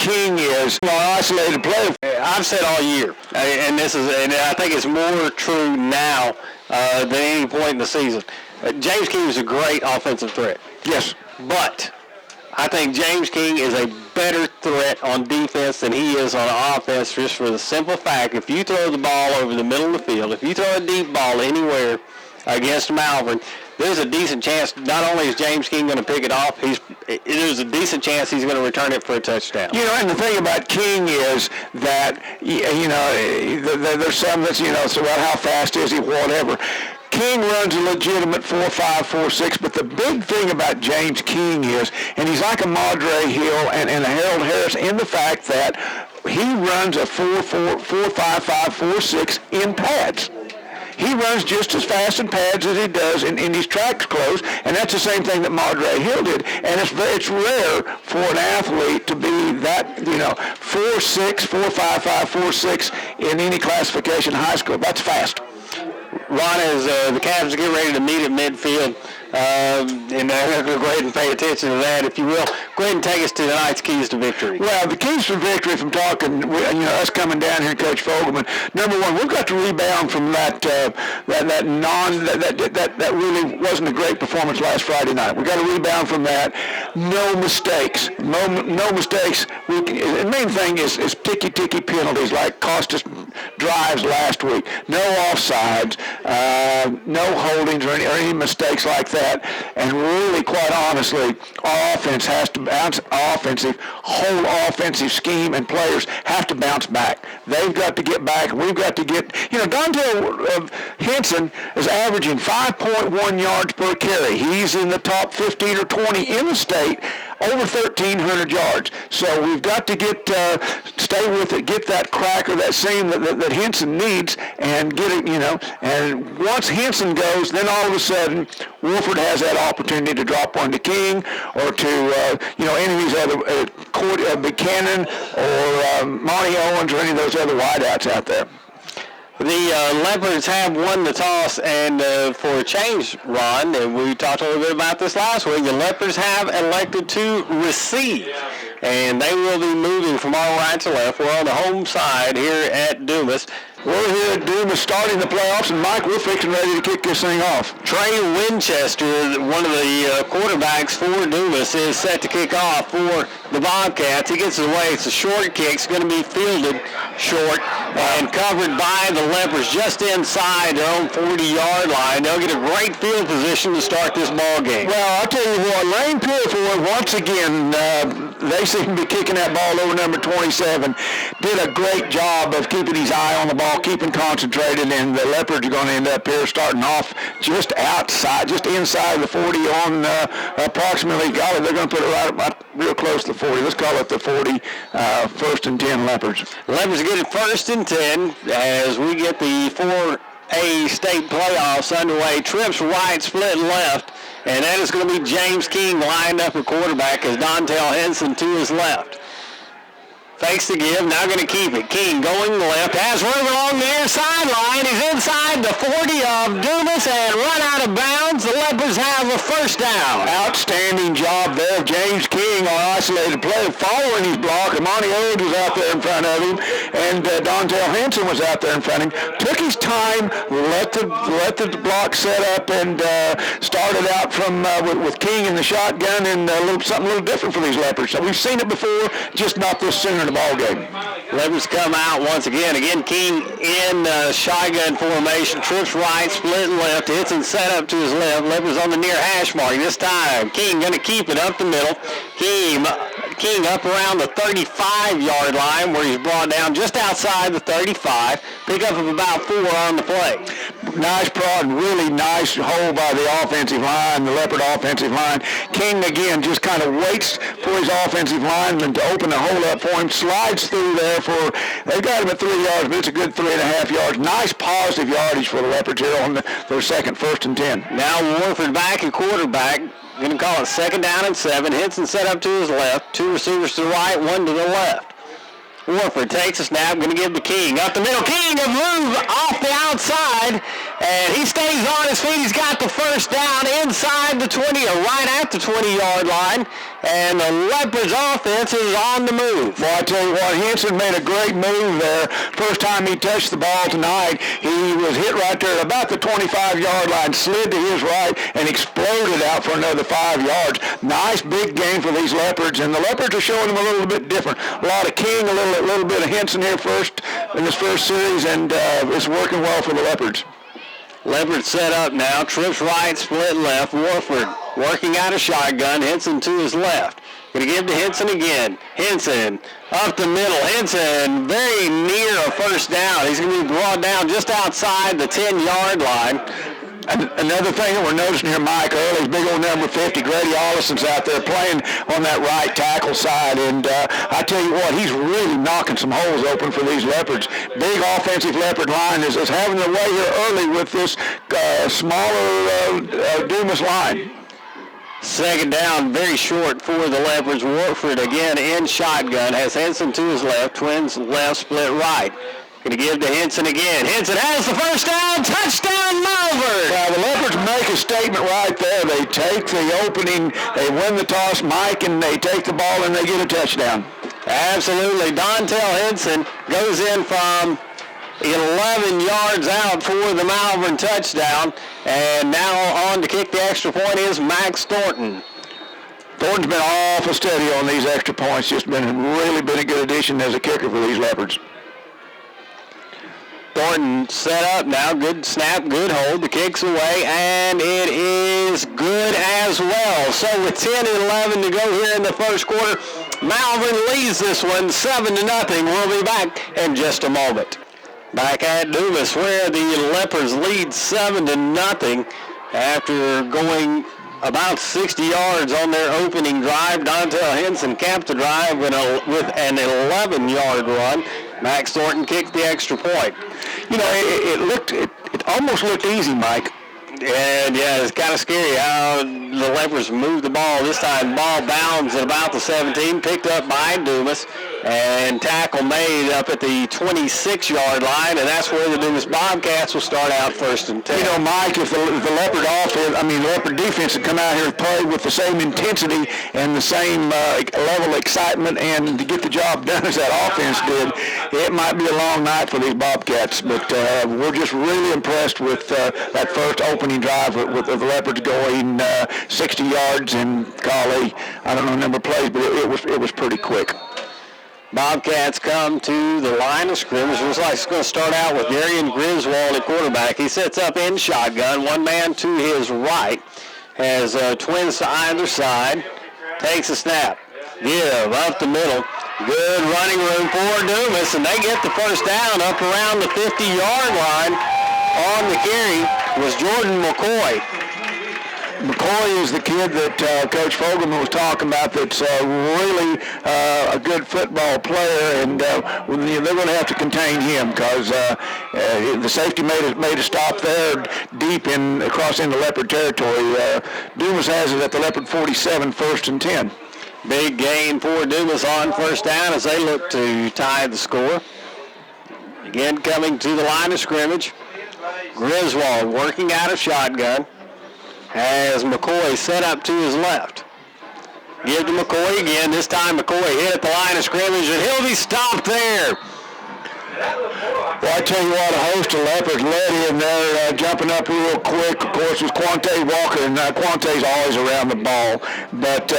King is on isolated play. I've said all year, and I think it's more true now than any point in the season. James King is a great offensive threat. Yes. But I think James King is a better threat on defense than he is on offense, just for the simple fact, if you throw the ball over the middle of the field, if you throw a deep ball anywhere against Malvern, there's a decent chance not only is James King going to pick it off, there's a decent chance he's going to return it for a touchdown. And the thing about King is that, there's some that's, so about how fast is he, whatever. King runs a legitimate 4.5, 4.6, but the big thing about James King is, and he's like a Madre Hill and a Harold Harris in the fact that he runs a 4.5, 4.6 in pads. He runs just as fast in pads as he does in these tracks close, and that's the same thing that Madre Hill did. And it's rare for an athlete to be that, 4.6, 4.55, 4.6 in any classification in high school. That's fast. Ron, as the Cavs get ready to meet at midfield, and go ahead and pay attention to that, if you will. Go ahead and take us to tonight's keys to victory. Well, the keys to victory, from talking, us coming down here, Coach Fogelman. Number one, we've got to rebound from that really wasn't a great performance last Friday night. We've got to rebound from that. No mistakes. No mistakes. The main thing is ticky penalties like cost us drives last week. No offsides. No holdings or any mistakes like that. And really, quite honestly, our offense has to bounce. Whole offensive scheme and players have to bounce back. They've got to get back. We've got to get. Dontel Henson is averaging 5.1 yards per carry. He's in the top 15 or 20 in the state. Over 1,300 yards. So we've got to stay with it, get that crack or that seam that Henson needs, and get it, And once Henson goes, then all of a sudden, Wolford has that opportunity to drop one to King or to, any of these other, Buchanan or Monty Owens or any of those other wideouts out there. The Leopards have won the toss, and for a change, Ron, and we talked a little bit about this last week, the Leopards have elected to receive, and they will be moving from our right to left. We're on the home side here at Dumas. We're here at Dumas starting the playoffs, and Mike, we're fixing ready to kick this thing off. Trey Winchester, one of the quarterbacks for Dumas, is set to kick off for the Bobcats. He gets it away. It's a short kick. It's going to be fielded short and covered by the Leopards just inside their own 40-yard line. They'll get a great field position to start this ball game. Well, I'll tell you what, Lane Pilliford, once again, they seem to be kicking that ball over number 27. Did a great job of keeping his eye on the ball, keeping concentrated, and the Leopards are going to end up here starting off just outside, just inside the 40 on approximately, they're going to put it right real close to the 40. Let's call it the 40, first and 10 Leopards. Leopards get it first and 10 as we get the 4A state playoffs underway. Trips right, split left, and that is going to be James King lined up at quarterback as Dontel Henson to his left. Fakes the give, now going to keep it. King going left, has room along the near sideline. He's inside the 40 of Dumas and run out of bounds. The Leopards have a first down. Outstanding job there of James King on isolated play, following his block. Monty Owens was out there in front of him, and Dontel Henson was out there in front of him. Took his time, let the block set up, and started out from with King in the shotgun, and something a little different for these Leopards. So we've seen it before, just not this soon in the ball game. Leopards come out once again. Again, King in shotgun formation. Trips right, split left. Henson set up to his left. Leopards on the near hash mark this time. King going to keep it up the middle. King up around the 35-yard line where he's brought down just outside the 35. Pick up of about 4 on the play. Nice prod, really nice hold by the offensive line, the Leopard offensive line. King, again, just kind of waits for his offensive lineman to open the hole up for him. Slides through there they've got him at 3 yards, but it's a good 3.5 yards. Nice positive yardage for the Leopards here on their second, first and 10. Now Warford back at quarterback. Going to call it second down and 7. Henson set up to his left. 2 receivers to the right, 1 to the left. Warford takes a snap, going to give to King. Up the middle, King a move off the outside. And he stays on his feet. He's got the first down inside the 20, or right at the 20-yard line. And the Leopards offense is on the move. Well, I tell you what, Henson made a great move there. First time he touched the ball tonight, he was hit right there at about the 25-yard line, slid to his right, and exploded out for another 5 yards. Nice big game for these Leopards, and the Leopards are showing them a little bit different. A lot of King, a little bit of Henson here first in this first series, and it's working well for the Leopards. Leopard set up now. Trips right, split left. Warford working out a shotgun. Henson to his left. Going to give to Henson again. Henson up the middle. Henson very near a first down. He's going to be brought down just outside the 10-yard line. Another thing that we're noticing here, Mike, early is big old number 50, Grady Ollison's out there playing on that right tackle side, and I tell you what, he's really knocking some holes open for these Leopards. Big offensive Leopard line is having their way here early with this smaller Dumas line. Second down, very short for the Leopards. Warford again in shotgun, has Henson to his left, Twins left, split right. Going to give to Henson again. Henson has the first down. Touchdown, Malvern! Now, the Leopards make a statement right there. They take the opening, they win the toss, Mike, and they take the ball and they get a touchdown. Absolutely. Dontel Henson goes in from 11 yards out for the Malvern touchdown. And now on to kick the extra point is Max Thornton. Thornton's been awful steady on these extra points. Just really been a good addition as a kicker for these Leopards. Thornton set up now. Good snap, good hold. The kick's away, and it is good as well. So with 10-11 to go here in the first quarter, Malvern leads this one 7-0. We'll be back in just a moment. Back at Dumas, where the Leopards lead 7-0 after going about 60 yards on their opening drive. Dontel Henson capped the drive with an 11-yard run. Max Thornton kicked the extra point. You know, it almost looked easy, Mike. And yeah, it's kind of scary how the Leopards moved the ball. This time, ball bounds at about the 17, picked up by Dumas, and tackle made up at the 26-yard line, and that's where the Dumas Bobcats will start out 1st and 10. You know, Mike, if the Leopard Leopard defense had come out here and played with the same intensity and the same level of excitement and to get the job done as that offense did, it might be a long night for these Bobcats. But we're just really impressed with that first opening drive with the Leopards going 60 yards and golly, I don't know the number of plays, but it was pretty quick. Bobcats come to the line of scrimmage. Looks like it's going to start out with Darian Griswold at quarterback. He sets up in shotgun. One man to his right. Has twins to either side. Takes a snap. Give up the middle. Good running room for Dumas, and they get the first down up around the 50-yard line. On the carry was Jordan McCoy. McCoy is the kid that Coach Fogelman was talking about that's really a good football player, and they're going to have to contain him because the safety made a stop there deep across into Leopard territory. Dumas has it at the Leopard 47, 1st and 10. Big gain for Dumas on first down as they look to tie the score. Again, coming to the line of scrimmage. Griswold working out of shotgun. Has McCoy set up to his left. Give to McCoy again. This time McCoy hit at the line of scrimmage, and he'll be stopped there. Well, I tell you what, a host of Leopards led in there, jumping up real quick. Of course, was Quante Walker, and Quante's always around the ball. But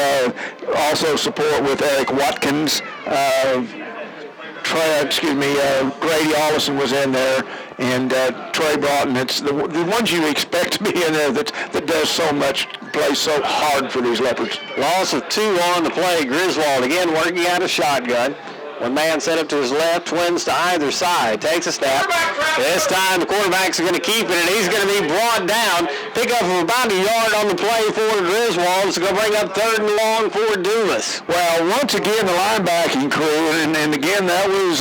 also support with Eric Watkins. Grady Ollison was in there, and Trey Broughton. It's the ones you expect to be in there that does so much, plays so hard for these Leopards. Loss of 2 on the play. Griswold again working out a shotgun. One man set up to his left, twins to either side. Takes a snap. This time the quarterbacks are going to keep it, and he's going to be brought down. Pick up from about a yard on the play for Griswold. It's going to bring up 3rd and long for Dumas. Well, once again, the linebacking crew, and again, that was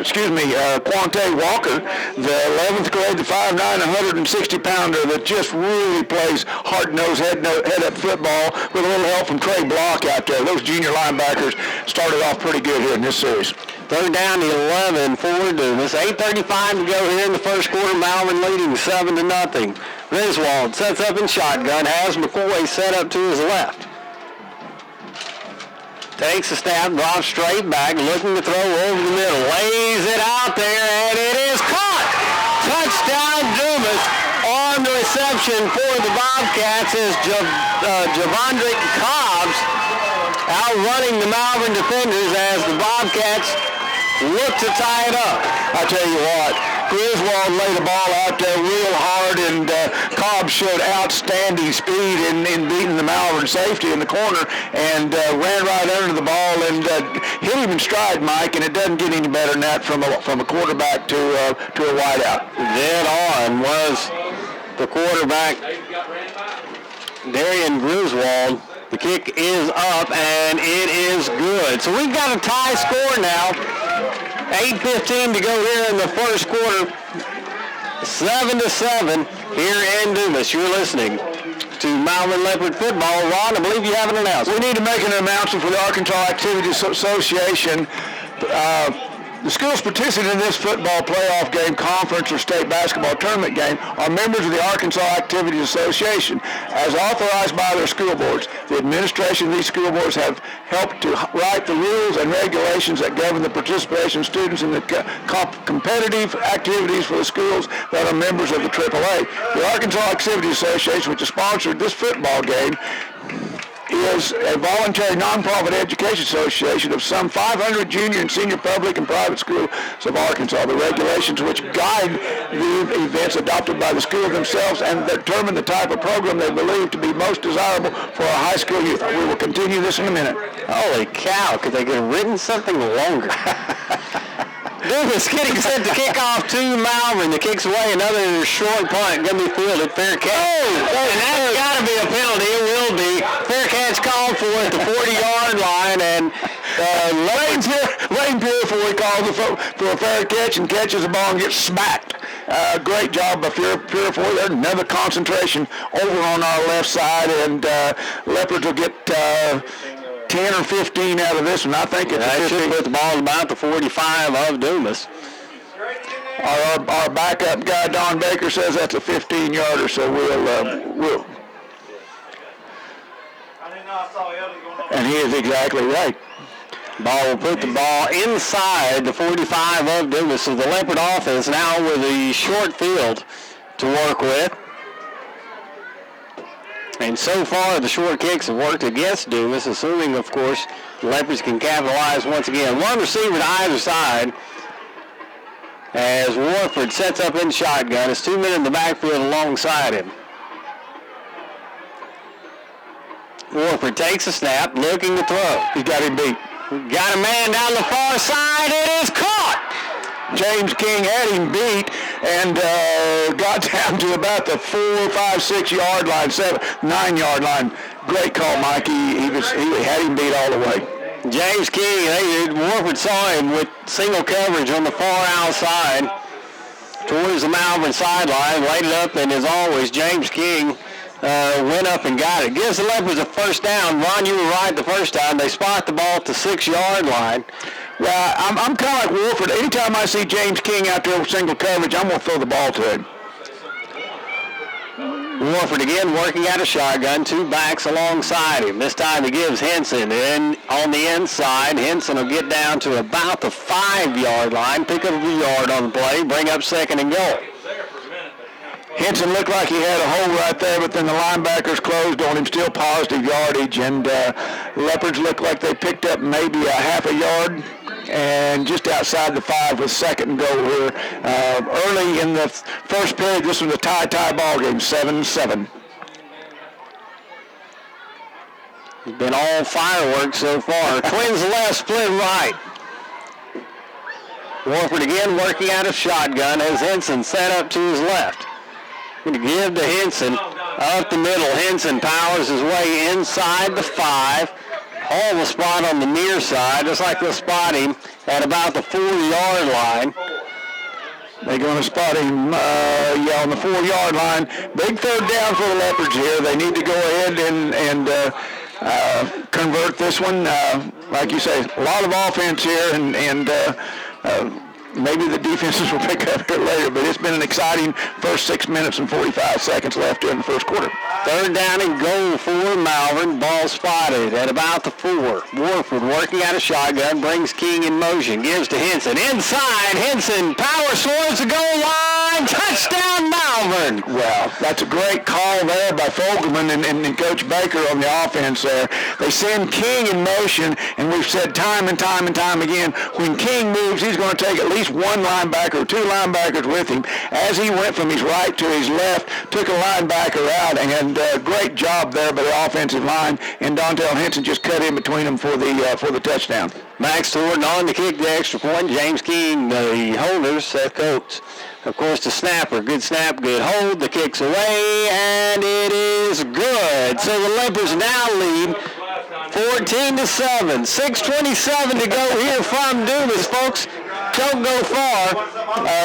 Quante Walker, the 11th grade, the 5'9", 160-pounder that just really plays hard-nosed, head-up football with a little help from Trey Block out there. Those junior linebackers started off pretty good here in this series. Third down, 11 for Dumas. 8:35 to go here in the first quarter. Malvern leading 7-0. Griswold sets up in shotgun. Has McCoy set up to his left. Takes a snap, drops straight back, looking to throw over the middle. Lays it out there, and it is caught. Touchdown, Dumas. On the reception for the Bobcats is Javondrick Cobbs outrunning the Malvern defenders as the Bobcats look to tie it up. I tell you what, Griswold laid the ball out there real hard, and Cobb showed outstanding speed in beating the Malvern safety in the corner, and ran right under the ball and hit him in stride, Mike. And it doesn't get any better than that from a quarterback to a wideout. Dead on was the quarterback, Darian Griswold. The kick is up, and it is good. So we've got a tie score now. 8:15 to go here in the first quarter. 7-7 here in Dumas. You're listening to Malvern Leopard Football. Ron, I believe you have an announcement. We need to make an announcement for the Arkansas Activities Association. The schools participating in this football playoff game, conference, or state basketball tournament game are members of the Arkansas Activities Association, as authorized by their school boards. The administration of these school boards have helped to write the rules and regulations that govern the participation of students in the competitive activities for the schools that are members of the AAA. The Arkansas Activities Association, which has sponsored this football game, is a voluntary nonprofit education association of some 500 junior and senior public and private schools of Arkansas. The regulations which guide the events adopted by the schools themselves and determine the type of program they believe to be most desirable for our high school youth. We will continue this in a minute. Holy cow, could they have written something longer? Dumas getting set to kick off to Malvern. The kick's away, another short punt, going to be fielded. Fair catch. And that's got to be a penalty. It will be. Fair catch called for at the 40-yard line. And Lane Purefoy calls for a fair catch and catches the ball and gets smacked. Great job by Purefoy. There's another concentration over on our left side, and Leopards will get 10 or 15 out of this one. I think it's a 15. Should put the ball about the 45 of Dumas. Our backup guy, Don Baker, says that's a 15-yarder, so we'll. And he is exactly right. Ball will put the ball inside the 45 of Dumas. So the Leopard offense now with a short field to work with. And so far, the short kicks have worked against Dumas, assuming, of course, the Leopards can capitalize once again. One receiver to either side as Warford sets up in shotgun. It's 2 men in the backfield alongside him. Warford takes a snap, looking to throw. He got him beat. Got a man down the far side. It is caught. James King had him beat and got down to about the 4, 5, 6 yard line, 9 yard line. Great call, Mikey. He had him beat all the way. James King, Warford saw him with single coverage on the far outside towards the Malvern sideline, laid it up, and as always, James King went up and got it. Gives the Leopards a first down. Ron, you were right the first time. They spot the ball at the 6 yard line. Well, I'm kind of like Wolford. Anytime I see James King out there with single coverage, I'm going to throw the ball to him. Wolford again working out a shotgun, 2 backs alongside him. This time he gives Henson in on the inside. Henson will get down to about the 5 yard line, pick up a yard on the play, bring up 2nd and goal. Henson looked like he had a hole right there, but then the linebackers closed on him, still positive yardage, and Leopards looked like they picked up maybe a half a yard, and just outside the 5 with 2nd and goal here. Early in the first period, this was a tie ball game, 7-7. It's been all fireworks so far. Twins left, split right. Warford again working out of shotgun as Henson set up to his left. Going to give to Henson up the middle. Henson powers his way inside the 5. Hall will spot on the near side, just like they'll spot him at about the 4 yard line. They're going to spot him on the 4 yard line. Big third down for the Leopards here. They need to go ahead and convert this one. Like you say, a lot of offense here, and maybe the defenses will pick up here later, but it's been an exciting first 6 minutes and 45 seconds left here in the first quarter. Third down and goal for Malvern. Ball spotted at about the 4. Warford working out a shotgun, brings King in motion, gives to Henson. Inside, Henson power towards the goal line. Touchdown, Malvern. Well, that's a great call there by Fogelman and Coach Baker on the offense there. They send King in motion, and we've said time and time and time again, when King moves, he's going to take at least one linebacker or two linebackers with him. As he went from his right to his left, took a linebacker out, and great job there by the offensive line, and Dontel Henson just cut in between them for the touchdown. Max Thornton on to kick the extra point. James King, the holders, Seth Coates. Of course, the snapper. Good snap, good hold. The kick's away, and it is good. So the Leopards now lead 14-7. 6:27 to go here from Dumas, folks. Don't go far.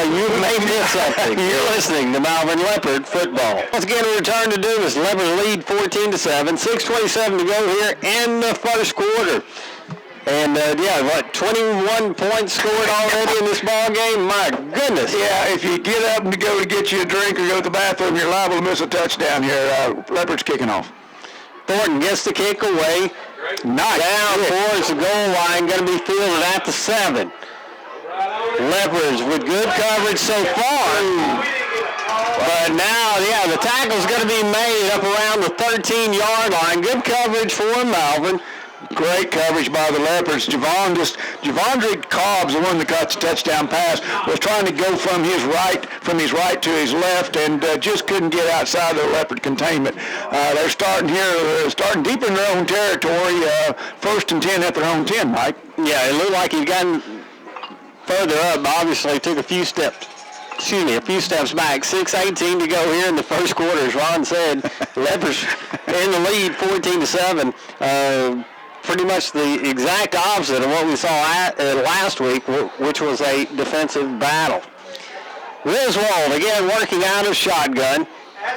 You may miss something. You're listening to Malvern Leopard Football. Once again, we return to Dumas. Leopards lead 14-7. 6:27 to go here in the first quarter. And, 21 points scored already in this ball game? My goodness. Yeah, if you get up and go to get you a drink or go to the bathroom, you're liable to miss a touchdown here. Leopards kicking off. Thornton gets the kick away. Nice. Down towards the goal line, going to be fielded at the 7. Leopards with good coverage so far. But now, the tackle's going to be made up around the 13-yard line. Good coverage for Malvern. Great coverage by the Leopards. Javondre Cobbs, the one that got the touchdown pass, was trying to go from his right to his left, and just couldn't get outside the Leopard containment. They're starting deep in their own territory. First and 10 at their own 10, Mike. Yeah, it looked like he'd gotten further up. Obviously, took a few steps back. 6:18 to go here in the first quarter, as Ron said. Leopards in the lead, 14-7. Pretty much the exact opposite of what we saw last week, which was a defensive battle. Griswold again working out of shotgun.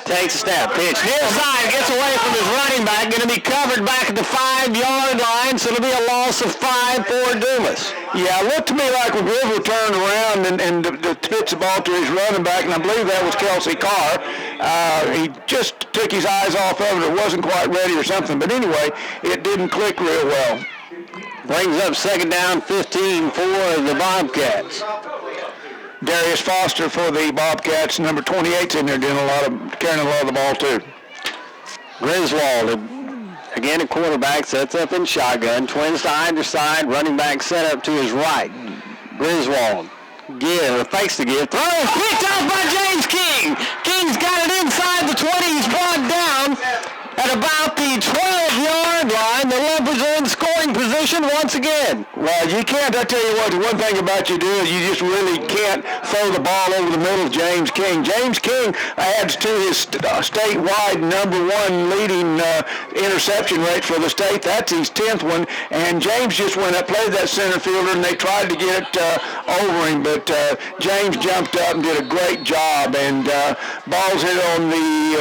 Takes a step, pitch near side, gets away from his running back, going to be covered back at the 5-yard line, so it'll be a loss of 5 for Dumas. Yeah, it looked to me like when Griswold turned around and hits the ball to his running back, and I believe that was Kelsey Carr. He just took his eyes off of it, or wasn't quite ready or something, but anyway, it didn't click real well. Brings up second down, 15 for the Bobcats. Darius Foster for the Bobcats, number 28's in there carrying a lot of the ball too. Griswold, again a quarterback, sets up in shotgun, twins to either side, running back set up to his right. Griswold, fakes the give, throws, picked off by James King. King's got it inside the 20, he's brought down at about the 12-yard line. The Leopards are in scoring position once again. Well, you can't. I tell you what, the one thing about you do is you just really can't throw the ball over the middle of James King. James King adds to his statewide number 1 leading interception rate for the state. That's his 10th one. And James just went up, played that center fielder, and they tried to get it over him. But James jumped up and did a great job. And ball's hit on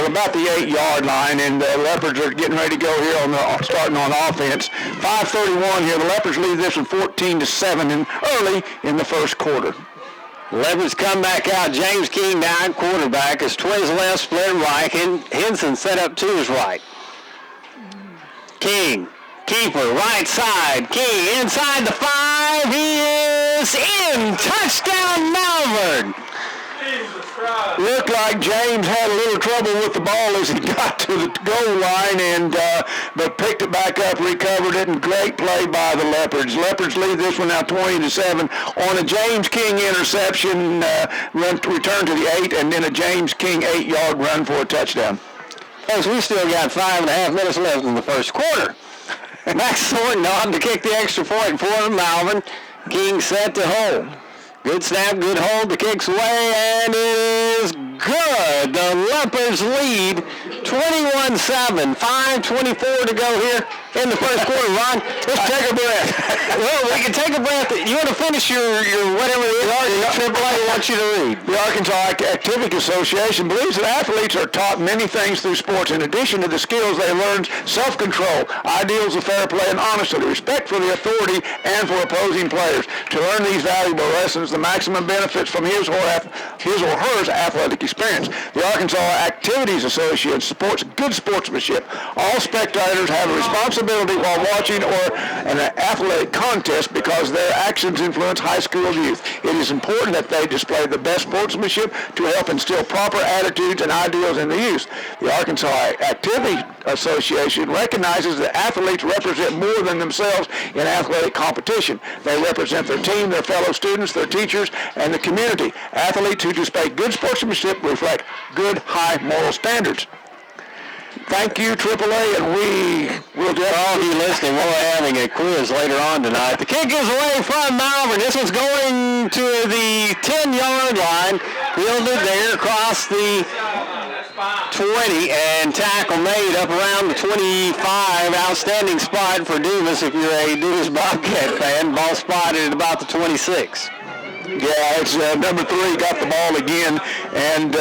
about the 8-yard line. And Leopards are getting ready to go here starting on offense. 5:31 here. The Leopards lead this one 14-7 and early in the first quarter. Leopards come back out. James King down quarterback. His twins left, split right. Henson set up to his right. King, keeper, right side. King inside the 5. He is in. Touchdown, Malvern. Looked like James had a little trouble with the ball as he got to the goal line, but picked it back up, recovered it, and great play by the Leopards. Leopards lead this one now 20-7 on a James King interception, return to the 8, and then a James King 8-yard run for a touchdown. Folks, we still got 5.5 minutes left in the first quarter. Max Thornton on to kick the extra point for Malvern. King set to hold. Good snap, good hold. The kick's away, and it is good. The Leopards lead 21-7. 5:24 to go here in the first quarter, Ron. Let's take a breath. Well, we can take a breath. You want to finish your whatever it is AAA wants you to read. The Arkansas Activity Association believes that athletes are taught many things through sports. In addition to the skills they learn, self-control, ideals of fair play and honesty, respect for the authority and for opposing players. To learn these valuable lessons, the maximum benefits from his or her athletic experience. The Arkansas Activities Association supports good sportsmanship. All spectators have a responsibility while watching an athletic contest because their actions influence high school youth. It is important that they display the best sportsmanship to help instill proper attitudes and ideals in the youth. The Arkansas Activity Association recognizes that athletes represent more than themselves in athletic competition. They represent their team, their fellow students, their teachers, and the community. Athletes who display good sportsmanship reflect good, high moral standards. Thank you, AAA, and we will get all of you listening. We're having a quiz later on tonight. The kick is away from Malvern. This one's going to the 10-yard line. Fielded there across the 20, and tackle made up around the 25. Outstanding spot for Dumas if you're a Dumas Bobcat fan. Ball spotted at about the 26. Yeah, it's number 3 got the ball again, and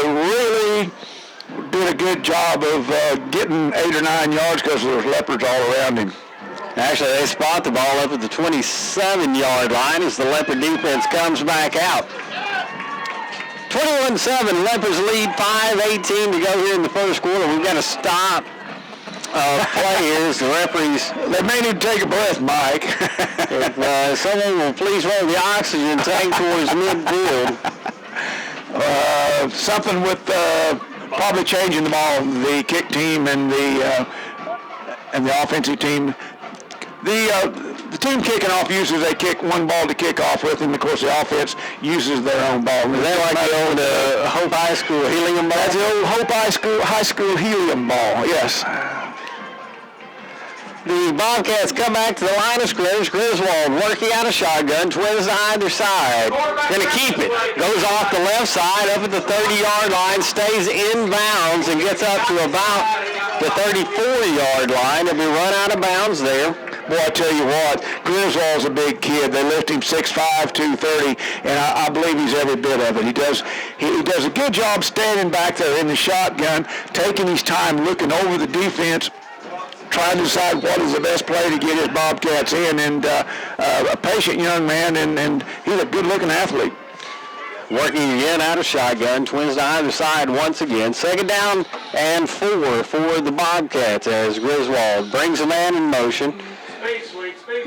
really did a good job of getting 8 or 9 yards because there's leopards all around him. Actually, they spot the ball up at the 27-yard line as the Leopard defense comes back out. 21-7, Leopards lead, 5:18 to go here in the first quarter. We've got to stop play here as the referees. They may need to take a breath, Mike. If someone will please roll the oxygen tank towards midfield. Something with probably changing the ball, the kick team and the offensive team. The team kicking off uses a one ball to kick off with, and of course the offense uses their own ball. Is that like the old Hope High School helium ball? That's the old Hope High School helium ball, yes. The Bobcats come back to the line of scrimmage. Griswold working out a shotgun, twins to either side. Going to keep it. Goes off the left side up at the 30-yard line, stays in bounds and gets up to about the 34-yard line. He'll be run out of bounds there. Boy, I tell you what, Griswold's a big kid. They lift him 6'5", 230, and I believe he's every bit of it. He does a good job standing back there in the shotgun, taking his time, looking over the defense, trying to decide what is the best play to get his Bobcats in, and a patient young man, and he's a good-looking athlete. Working again out of shotgun, twins to either side once again. 2nd down and 4 for the Bobcats as Griswold brings a man in motion.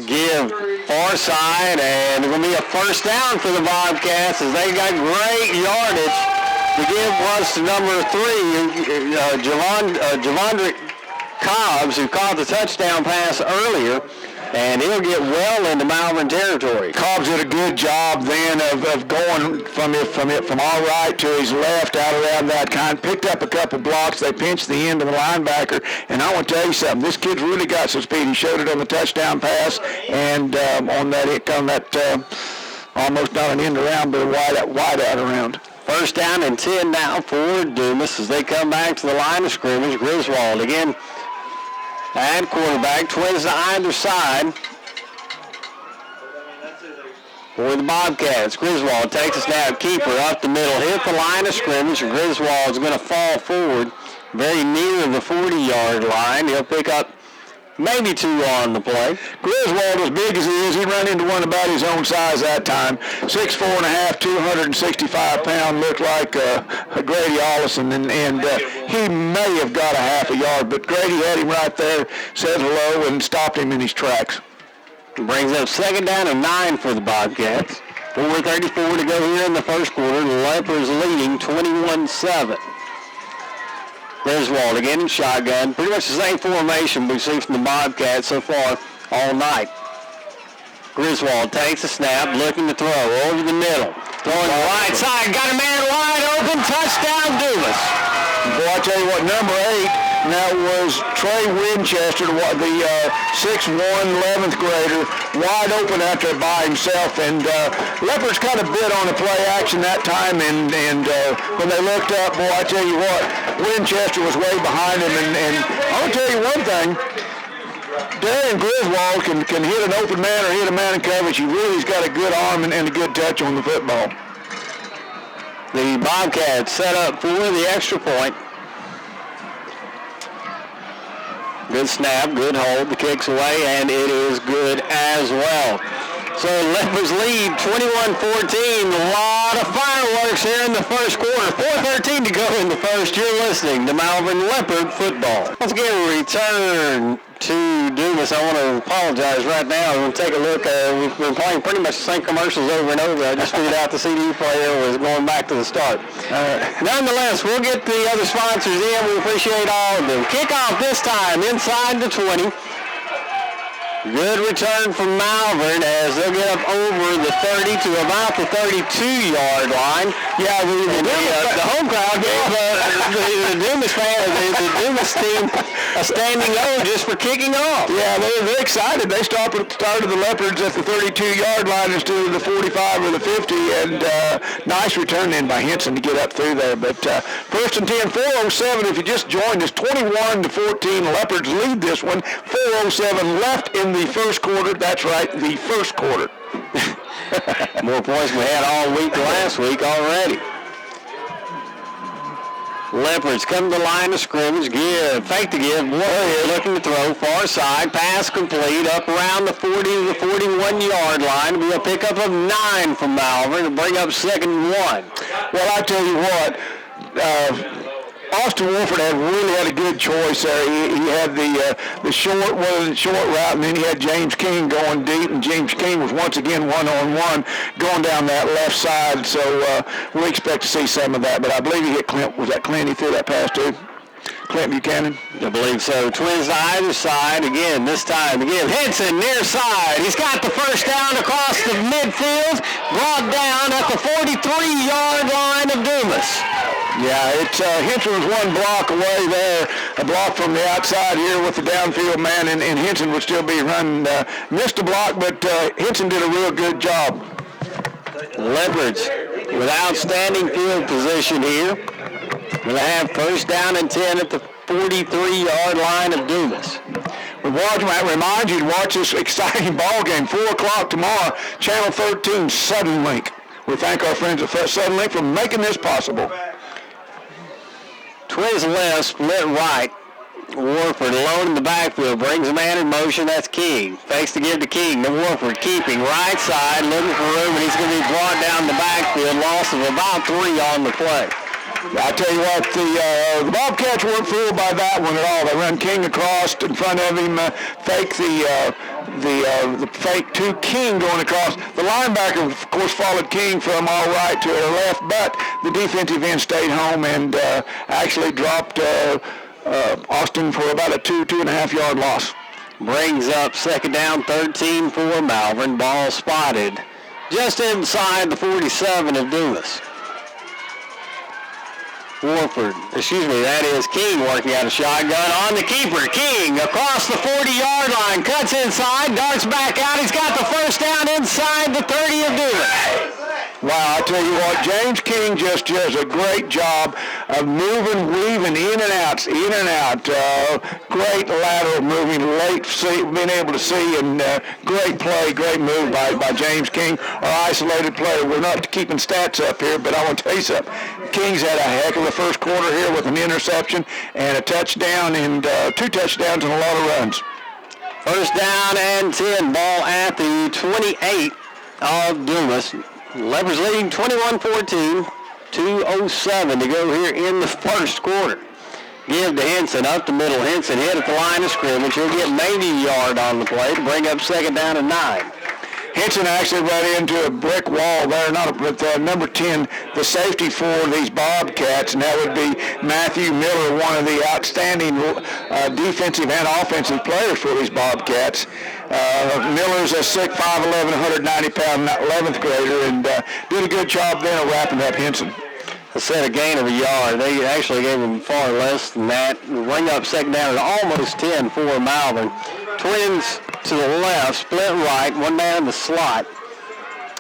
Give far side, and it's going to be a first down for the Bobcats as they got great yardage. The give was to number 3, Javondrick Cobbs, who caught the touchdown pass earlier, and he'll get well into Malvern territory. Cobbs did a good job then of going from our right to his left out around that kind. Picked up a couple blocks. They pinched the end of the linebacker, and I want to tell you something. This kid's really got some speed. He showed it on the touchdown pass, and on that almost not an end around, but a wide out around. First down and 10 now for Dumas as they come back to the line of scrimmage. Griswold again at quarterback, twins to either side for the Bobcats. Griswold takes a snap, keeper up the middle, hit the line of scrimmage, and Griswold's going to fall forward very near the 40-yard line. He'll pick up maybe 2 on the play. Griswold, as big as he is, he ran into one about his own size that time. 6'4.5", 265-pound, looked like Grady Ollison, and he may have got a half a yard, but Grady had him right there, said hello, and stopped him in his tracks. Brings up 2nd down and 9 for the Bobcats. 4:34 to go here in the first quarter. The Leopards leading 21-7. Griswold again in shotgun. Pretty much the same formation we've seen from the Bobcats so far all night. Griswold takes a snap, looking to throw over the middle. Throwing the right side. Got a man wide open. Touchdown, Dumas. Boy, I tell you what, number 8 and that was Trey Winchester, the 6'1", 11th grader, wide open out there by himself. And Leopards kind of bit on the play action that time, and when they looked up, boy, I tell you what, Winchester was way behind him. And I'll tell you one thing, Darian Griswold can hit an open man or hit a man in coverage. He's got a good arm and a good touch on the football. The Bobcats set up for the extra point. Good snap, good hold. The kick's away, and it is good as well. So Leopards lead 21-14. A lot of fireworks here in the first quarter. 4:13 to go in the first. You're listening to Malvern Leopard Football. Let's get a return to Dumas. I want to apologize right now. We'll take a look. We've been playing pretty much the same commercials over and over. I just figured out the CD player was going back to the start. Nonetheless, we'll get the other sponsors in. We appreciate all of them. Kickoff this time inside the 20. Good return from Malvern as they'll get up over the 30 to about the 32-yard line. Yeah, the home crowd gave the Dumas team a standing O just for kicking off. Yeah, they're excited. They started the Leopards at the 32-yard line instead of the 45 or the 50, and nice return in by Henson to get up through there. But first and 10, 4:07. If you just joined us, 21-14. Leopards lead this one. 4:07 left in the first quarter. That's right, the first quarter. More points we had all week last week already. Leopards come to the line of scrimmage. Fake to give. Warrior looking to throw. Far side. Pass complete. Up around the 40 to the 41-yard line. It'll be a pickup of 9 from Malvern to bring up 2nd and 1. Well, I tell you what, Austin Wolford really had a good choice there. He had the short route, and then he had James King going deep, and James King was once again one-on-one going down that left side. So we expect to see some of that. But I believe he hit Clint. Was that Clint he threw that pass to? Clint Buchanan? I believe so. Twins to either side. Again, this time, Henson near side. He's got the first down across the midfield, brought down at the 43-yard line of Dumas. Yeah, Henson was one block away there, a block from the outside here with the downfield man, and Henson would still be running. Missed a block, but Henson did a real good job. Leopards with outstanding field position here. We'll have first down and 10 at the 43-yard line of Dumas. I remind you to watch this exciting ball game, 4 o'clock tomorrow, Channel 13, Sudden Link. We thank our friends at Sudden Link for making this possible. Twins left, split right. Warford alone in the backfield, brings a man in motion, that's King. Fakes to give to King, to Warford, keeping right side, looking for room, and he's going to be brought down the backfield, loss of about 3 on the play. I tell you what, the Bobcats weren't fooled by that one at all. They run King across in front of him, fake the fake to King going across. The linebacker, of course, followed King from our right to our left, but the defensive end stayed home and actually dropped Austin for about a 2.5 yard loss. Brings up 2nd down, 13 for Malvern. Ball spotted just inside the 47 of Dumas. That is King working out a shotgun on the keeper. King across the 40-yard line, cuts inside, darts back out. He's got the first down inside the 30 of Dumas. Wow, I tell you what, James King just does a great job of moving, weaving in and out. Great lateral moving, late being able to see, and great play, great move by James King, our isolated player. We're not keeping stats up here, but I want to tell you something. King's had a heck of a first quarter here with an interception and a touchdown and 2 touchdowns and a lot of runs. First down and 10, ball at the 28 of Dumas. Leopards leading 21-14, 2:07 to go here in the first quarter. Give to Henson, up the middle. Henson hit at the line of scrimmage. He'll get maybe a yard on the play to bring up 2nd down and 9. Henson actually ran into a brick wall there, but number 10, the safety for these Bobcats, and that would be Matthew Miller, one of the outstanding defensive and offensive players for these Bobcats. Miller's a 6'5", 190-pound 11th grader, and did a good job then of wrapping up Henson. a gain of a yard. They actually gave him far less than that. Bring up second down at almost 10 for Malvern. Twins to the left, split right, one man in the slot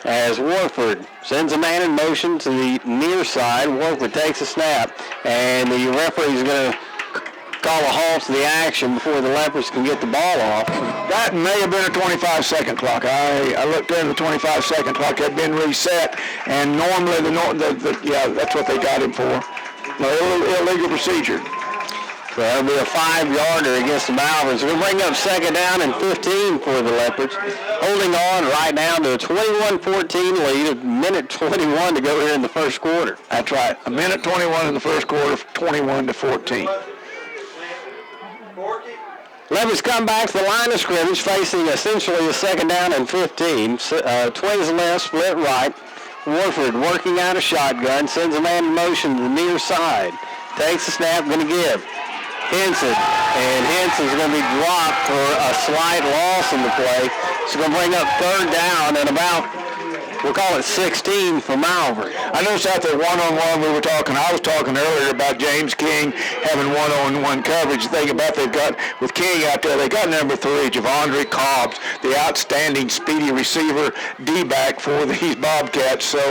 as Warford sends a man in motion to the near side. Warford takes a snap, and the referee is going to call a halt to the action before the Leopards can get the ball off. That may have been a 25-second clock. I looked at the 25-second clock had been reset, and normally that's what they got him for. No illegal procedure. So that'll be a 5-yarder against the Malverns. We're going to bring up second down and 15 for the Leopards. Holding on right now to a 21-14 lead, a minute 21 to go here in the first quarter. That's right, a minute 21 in the first quarter, 21-14. Leopards come back to the line of scrimmage, facing essentially a second down and 15. Twins left, split right. Warford working out a shotgun, sends a man in motion to the near side. Takes the snap, going to give. Henson, and Henson's going to be dropped for a slight loss in the play. It's going to bring up third down and about, we'll call it 16 for Malvern. I noticed out there one-on-one I was talking earlier about James King having one-on-one coverage. Think about they've got, with King out there, they got number 3, Javondre Cobbs, the outstanding speedy receiver D-back for these Bobcats. So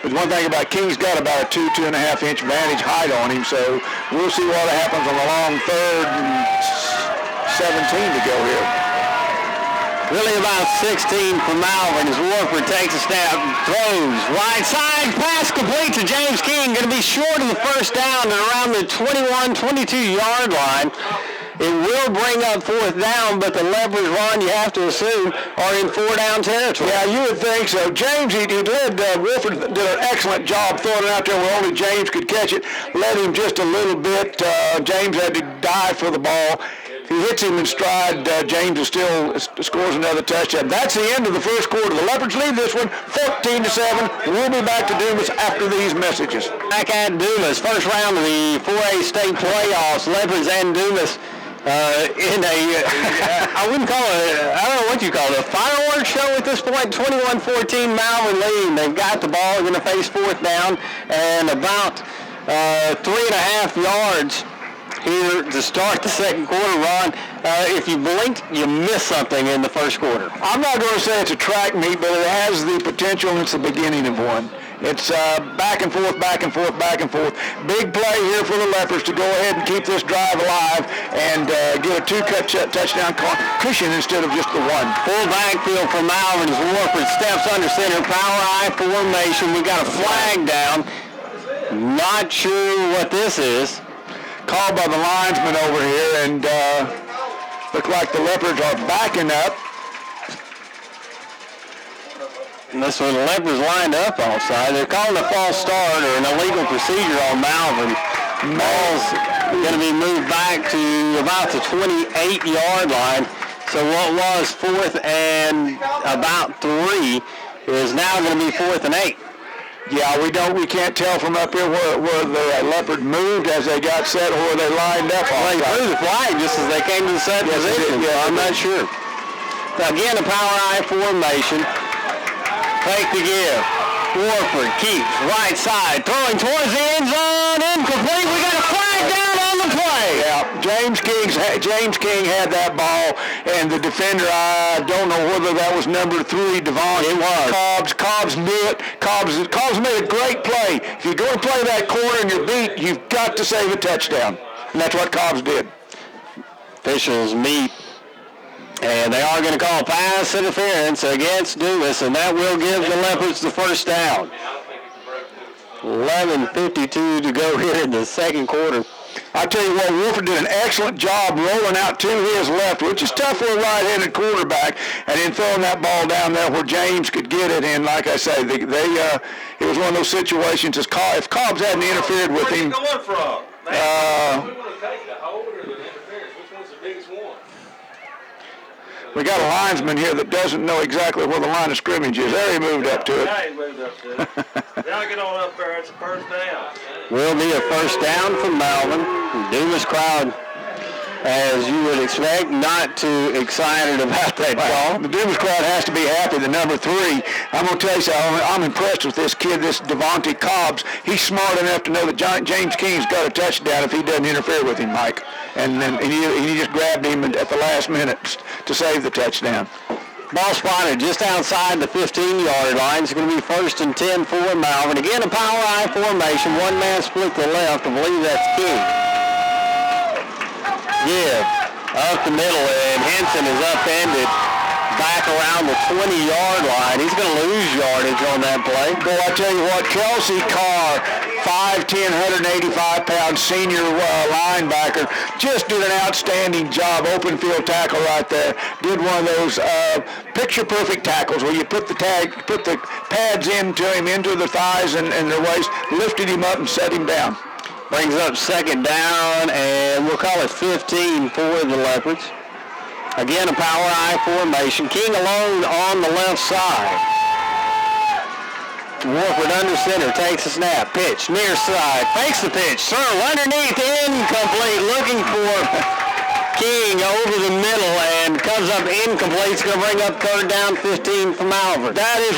but one thing about King's got about a 2.5 inch vantage height on him. So we'll see what happens on the long third and 17 to go here. Really about 16 for Malvern as Warford takes a snap, throws right side, pass complete to James King, going to be short of the first down at around the 21, 22-yard line. It will bring up fourth down, but the Leopards, Ron, you have to assume, are in 4-down territory. Yeah, you would think so. James, he led, Wolford did an excellent job throwing it out there where only James could catch it. Led him just a little bit. James had to dive for the ball. He hits him in stride. James still scores another touchdown. That's the end of the first quarter. The Leopards lead this one 14-7. We'll be back to Dumas after these messages. Back at Dumas, first round of the 4A state playoffs. Leopards and Dumas in a, I wouldn't call it, I don't know what you call it, a fireworks show at this point. 21-14 Malvern leading. They've got the ball. They're going to face fourth down and about 3.5 yards here to start the second quarter, Ron. If you blinked, you missed something in the first quarter. I'm not going to say it's a track meet, but it has the potential, and it's the beginning of one. It's back and forth, back and forth, back and forth. Big play here for the Leopards to go ahead and keep this drive alive and get a 2-cut touchdown cushion instead of just the one. Full backfield for Malvern as Warford steps under center, power I formation. We got a flag down. Not sure what this is. Called by the linesman over here, and look like the Leopards are backing up. And that's where the Leopards lined up offside. They're calling a false start or an illegal procedure on Malvern. Ball's going to be moved back to about the 28-yard line. So what was fourth and about 3 is now going to be 4th and 8. Yeah, we can't tell from up here where the Leopard moved as they got set or where they lined up. Well, they threw the flag just as they came to the set position. Yeah, I'm not sure. So again, a power I formation. Take the give. Warford keeps right side, throwing towards the end zone, incomplete. We got a flag down on the play. Yeah, James King had that ball, and the defender, I don't know whether that was number 3, Devon. It was. Cobbs knew it. Cobbs made a great play. If you go and play that corner and you're beat, you've got to save a touchdown. And that's what Cobbs did. Officials meet, and they are going to call pass interference against Dumas, and that will give the Leopards the first down. 11:52 to go here in the second quarter. I tell you what, Wolford did an excellent job rolling out to his left, which is tough for a right-handed quarterback, and then throwing that ball down there where James could get it. And like I say, it was one of those situations. If Cobbs hadn't interfered with him, going from? We want to take the hold or the interference. Which one's the biggest one? we got a linesman here that doesn't know exactly where the line of scrimmage is. There he moved up to it. Yeah, he moved up to it. Now get on up there. It's a first down. Will be a first down for Malvern. Dumas crowd as you would expect, not too excited about that call. The Dumas crowd has to be happy. The number 3, I'm going to tell you something. I'm impressed with this kid, this Devontae Cobbs. He's smart enough to know that James King's got a touchdown if he doesn't interfere with him, Mike. And he just grabbed him at the last minute to save the touchdown. Ball spotted just outside the 15-yard line. It's going to be 1st and 10 for Malvern. Again, a power I formation. One man split to the left. I believe that's King. Give up the middle, and Henson is upended back around the 20-yard line. He's going to lose yardage on that play. Boy, I tell you what, Kelsey Carr, 5'10", 185-pound senior linebacker, just did an outstanding job. Open field tackle right there. Did one of those picture-perfect tackles where you put the pads into him, into the thighs and their waist, lifted him up and set him down. Brings up 2nd down, and we'll call it 15 for the Leopards. Again, a power I formation. King alone on the left side. Warford under center, takes a snap, pitch, near side, fakes the pitch, throw underneath, incomplete, looking for King over the middle, and comes up incomplete. It's going to bring up 3rd down, 15 for Malvern. That is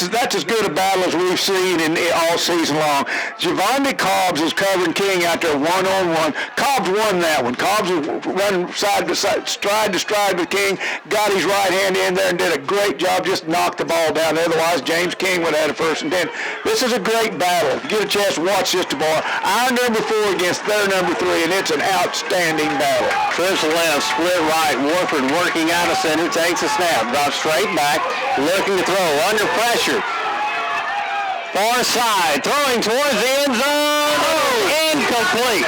that's as good a battle as we've seen all season long. Javonte Cobbs is covering King out there one-on-one. Cobbs won that one. Cobbs run side to side, stride to stride with King, got his right hand in there and did a great job, just knocked the ball down. Otherwise, James King would have had a 1st and 10. This is a great battle. If you get a chance to watch this tomorrow, our number 4 against their number 3, and it's an outstanding battle. Trips left, split right. Warford working out of center, takes a snap, drops straight back, looking to throw, under pressure. Far side, throwing towards the end zone. Oh, incomplete.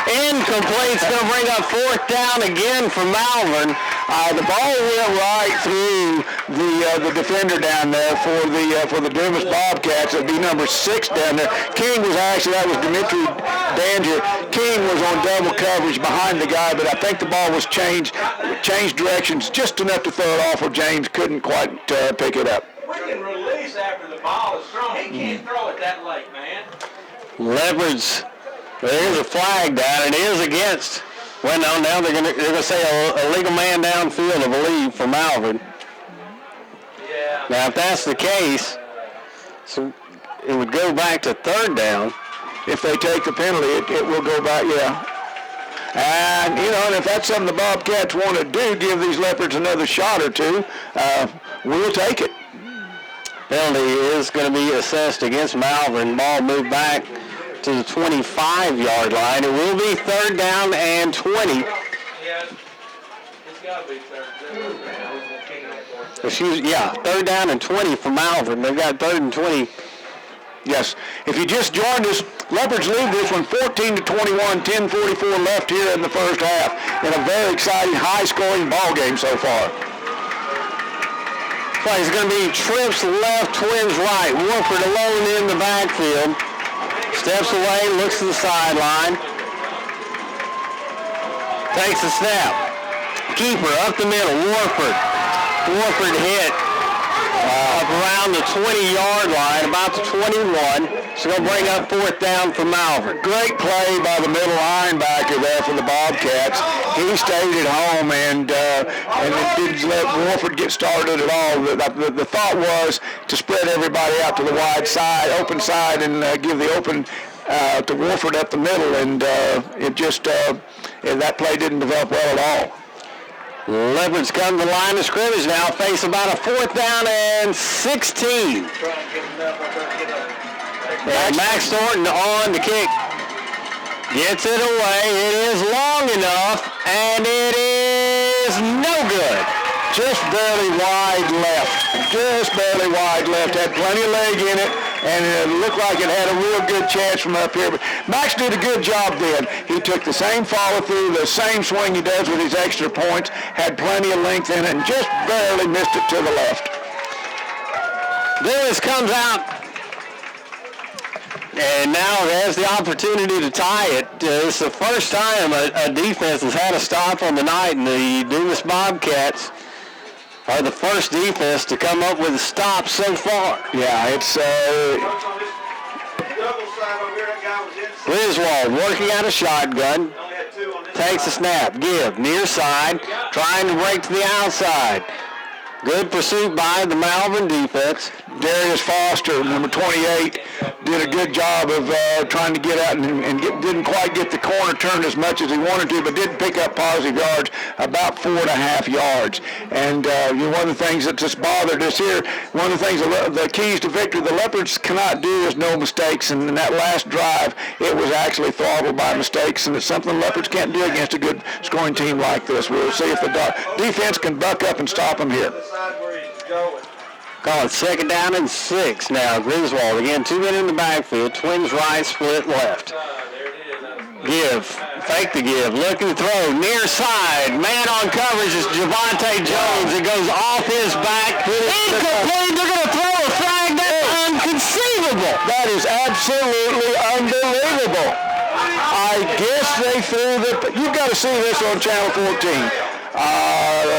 Incomplete. It's going to bring up 4th down again for Malvern. The ball went right through the defender down there for the Dumas Bobcats. It'd be number 6 down there. King was that was Dimitri Danger. King was on double coverage behind the guy, but I think the ball was changed directions just enough to throw it off where James couldn't quite pick it up. We can release after the ball is thrown. He can't throw it that late, man. Leopards, there is a flag down. It is against. Well, no, now they're going to say a legal man downfield, I believe, for Malvern. Yeah. Now, if that's the case, so it would go back to 3rd down. If they take the penalty, it will go back, yeah. And, and if that's something the Bobcats want to do, give these Leopards another shot or two, we'll take it. Penalty is going to be assessed against Malvern. Ball moved back to the 25-yard line. It will be 3rd down and 20. Yeah, it's got to be 3rd down. 3rd down and 20 for Malvern. They've got 3rd and 20. Yes. If you just joined us, Leopards lead this one 14-21, 10:44 left here in the first half. In a very exciting, high-scoring ball game so far. Play is going to be trips left, twins right. Warford alone in the backfield. Steps away, looks to the sideline. Takes a snap. Keeper up the middle, Warford. Warford hit up around the 20-yard line, about the 21. It's going to bring up 4th down for Malvern. Great play by the middle linebacker there for the Bobcats. He stayed at home and it didn't let Warford get started at all. The thought was to spread everybody out to the wide side, open side, and give the open to Warford up the middle, and that play didn't develop well at all. Leopards come to the line of scrimmage now, face about a 4th down and 16. And Max Thornton on the kick. Gets it away. It is long enough, and it is no good. Just barely wide left. Just barely wide left. Had plenty of leg in it, and it looked like it had a real good chance from up here. But Max did a good job then. He took the same follow-through, the same swing he does with his extra points, had plenty of length in it, and just barely missed it to the left. Dumas comes out and now has the opportunity to tie it. It's the first time a defense has had a stop on the night, and the Dumas Bobcats are the first defense to come up with a stop so far. Yeah, it's Griswold working out a shotgun. takes a snap. Give, near side, trying to break to the outside. Good pursuit by the Malvern defense. Darius Foster, number 28, did a good job of trying to get out and didn't quite get the corner turned as much as he wanted to, but did pick up positive yards, about 4.5 yards. And one of the things that just bothered us here, one of the things, the keys to victory the Leopards cannot do is no mistakes. And in that last drive, it was actually throttled by mistakes, and it's something the Leopards can't do against a good scoring team like this. We'll see if the defense can buck up and stop them here. Call it 2nd down and 6 now. Griswold again, 2 men in the backfield. Twins right, split left. Give, fake the give, looking to throw, near side. Man on coverage is Javante Jones. It goes off his back. Incomplete. They're going to throw a flag. That's inconceivable. That is absolutely unbelievable. I guess they threw you've got to see this on Channel 14.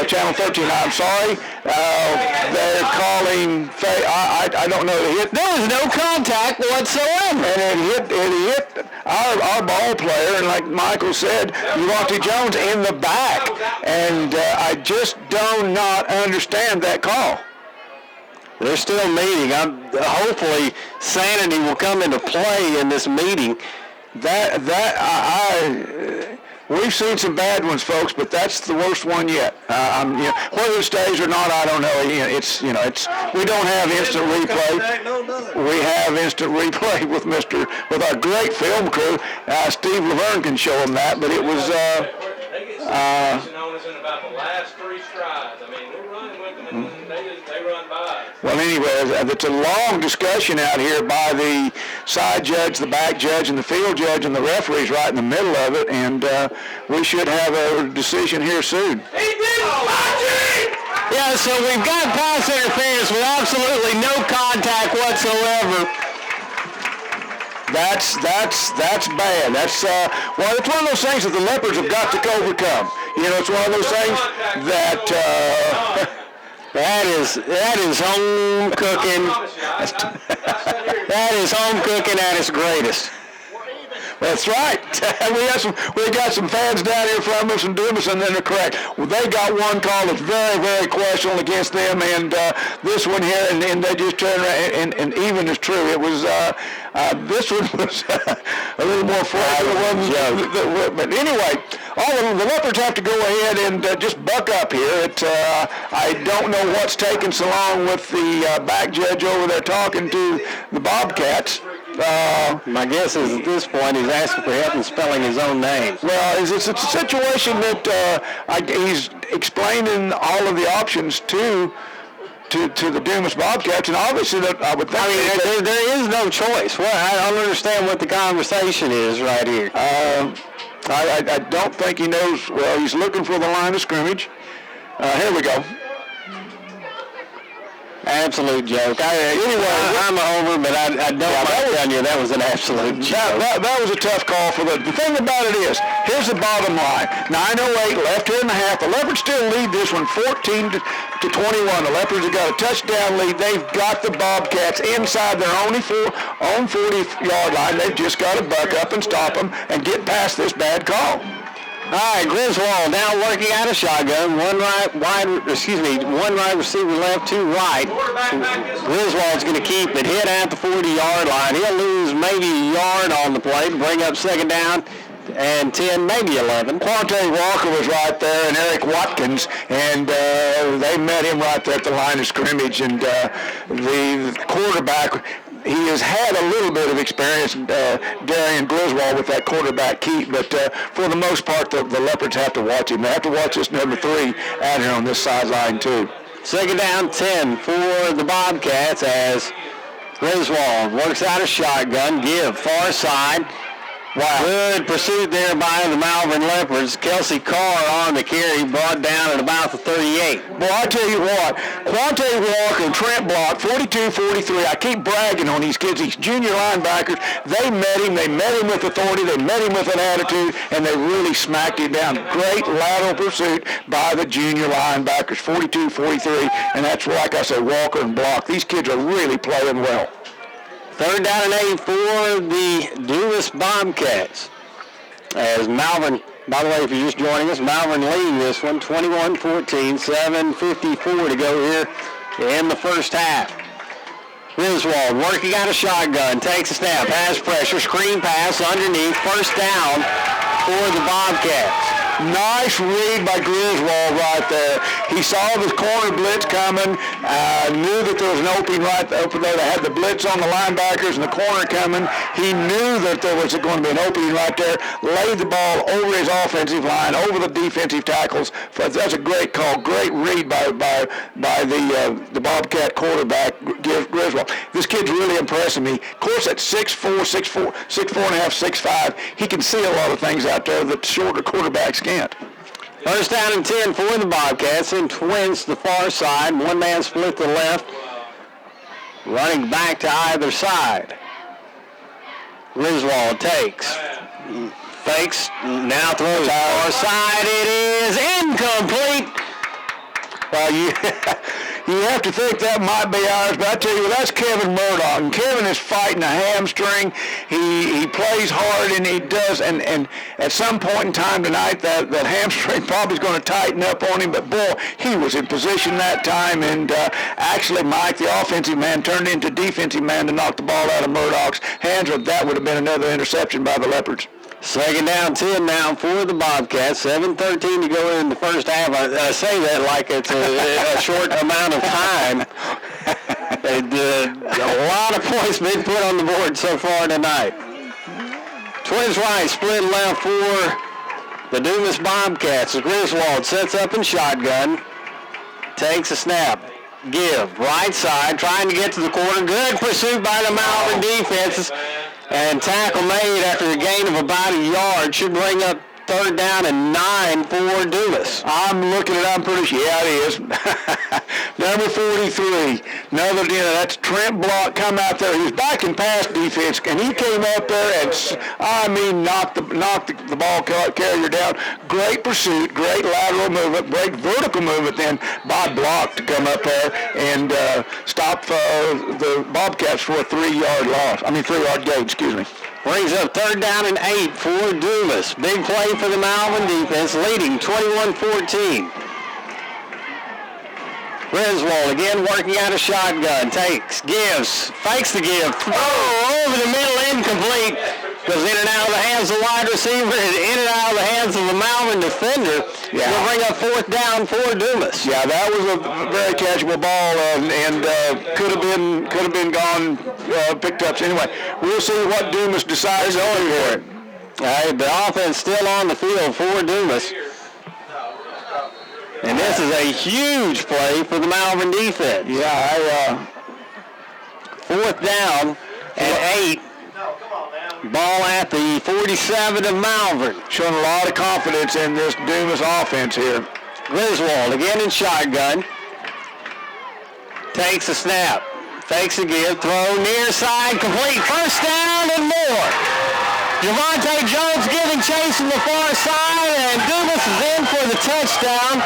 Channel 13, I'm sorry. They're calling, I don't know the hit. There was no contact whatsoever. And it hit our ball player, and like Michael said, Javante Jones in the back. And I just do not understand that call. They're still meeting. Hopefully sanity will come into play in this meeting. We've seen some bad ones, folks, but that's the worst one yet. Whether it stays or not, I don't know. We don't have instant replay. We have instant replay with our great film crew. Steve Laverne can show them that, but it was. They get some on us in about the last 3 strides. I mean, we're running with them, and they run by. Well, anyway, it's a long discussion out here by the side judge, the back judge, and the field judge, and the referees right in the middle of it, and we should have a decision here soon. Yeah, so we've got pass interference with absolutely no contact whatsoever. That's bad. It's one of those things that the Leopards have got to overcome. It's one of those things that. That is home cooking. That is home cooking at its greatest. That's right. We got some fans down here from us and Dumas, and then they're correct. Well, they got one call that's very, very questionable against them, and this one here, and they just turned around, and even is true. It was this one was a little more flagrant. But anyway, the Leopards have to go ahead and just buck up here. I don't know what's taking so long with the back judge over there talking to the Bobcats. My guess is at this point he's asking for help in spelling his own name. Well, it's a situation that he's explaining all of the options to the Dumas Bobcats, and obviously that I would think. I mean, there is no choice. Well, I don't understand what the conversation is right here. I don't think he knows. Well, he's looking for the line of scrimmage. Here we go. Absolute joke. Anyway, I'm a homer, but I don't mind telling you that was an absolute joke. That was a tough call for the thing about it is, here's the bottom line. 9:08 left here in the half. The Leopards still lead this one 14 to 21. The Leopards have got a touchdown lead. They've got the Bobcats inside their own 40-yard line. They've just got to buck up and stop them and get past this bad call. All right, Griswold now working out a shotgun. One right receiver left, 2 right. Griswold's going to keep it hit at the 40-yard line. He'll lose maybe a yard on the play to bring up 2nd down and 10, maybe 11. Quante Walker was right there, and Eric Watkins, and they met him right there at the line of scrimmage. And the quarterback, he has had a little bit of experience, Darian Griswold, with that quarterback keep, but for the most part, the Leopards have to watch him. They have to watch this number 3 out here on this sideline, too. 2nd down, 10 for the Bobcats as Griswold works out a shotgun. Give, far side. Wow. Good pursuit there by the Malvern Leopards. Kelsey Carr on the carry, brought down at about the 38. Well, I tell you what, Quante Walker and Trent Block, 42-43. I keep bragging on these kids, these junior linebackers. They met him with authority, they met him with an attitude, and they really smacked him down. Great lateral pursuit by the junior linebackers, 42-43, and that's, like I said, Walker and Block. These kids are really playing well. 3rd down and 8 for the Dumas Bobcats as Malvern By the way, if you're just joining us, Malvern leading this one, 21-14, 7:54 to go here in the first half. Griswold working out a shotgun, takes a snap, has pressure, screen pass underneath, first down for the Bobcats. Nice read by Griswold right there. He saw the corner blitz coming, knew that there was an opening right open there. They had the blitz on the linebackers and the corner coming. He knew that there was going to be an opening right there, laid the ball over his offensive line, over the defensive tackles. That's a great call, great read by the Bobcat quarterback, Griswold. This kid's really impressing me. Of course, at 6'4", 6'4", 6'4.5", 6'5", he can see a lot of things out there that shorter quarterbacks can't. First down and 10 for the Bobcats, and twins the far side. One man split the left, running back to either side. Griswold takes, fakes, now throws far side. It is incomplete. Well, you have to think that might be ours, but I tell you, that's Kevin Murdoch. And Kevin is fighting a hamstring. He plays hard, and he does. And at some point in time tonight, that hamstring probably is going to tighten up on him. But, boy, he was in position that time. And actually, Mike, the offensive man, turned into defensive man to knock the ball out of Murdoch's hands. Or that would have been another interception by the Leopards. Second down, 10 now for the Bobcats. 7:13 to go in the first half. I say that like it's a short amount of time. A lot of points been put on the board so far tonight. Twins right, split left for the Dumas Bobcats. Griswold sets up in shotgun. Takes a snap. Give. Right side, trying to get to the corner. Good pursuit by the Malvern defenses. And tackle made after a gain of about a yard. Should bring up third down and 9 for Dumas. I'm looking at it. I'm pretty sure. Yeah, it is. Number 43. Another, that's Trent Block come out there. He was back in pass defense, and he came up there and, knocked the ball carrier down. Great pursuit, great lateral movement, great vertical movement then by Block to come up there and stop the Bobcats for a 3-yard gain, excuse me. Brings up third down and 8 for Dumas. Big play for the Malvern defense, leading 21-14. Griswold again working out a shotgun. Takes, gives, fakes the give. Throw over the middle, incomplete. Goes in and out of the hands of the wide receiver and in and out of the hands of the Malvern defender. Yeah. Will bring up fourth down for Dumas. Yeah, that was a very catchable ball and could have been gone, picked up. So anyway, we'll see what Dumas decides to do for it. The offense still on the field for Dumas. And this is a huge play for the Malvern defense. Yeah, fourth down and 8. Ball at the 47 of Malvern. Showing a lot of confidence in this Dumas offense here. Griswold again in shotgun. Takes a snap. Fakes a give. Throw near side. Complete. First down and more. Javante Jones giving chase from the far side, and Dumas is in for the touchdown.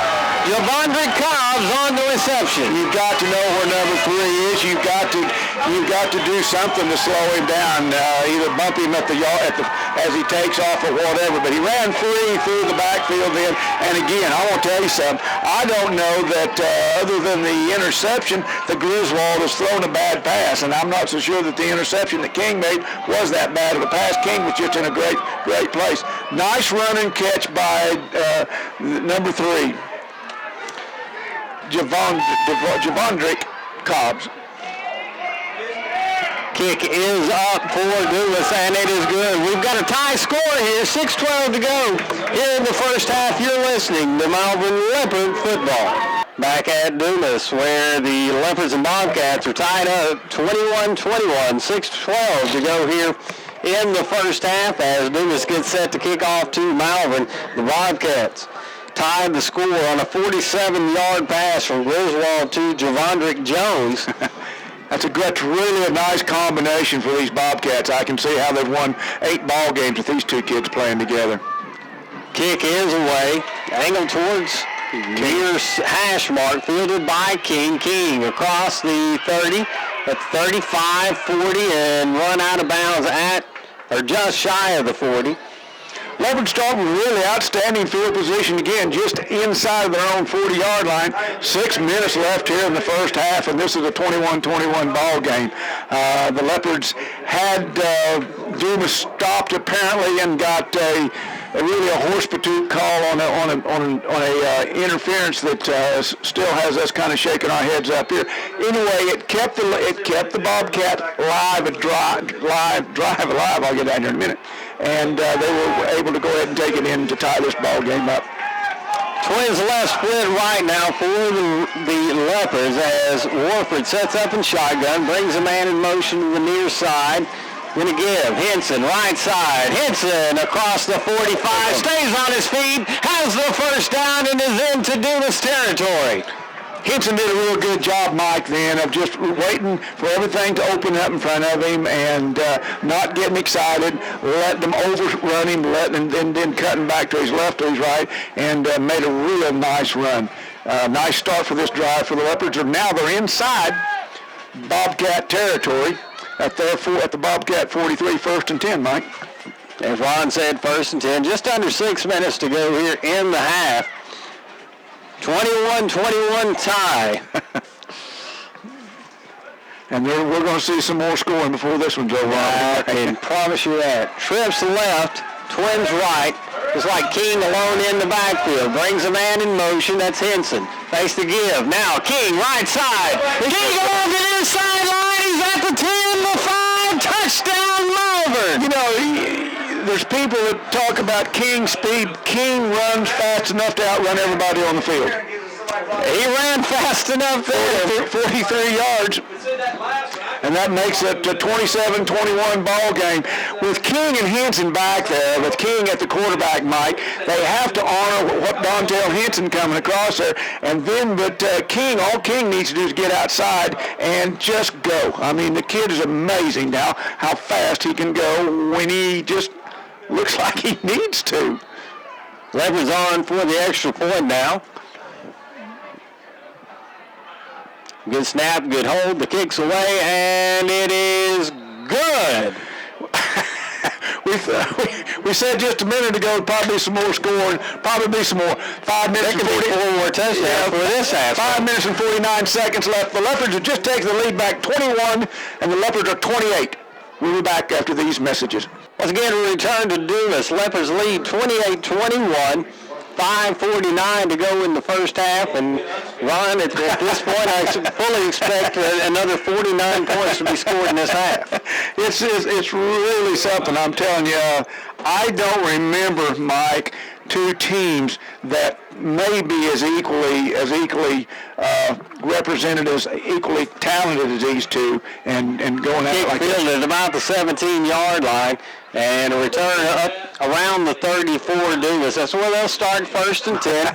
Javondre Cobbs on the reception. You've got to know where number 3 is. You've got to do something to slow him down. Either bump him at as he takes off or whatever. But he ran free through the backfield then. And again, I want to tell you something. I don't know that other than the interception, the Griswold has thrown a bad pass, and I'm not so sure that the interception that King made was that bad of a pass. King was just in a great place. Nice run and catch by number 3. Javondre Cobbs. Kick is up for Dumas, and it is good. We've got a tie score here, 6:12 to go here in the first half. You're listening to Malvern Leopard Football. Back at Dumas, where the Leopards and Bobcats are tied up 21-21, 6:12 to go here in the first half as Dumas gets set to kick off to Malvern. The Bobcats tied the score on a 47-yard pass from Griswold to Javondre Jones. That's really a nice combination for these Bobcats. I can see how they've won 8 ball games with these two kids playing together. Kick is away, angled towards near hash mark, fielded by King. King across the 30, at 35, 40, and run out of bounds at or just shy of the 40. Leopard start with really outstanding field position again, just inside of their own 40-yard line. 6 minutes left here in the first half, and this is a 21-21 ball game. The Leopards had Dumas stopped apparently and got a horse pursuit call on a interference that still has us kind of shaking our heads up here. Anyway, it kept the Bobcat drive alive. I'll get down here in a minute, and they were able to go ahead and take it in to tie this ball game up. Twins left split right now for the Leopards as Warford sets up in shotgun, brings a man in motion to the near side. Going to give Henson right side. Henson across the 45, stays on his feet, has the first down and is into Dumas territory. Henson did a real good job, Mike, then, of just waiting for everything to open up in front of him and not getting excited, letting them overrun him, then cutting back to his left or his right, and made a real nice run. Nice start for this drive for the Leopards. Now they're inside Bobcat territory at the Bobcat 43, 1st and 10, Mike. As Ron said, 1st and 10. Just under 6 minutes to go here in the half. 21-21 tie. And we're going to see some more scoring before this one's over. I can promise you that. Trips left, Twins right. It's like King alone in the backfield. Brings a man in motion. That's Henson. Face to give. Now King right side. King along the near sideline. He's at the 10, the 5. Touchdown Malvern. You know, there's people that talk about King's speed. King runs fast enough to outrun everybody on the field. He ran fast enough there. 43 yards. And that makes it a 27-21 ball game. With King and Henson back there, with King at the quarterback, Mike, they have to honor what Dontel Henson coming across there. And then, King, all King needs to do is get outside and just go. I mean, the kid is amazing now how fast he can go when he just looks like he needs to. Leopards on for the extra point now. Good snap, good hold, the kick's away, and it is good. We said just a minute ago probably some more scoring, probably some more. 5 minutes and 4 more touchdowns for this half. 5 minutes and 49 seconds left. The Leopards have just taken the lead back 21, and the Leopards are 28. We'll be back after these messages. Once again, we return to Dumas. Leopards lead 28-21. 5:49 to go in the first half, and Ron, at this point, I fully expect another 49 points to be scored in this half. It's really something, I'm telling you. I don't remember, Mike, two teams that may be as equally represented as equally talented as these two, and going at it like this. At about the 17-yard line, and a return up around the 34 Dumas. That's where they'll start 1st and 10.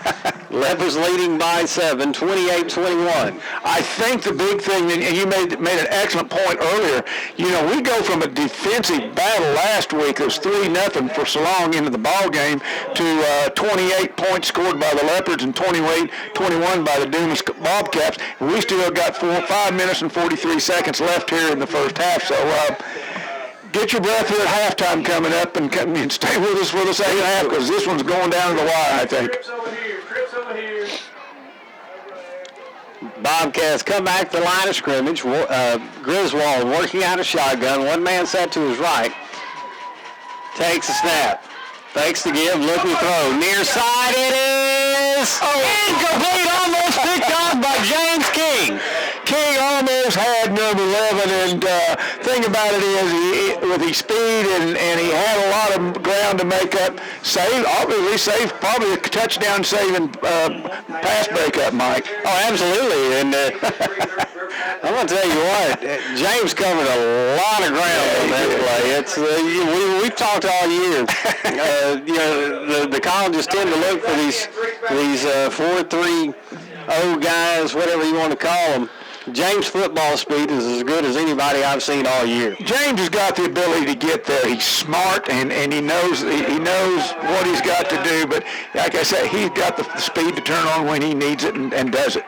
Leopards leading by 7, 28-21. I think the big thing, and you made an excellent point earlier, you know, we go from a defensive battle last week that was 3-0 for so long into the ball game to 28 points scored by the Leopards and 21 by the Dumas Bobcats. We still got 5 minutes and 43 seconds left here in the first half, so get your breath here at halftime coming up and stay with us for the second half, because this one's going down to the wire, I think. Trips over here. Bobcats come back to the line of scrimmage. Griswold working out a shotgun. One man set to his right. Takes a snap. Fakes the give, looking throw. Near side it is incomplete, almost picked off by James King. King almost had number 11, and thing about it is, with his speed and he had a lot of ground to make up, obviously saved probably a touchdown saving pass breakup, Mike. Oh, absolutely, and I'm going to tell you what, James covered a lot of ground on that play. We've talked all year. The colleges tend to look for these 4-3-0 guys, whatever you want to call them. James' football speed is as good as anybody I've seen all year. James has got the ability to get there. He's smart, and he knows what he's got to do. But like I said, he's got the speed to turn on when he needs it and does it.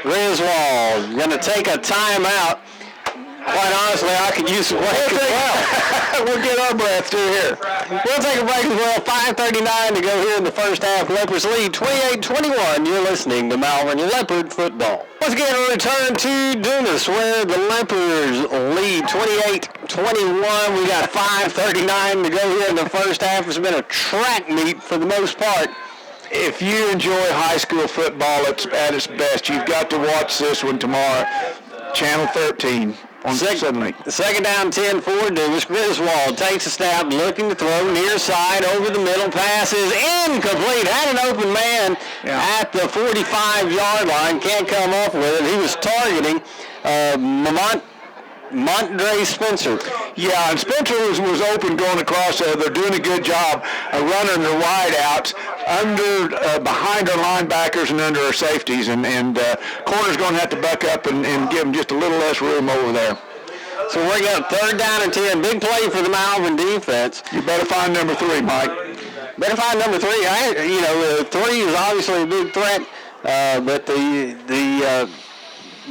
Griswold going to take a timeout Quite honestly, I could use some break as well. We'll get our breath through here. We'll take a break as well. 5:39 to go here in the first half. Leopards lead 28-21. You're listening to Malvern Leopard Football. Once again, we return to Dumas, where the Leopards lead 28-21. We got 5:39 to go here in the first half. It's been a track meet for the most part. If you enjoy high school football at its best, you've got to watch this one tomorrow. Channel 13 on Suddenly. Second down 10 for Dumas. Griswold takes a snap, looking to throw near side, over the middle. Pass is incomplete. Had an open man at the 45-yard line. Can't come off with it. He was targeting Montdre Spencer. Yeah, and Spencer was open going across there. They're doing a good job of running the wide outs behind our linebackers and under our safeties. And corner's going to have to buck up and give them just a little less room over there. So we're got third down and 10. Big play for the Malvern defense. You better find number 3, Mike. Better find number 3. 3 is obviously a big threat, but the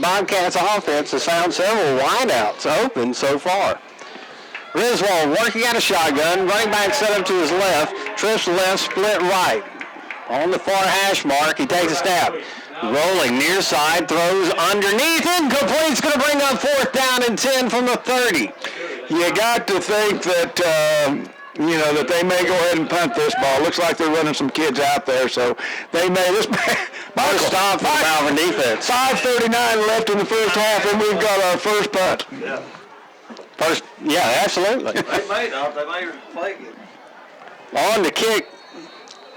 Bobcats offense has found several wideouts open so far. Griswold working out a shotgun. Running back set up to his left. Trips left, split right. On the far hash mark, he takes a snap. Rolling near side, throws underneath. Incomplete. It's going to bring up fourth down and 10 from the 30. You got to think that, that they may go ahead and punt this ball. Looks like they're running some kids out there, so they may. This stop for the Malvern defense. 5:39 left in the first half, and we've got our first punt. Yeah. Absolutely. They may not. They may play it. On the kick,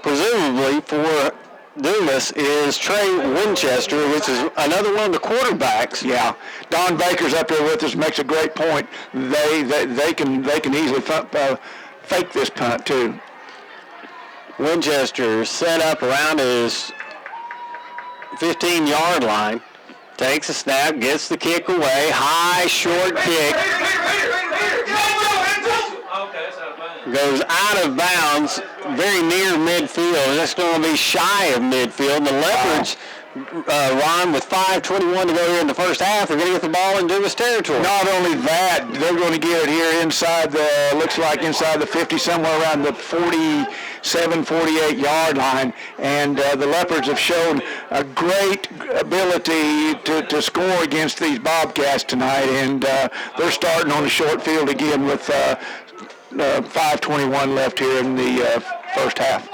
presumably for Dumas, is Trey Winchester, which is another one of the quarterbacks. Yeah, Don Baker's up there with us. Makes a great point. They can easily fake this punt too. Winchester set up around his 15-yard line. Takes a snap, gets the kick away. High, short kick. Goes out of bounds, very near midfield. That's going to be shy of midfield. The Leopards run with 5:21 to go here in the first half. They're going to get the ball in Dumas territory. Not only that, they're going to get it here inside inside the 50, somewhere around the 47, 48-yard line. And the Leopards have shown a great ability to score against these Bobcats tonight. And they're starting on the short field again with 5:21 left here in the first half.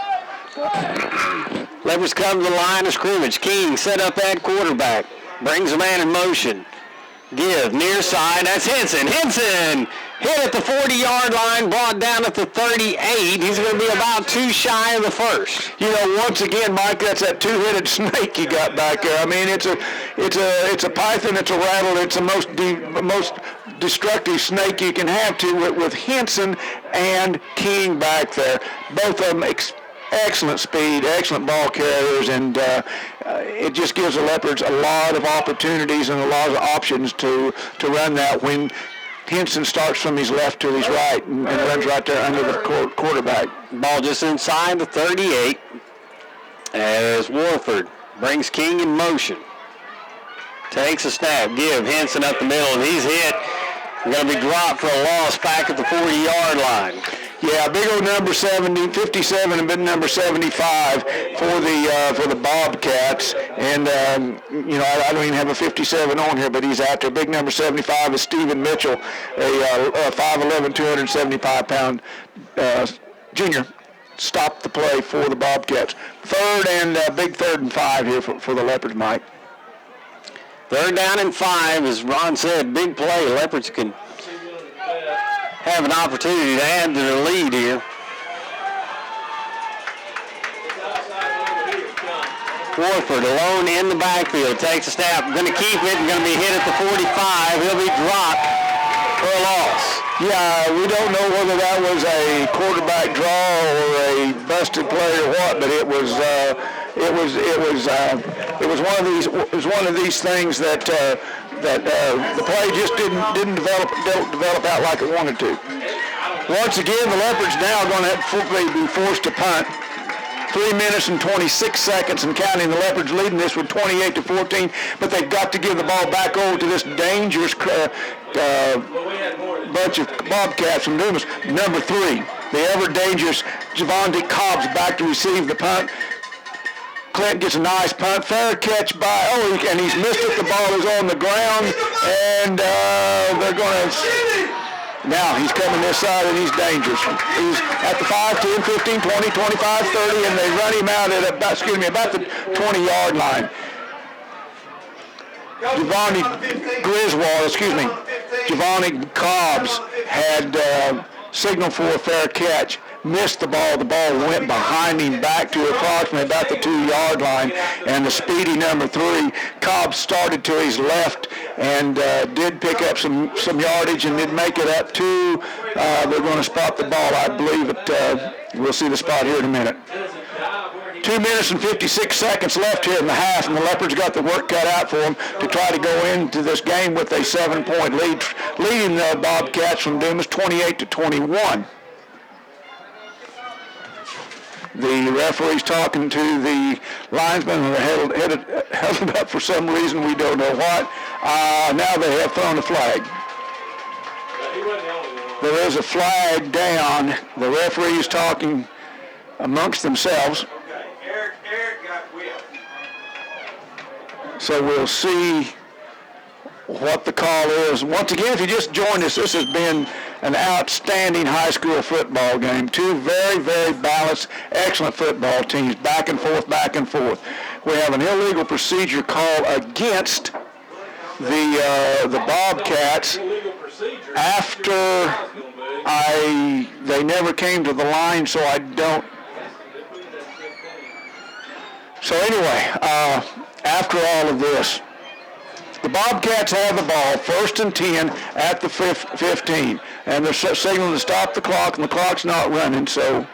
Leopards come to the line of scrimmage. King set up at quarterback. Brings a man in motion. Give near side. That's Henson. Henson hit at the 40-yard line, brought down at the 38. He's going to be about 2 shy of the first. Once again, Mike, that's that 2-headed snake you got back there. I mean, it's a python. It's a rattle. It's the most destructive snake you can have with Henson and King back there. Both of them excellent speed, excellent ball carriers, and it just gives the Leopards a lot of opportunities and a lot of options to run that when Henson starts from his left to his right and runs right there under the quarterback. Ball just inside the 38 as Warford brings King in motion. Takes a snap, give Henson up the middle, and he's hit. Going to be dropped for a loss back at the 40-yard line. Yeah, big old number 57 and big number 75 for the Bobcats. And, I don't even have a 57 on here, but he's out there. Big number 75 is Stephen Mitchell, a 5'11", 275-pound junior. Stopped the play for the Bobcats. Big third and 5 here for the Leopards, Mike. Third down and 5, as Ron said, big play. Leopards can have an opportunity to add to their lead here. Warford alone in the backfield, takes a snap, going to keep it, and going to be hit at the 45. He'll be dropped for a loss. Yeah, we don't know whether that was a quarterback draw or a busted play or what, but it was one of these things that the play just didn't develop out like it wanted to. Once again, the Leopards now going to be forced to punt. 3 minutes and 26 seconds and counting. The Leopards leading this with 28-14, but they've got to give the ball back over to this dangerous bunch of Bobcats from Dumas. Number 3, the ever-dangerous Javonte Cobbs back to receive the punt. Clint gets a nice punt. Fair catch by, and he's missed it. The ball is on the ground, and they're going to... Now he's coming this side, and he's dangerous. He's at the 5, 10, 15, 20, 25, 30, and they run him out at about the 20-yard line. Javonte Cobbs had signaled for a fair catch. Missed the ball. The ball went behind him back to approximately about the 2-yard line, and the speedy number 3, Cobb, started to his left and did pick up some yardage and did make it up to. They're going to spot the ball, I believe. We'll see the spot here in a minute. 2 minutes and 56 seconds left here in the half, and the Leopards got the work cut out for them to try to go into this game with a 7-point lead, leading the Bobcats from Dumas 28-21. The referee's talking to the linesman who held it up for some reason. We don't know what. Now they have thrown a flag. There is a flag down. The referee's talking amongst themselves. Eric got whipped. So we'll see what the call is. Once again, if you just joined us, this has been an outstanding high school football game. 2 very, very balanced, excellent football teams, back and forth, back and forth. We have an illegal procedure call against the Bobcats after they never came to the line, so I don't. So anyway, after all of this, the Bobcats have the ball, 1st and 10 at the 15, and they're signaling to stop the clock, and the clock's not running. So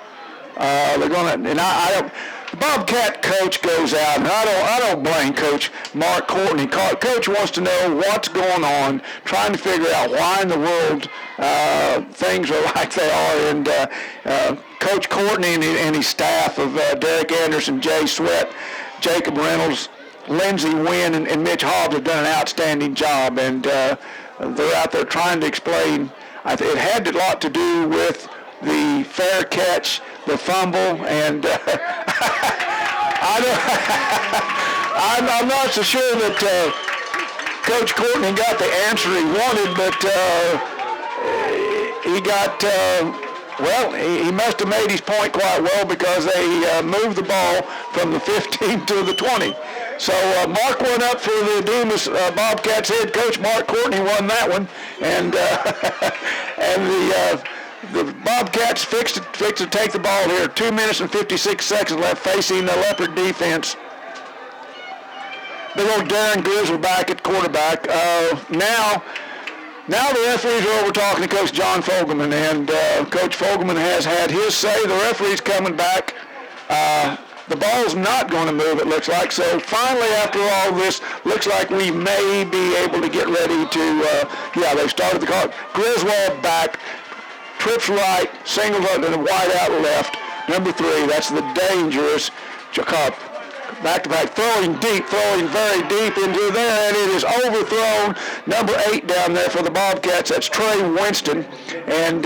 they're going to. And I don't. The Bobcat coach goes out, and I don't blame Coach Mark Courtney. Coach wants to know what's going on, trying to figure out why in the world things are like they are. And Coach Courtney and his staff of Derek Anderson, Jay Sweat, Jacob Reynolds, Lindsey Wynn, and Mitch Hobbs have done an outstanding job, and they're out there trying to explain. It had a lot to do with the fair catch, the fumble, and I'm not so sure that Coach Courtney got the answer he wanted, but he got, he must have made his point quite well, because they moved the ball from the 15 to the 20. So Mark went up for the Dumas Bobcats head coach. Mark Courtney won that one, and the Bobcats fixed to take the ball here. 2 minutes and 56 seconds left, facing the Leopard defense. Big old Darren Grizzle back at quarterback. Now the referees are over talking to Coach John Fogelman, and Coach Fogelman has had his say. The referee's coming back. The ball's not going to move, it looks like. So finally, after all this, looks like we may be able to get ready to, they've started the clock. Griswold back, trips right, singles up, and wide out left. Number 3, that's the dangerous Jacob. Back-to-back, throwing very deep into there, and it is overthrown. Number 8 down there for the Bobcats, that's Trey Winston. And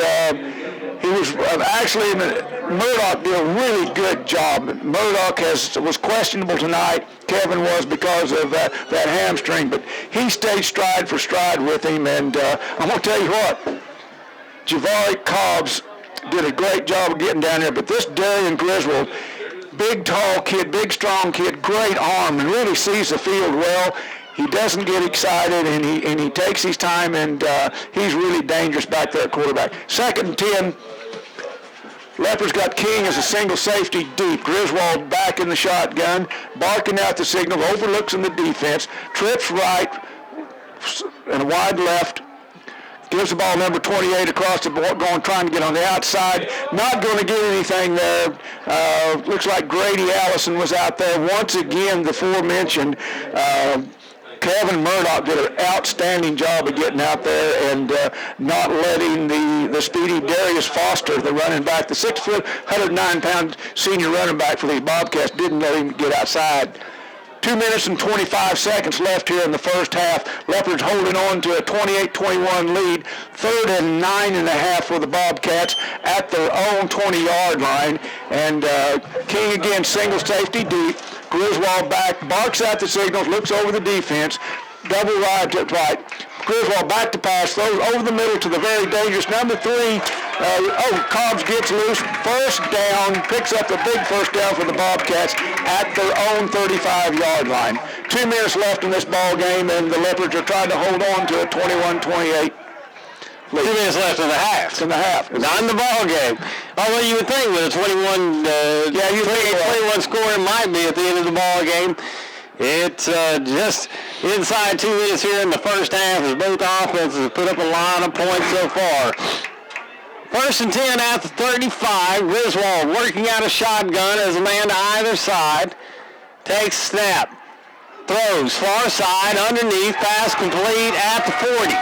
he was actually, Murdoch did a really good job. Murdoch was questionable tonight. Kevin was, because of that hamstring, but he stayed stride for stride with him. And I'm going to tell you what, Javonte Cobbs did a great job of getting down there, but this Darian Griswold, big, tall kid, big, strong kid, great arm, and really sees the field well. He doesn't get excited, and he takes his time, and he's really dangerous back there at quarterback. 2nd and 10. Leopards got King as a single safety deep. Griswold back in the shotgun, barking out the signal, overlooks in the defense, trips right and a wide left. Gives the ball number 28 across the board, trying to get on the outside. Not going to get anything there. Looks like Grady Allison was out there. Once again, the aforementioned Kevin Murdoch did an outstanding job of getting out there and not letting the speedy Darius Foster, the running back, the 6 foot, 109-pound senior running back for these Bobcats, didn't let him get outside. 2 minutes and 25 seconds left here in the first half. Leopards holding on to a 28-21 lead. 3rd and 9.5 for the Bobcats at their own 20-yard line. And King again, single safety deep. Griswold back, barks out the signals, looks over the defense. Double wide to right. Griswold back to pass, throws over the middle to the very dangerous number 3. Cobbs gets loose. First down, picks up the big first down for the Bobcats at their own 35-yard line. 2 minutes left in this ball game, and the Leopards are trying to hold on to a 21-28 lead. 2 minutes left in the half. It's in the half. Not in the ball game. Although you would think with a 21 score, it might be at the end of the ball game. It's just inside 2 minutes here in the first half as both offenses have put up a lot of points so far. 1st and 10 at the 35. Griswold working out a shotgun as a man to either side. Takes snap. Throws far side underneath. Pass complete at the 40.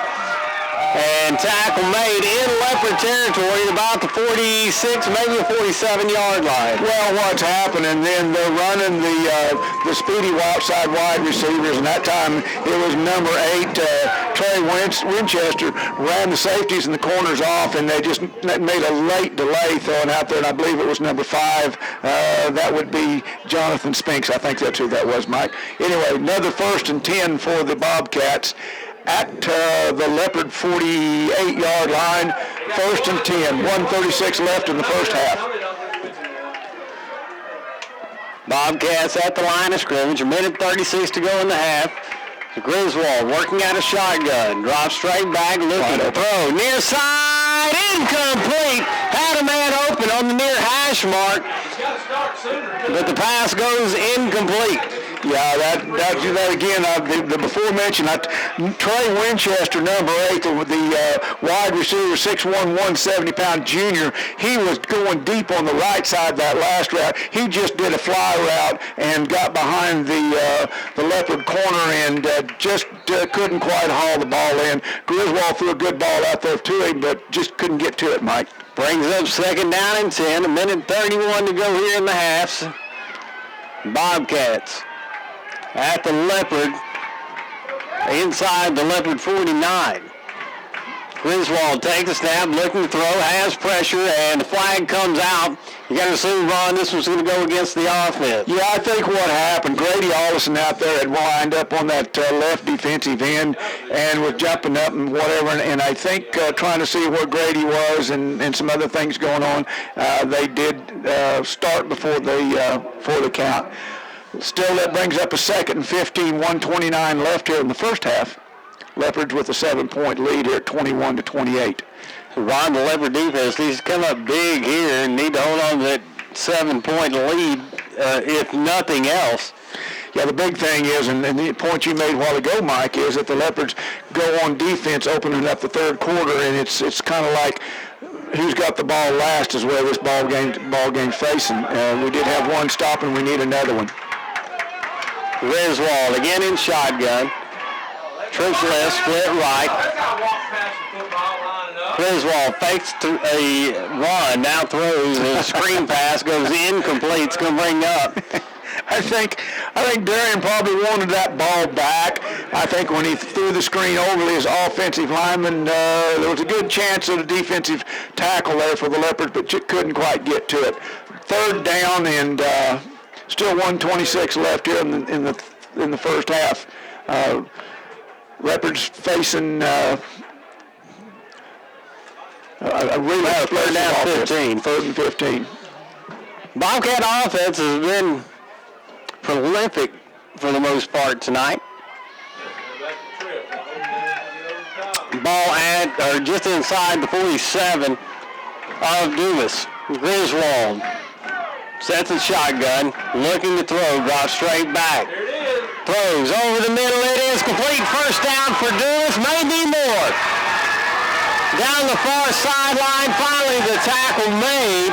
And tackle made in Leopard territory about the 46, maybe a 47-yard line. Well, what's happening then, they're running the speedy outside wide receivers, and that time it was number 8, Trey Winchester, ran the safeties and the corners off, and they just made a late delay throwing out there, and I believe it was number 5. That would be Jonathan Spinks. I think that's who that was, Mike. Anyway, another 1st and 10 for the Bobcats at the Leopard 48-yard line. 1st and 10, 1:36 left in the first half. Bobcats at the line of scrimmage, 1:36 to go in the half. Griswold working out a shotgun, drops straight back, looking to throw. Near side, incomplete. Had a man open on the near hash mark, but the pass goes incomplete. Yeah, that again, the before mentioned, Trey Winchester, number 8, the wide receiver, 6'1", 170-pound junior, he was going deep on the right side that last route. He just did a fly route and got behind the Leopard corner and just couldn't quite haul the ball in. Griswold threw a good ball out there to him, but just couldn't get to it, Mike. Brings up 2nd down and 10, 1:31 to go here in the halves. Bobcats at the Leopard, inside the Leopard 49. Griswold takes a snap, looking to throw, has pressure, and the flag comes out. You got to assume, Ron, this was going to go against the offense. Yeah, I think what happened, Grady Allison out there had wind up on that left defensive end and was jumping up and whatever, and I think trying to see where Grady was and some other things going on, they did start before the count. Still, that brings up a 2nd and 15, 1:29 left here in the first half. Leopards with a 7-point lead here at 21-28. Ron, the Leopard defense needs to come up big here and need to hold on to that 7-point lead, if nothing else. Yeah, the big thing is, and the point you made a while ago, Mike, is that the Leopards go on defense opening up the third quarter, and it's kind of like who's got the ball last is where this ball game's facing. We did have one stop, and we need another one. Griswold again in shotgun. Trips left, split right. Griswold fakes a run, now throws a screen pass, goes incomplete. It's going to bring up. I think Darian probably wanted that ball back. I think when he threw the screen over his offensive lineman, there was a good chance of a defensive tackle there for the Leopards, but couldn't quite get to it. 3rd down and still 1:26 left here in the first half. Leopards facing a really third down 15. 3rd and 15. Bobcat offense has been prolific for the most part tonight. Ball just inside the 47 of Dumas. Griswold sets a shotgun, looking to throw, drops straight back. Throws over the middle, it is complete. First down for Dumas, maybe more. Down the far sideline, finally the tackle made.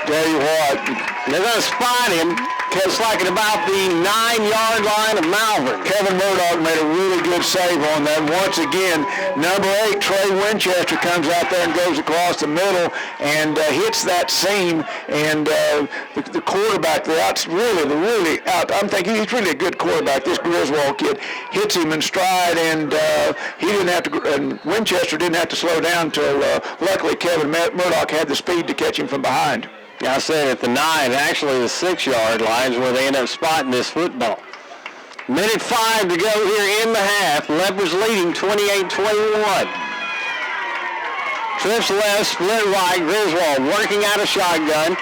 Tell you what, They're going to spot him. It's like at about the 9-yard line of Malvern. Kevin Murdoch made a really good save on that. Once again, number 8, Trey Winchester, comes out there and goes across the middle and hits that seam. And the quarterback, I'm thinking he's really a good quarterback. This Griswold kid hits him in stride, and he didn't have to. And Winchester didn't have to slow down until luckily Kevin Murdoch had the speed to catch him from behind. Yeah, I said at the 9, actually the 6-yard line is where they end up spotting this football. Minute 5 to go here in the half. Leopards leading 28-21. Trips left, split right. Griswold working out a shotgun.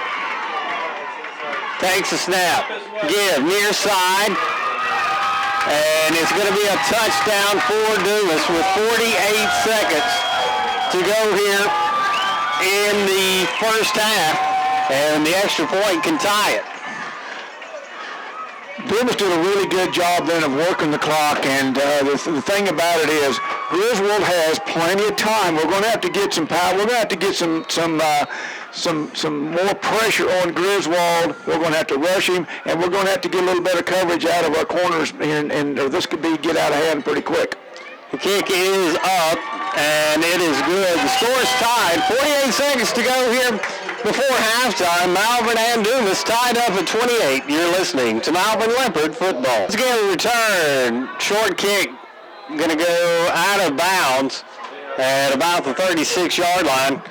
Takes a snap. Give, near side. And it's going to be a touchdown for Dumas with 48 seconds to go here in the first half. And the extra point can tie it. Dumas did a really good job then of working the clock, and the thing about it is Griswold has plenty of time. We're going to have to get some power. We're going to have to get some more pressure on Griswold. We're going to have to rush him, and we're going to have to get a little better coverage out of our corners, and this could get out of hand pretty quick. The kick is up, and it is good. The score is tied. 48 seconds to go here before halftime. Malvern and Dumas tied up at 28. You're listening to Malvern Leopard Football. Let's get a return. Short kick going to go out of bounds at about the 36-yard line.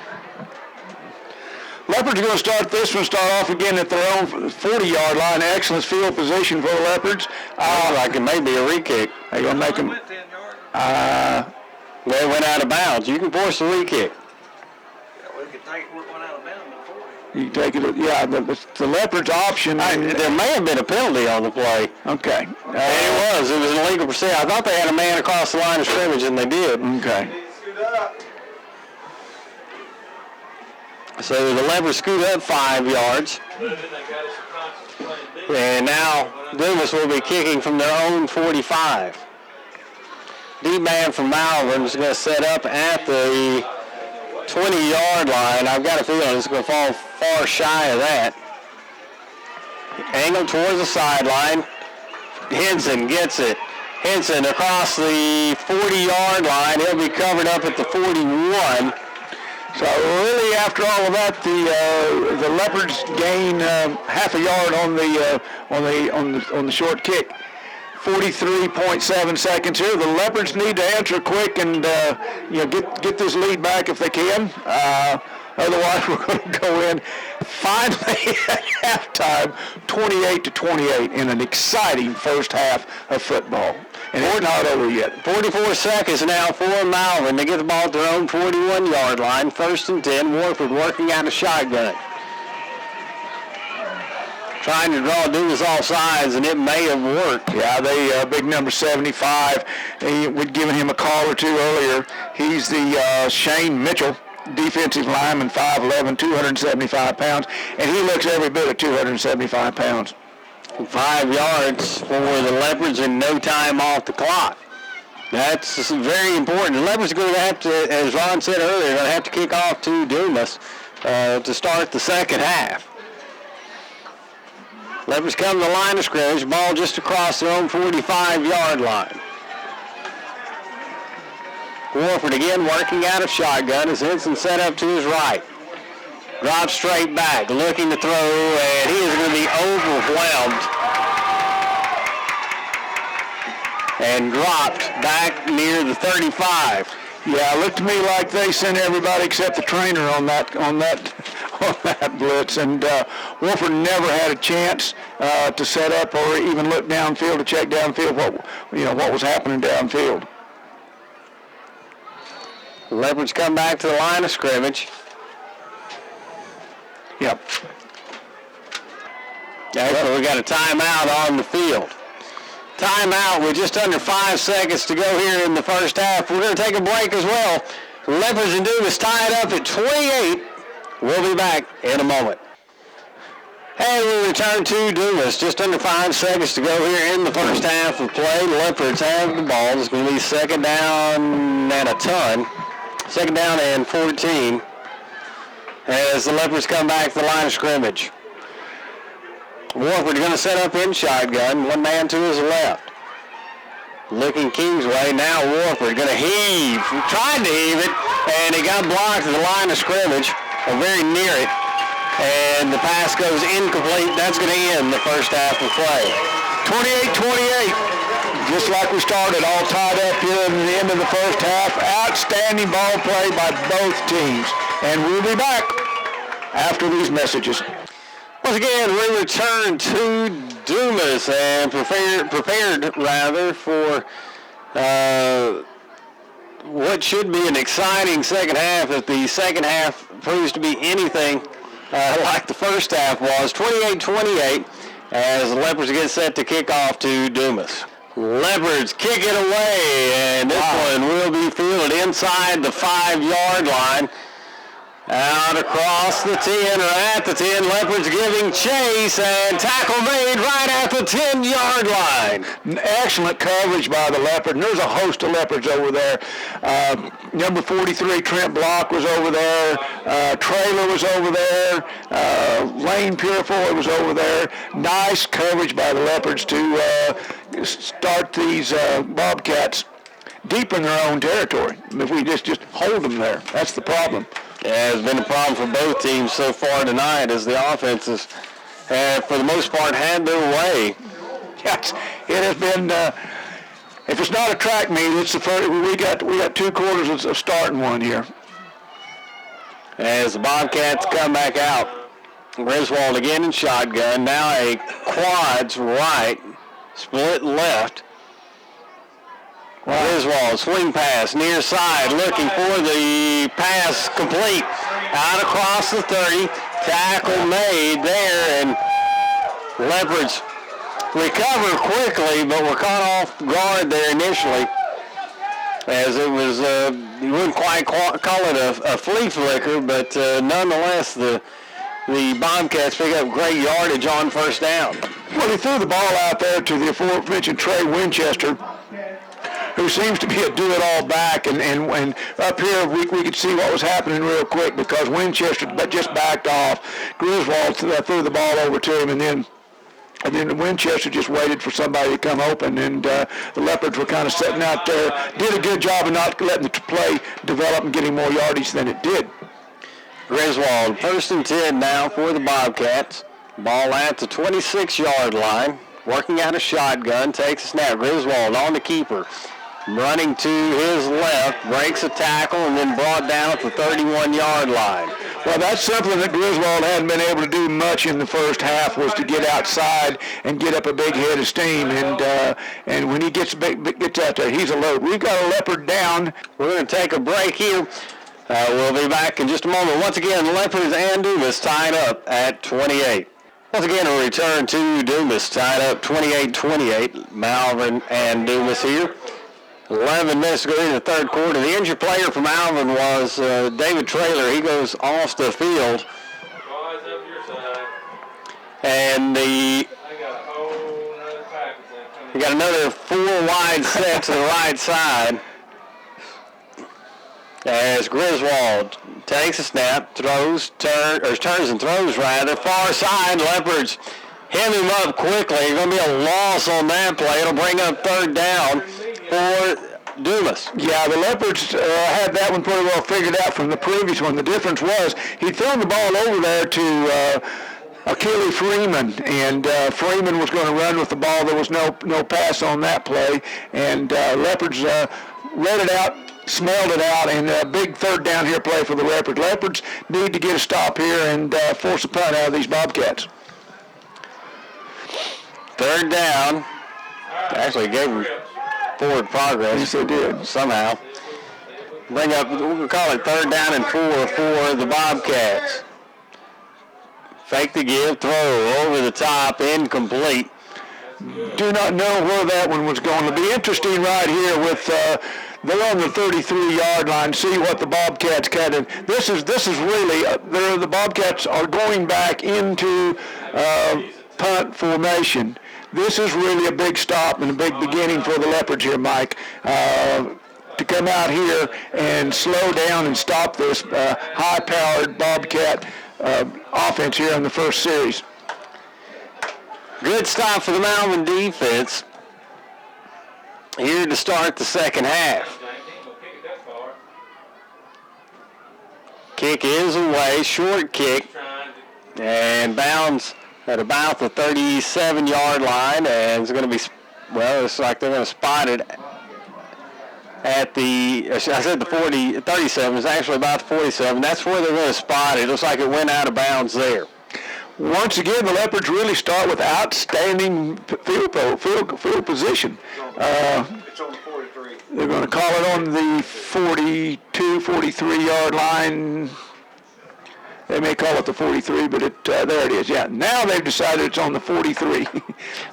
Leopards are going to start off again at their own 40-yard line. Excellent field position for the Leopards. Like it may be a re-kick. They're going to make them. They went out of bounds. You can force a re-kick. We could take one out of bounds at 40. You can take it, yeah, the Leopards option. There may have been a penalty on the play. Okay. It was an illegal procedure. I thought they had a man across the line of scrimmage, and they did. Okay. So the Leopards scoot up 5 yards. And now Dumas will be kicking from their own 45. D-man from Malvern is going to set up at the 20-yard line. I've got a feeling it's going to fall far shy of that. Angled towards the sideline. Henson gets it. Henson across the 40-yard line. He'll be covered up at the 41. So really, after all of that, the Leopards gain half a yard on the short kick. 43.7 seconds here. The Leopards need to answer quick and get this lead back if they can. Otherwise, we're going to go in finally at halftime, 28-28 in an exciting first half of football. And it's not over yet. 44 seconds now for Malvern. They get the ball at their own 41-yard line. 1st and 10. Warford working out a shotgun. Trying to draw Dumas off sides, and it may have worked. Yeah, they big number 75. We'd given him a call or two earlier. He's the Shane Mitchell, defensive lineman, 5'11", 275 pounds, and he looks every bit of 275 pounds. 5 yards for the Leopards and no time off the clock. That's very important. The Leopards are going to have to, as Ron said earlier, going to have to kick off to Dumas to start the second half. Leopards come to the line of scrimmage, ball just across their own 45-yard line. Warford again working out of shotgun as Henson set up to his right. Drops straight back, looking to throw, and he is going to be overwhelmed. And dropped back near the 35. Yeah, it looked to me like they sent everybody except the trainer on that blitz, and Wolford never had a chance to set up or even look downfield to check downfield what was happening downfield. The Leopards come back to the line of scrimmage. Yep. So we got a timeout on the field. Timeout with just under 5 seconds to go here in the first half. We're going to take a break as well. Leopards and Dumas tied up at 28. We'll be back in a moment. And we return to Dumas. Just under 5 seconds to go here in the first half of play. The Leopards have the ball. It's going to be second down and a ton. Second down and 14. As the Leopards come back to the line of scrimmage. Warford going to set up in shotgun. One man to his left. Looking King's way. Now Warford going to heave. Tried to heave it, and it got blocked at the line of scrimmage, or very near it. And the pass goes incomplete. That's going to end the first half of play. 28-28. Just like we started, all tied up here in the end of the first half. Outstanding ball play by both teams. And we'll be back after these messages. Once again, we return to Dumas and prepared for what should be an exciting second half if the second half proves to be anything like the first half was. 28-28 as the Leopards get set to kick off to Dumas. Leopards kick it away, and this one will be fielded inside the 5-yard line. Out across the 10, or at the 10, Leopards giving chase, and tackle made right at the 10-yard line. Excellent coverage by the Leopard, and there's a host of Leopards over there. Number 43, Trent Block, was over there. Traylor was over there. Lane Purefoy was over there. Nice coverage by the Leopards to start these Bobcats deep in their own territory. If we just hold them there, that's the problem. Yeah, it's been a problem for both teams so far tonight as the offenses have, for the most part, had their way. Yes, it has been. If it's not a track meet, it's the first. We got 2 quarters of starting one here. As the Bobcats come back out, Griswold again in shotgun. Now a quads right, split left. Griswold, swing pass, near side, looking for the pass complete. Out across the 30, tackle made there, and Leopards recover quickly, but were caught off guard there initially. As it was, you wouldn't quite call it a flea flicker, but nonetheless, the Bobcats pick up great yardage on first down. Well, he threw the ball out there to the aforementioned Trey Winchester, who seems to be a do-it-all back, and up here we could see what was happening real quick because Winchester just backed off. Griswold threw the ball over to him, and then Winchester just waited for somebody to come open, and the Leopards were kind of sitting out there. Did a good job of not letting the play develop and getting more yardage than it did. Griswold, 1st and 10 now for the Bobcats. Ball at the 26-yard line. Working out a shotgun, takes a snap. Griswold on the keeper. Running to his left, breaks a tackle, and then brought down at the 31-yard line. Well, that's something that Griswold hadn't been able to do much in the first half, was to get outside and get up a big head of steam. And when he gets out there, he's a load. We've got a Leopard down. We're going to take a break here. We'll be back in just a moment. Once again, Leopards and Dumas tied up at 28. Once again, a return to Dumas, tied up 28-28. Malvern and Dumas here. 11 minutes to go in the third quarter. The injured player for Malvern was David Traylor. He goes off the field. And we got another 4 wide set to the right side. As Griswold takes a snap, turns and throws rather. Far side, Leopards hem him up quickly. It's going to be a loss on that play. It'll bring up 3rd down for Dumas. Yeah, the Leopards had that one pretty well figured out from the previous one. The difference was he'd thrown the ball over there to Achille Freeman, and Freeman was going to run with the ball. There was no pass on that play, and Leopards read it out, smelled it out, and a big 3rd down here play for the Leopards. Leopards need to get a stop here and force a punt out of these Bobcats. 3rd down. Actually gave them forward progress. Yes, they did. Somehow. Bring up, we'll call it 3rd down and 4 for the Bobcats. Fake the give, throw over the top, incomplete. Do not know where that one was going. It'll be interesting right here with they're on the 33-yard line. See what the Bobcats cut in. This is really the Bobcats are going back into punt formation. This is really a big stop and a big beginning for the Leopards here, Mike. To come out here and slow down and stop this high-powered Bobcat offense here in the first series. Good stop for the Malvern defense here to start the second half. Kick is away, short kick, and bounds at about the 37-yard line, and it's going to be, well, it's like they're going to spot it at the, I said the 37, it's actually about the 47. That's where they're going to spot it. It looks like it went out of bounds there. Once again, the Leopards really start with outstanding field position. It's on the 43. They're going to call it on the 42, 43-yard line. They may call it the 43, but there it is. Yeah, now they've decided it's on the 43.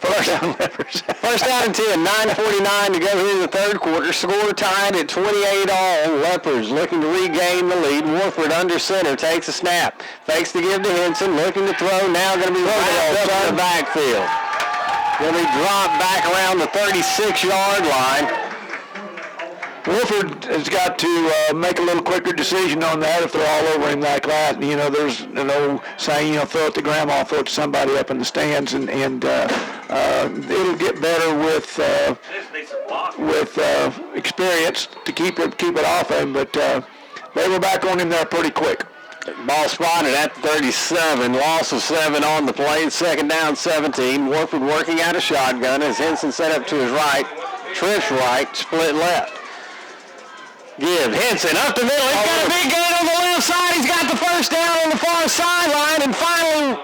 First down, Leopards. First down and 10, 9:49 to go here in the third quarter. Score tied at 28-all. Leopards looking to regain the lead. Warford under center takes a snap. Fakes to give to Henson. Looking to throw. Now going to be wrapped up in the backfield. Going to be dropped back around the 36-yard line. Wolford has got to make a little quicker decision on that if they're all over him like that. You know, there's an old saying, you know, throw it to grandma, throw it to somebody up in the stands, and it'll get better with experience to keep it off him. But they were back on him there pretty quick. Ball spotted at the 37. Loss of 7 on the play. Second down, 17. Warford working out a shotgun as Henson set up to his right. Tripp's right, split left. Give Henson up the middle. He's got a big gain on the left side. He's got the first down on the far sideline, and finally,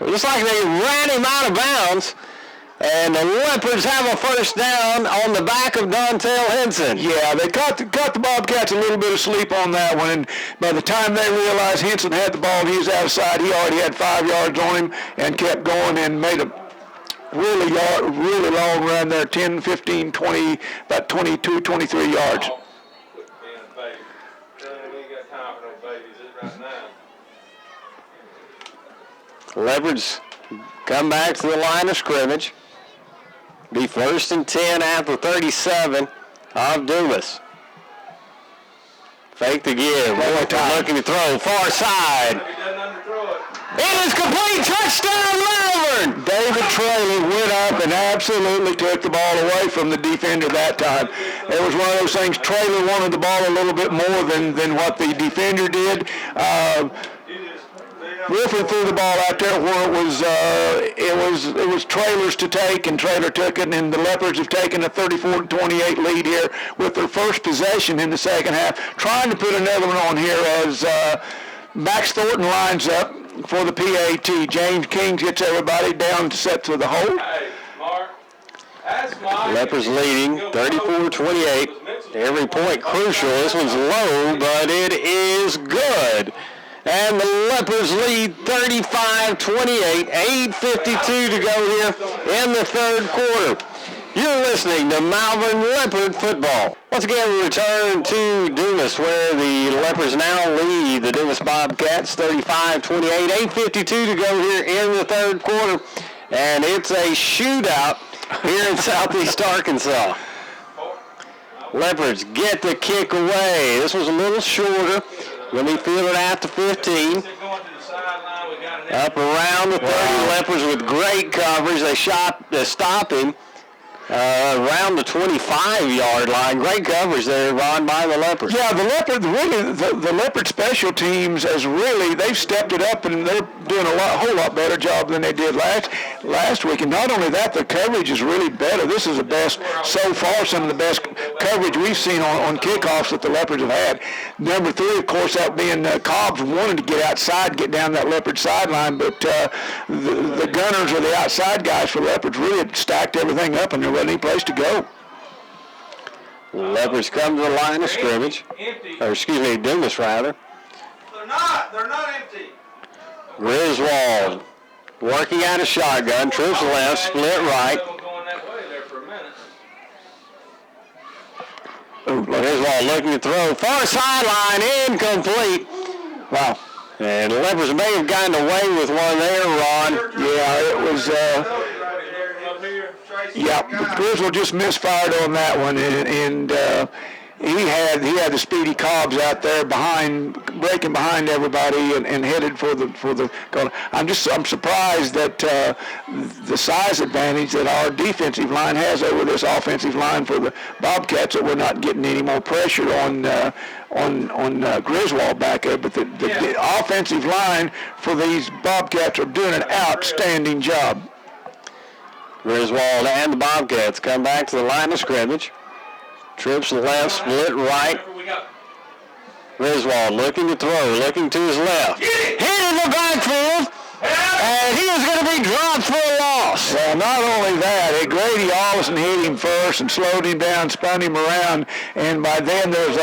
it looks like they ran him out of bounds. And the Leopards have a first down on the back of Dontel Henson. Yeah, they caught the Bobcats a little bit of sleep on that one, and by the time they realized Henson had the ball, he was outside. He already had 5 yards on him and kept going and made a really long run there, 10, 15, 20, about 22, 23 yards. Leopards come back to the line of scrimmage. Be first and 10 at the 37 of Dumas. Fake the give. Looking to throw. Far side. It is complete. Touchdown, Malvern. David Traylor went up and absolutely took the ball away from the defender that time. It was one of those things. Traylor wanted the ball a little bit more than what the defender did. Wolford threw the ball out there where it was Traylor's to take, and Traylor took it, and the Leopards have taken a 34-28 lead here with their first possession in the second half. Trying to put another one on here as Max Thornton lines up for the PAT. James King gets everybody down to set to the hold. Hey, Mark. Leopards leading 34-28. Every point crucial. This one's low, but it is good. And the Leopards lead 35-28, 8:52 to go here in the third quarter. You're listening to Malvern Leopard football. Once again, we return to Dumas, where the Leopards now lead the Dumas Bobcats 35-28, 8:52 to go here in the third quarter. And it's a shootout here in Southeast Arkansas. Leopards get the kick away. This was a little shorter. When he fielded out to 15, up around the 30, Leopards with great coverage. They stop him around the 25-yard line. Great coverage there, Ron, by the Leopards. Yeah, the Leopard special teams they've stepped it up, and they're doing a whole lot better job than they did last week. And not only that, the coverage is really better. This is the best so far, some of the best coverage we've seen on kickoffs that the Leopards have had. Number 3, of course, that being Cobbs wanted to get outside, get down that Leopard sideline, but the gunners or the outside guys for Leopards really stacked everything up, and there wasn't any place to go. Leopards come to the line of scrimmage, Dumas rather. They're not empty. Griswold working out a shotgun, trips left, split right. Griswold looking to throw, far sideline, incomplete. Wow. And the Leopards may have gotten away with one there, Ron. Yeah, it was. Yeah, Griswold just misfired on that one, and he had the speedy Cobbs out there breaking behind everybody and headed for the goal. I'm surprised that the size advantage that our defensive line has over this offensive line for the Bobcats, that we're not getting any more pressure on Griswold back there. But the offensive line for these Bobcats are doing an outstanding job. Griswold and the Bobcats come back to the line of scrimmage. Trips left, split right. Griswold looking to throw, looking to his left. Hit in the backfield, and he is going to be dropped for a loss. Well, not only that, Grady Allison hit him first and slowed him down, spun him around, and by then there's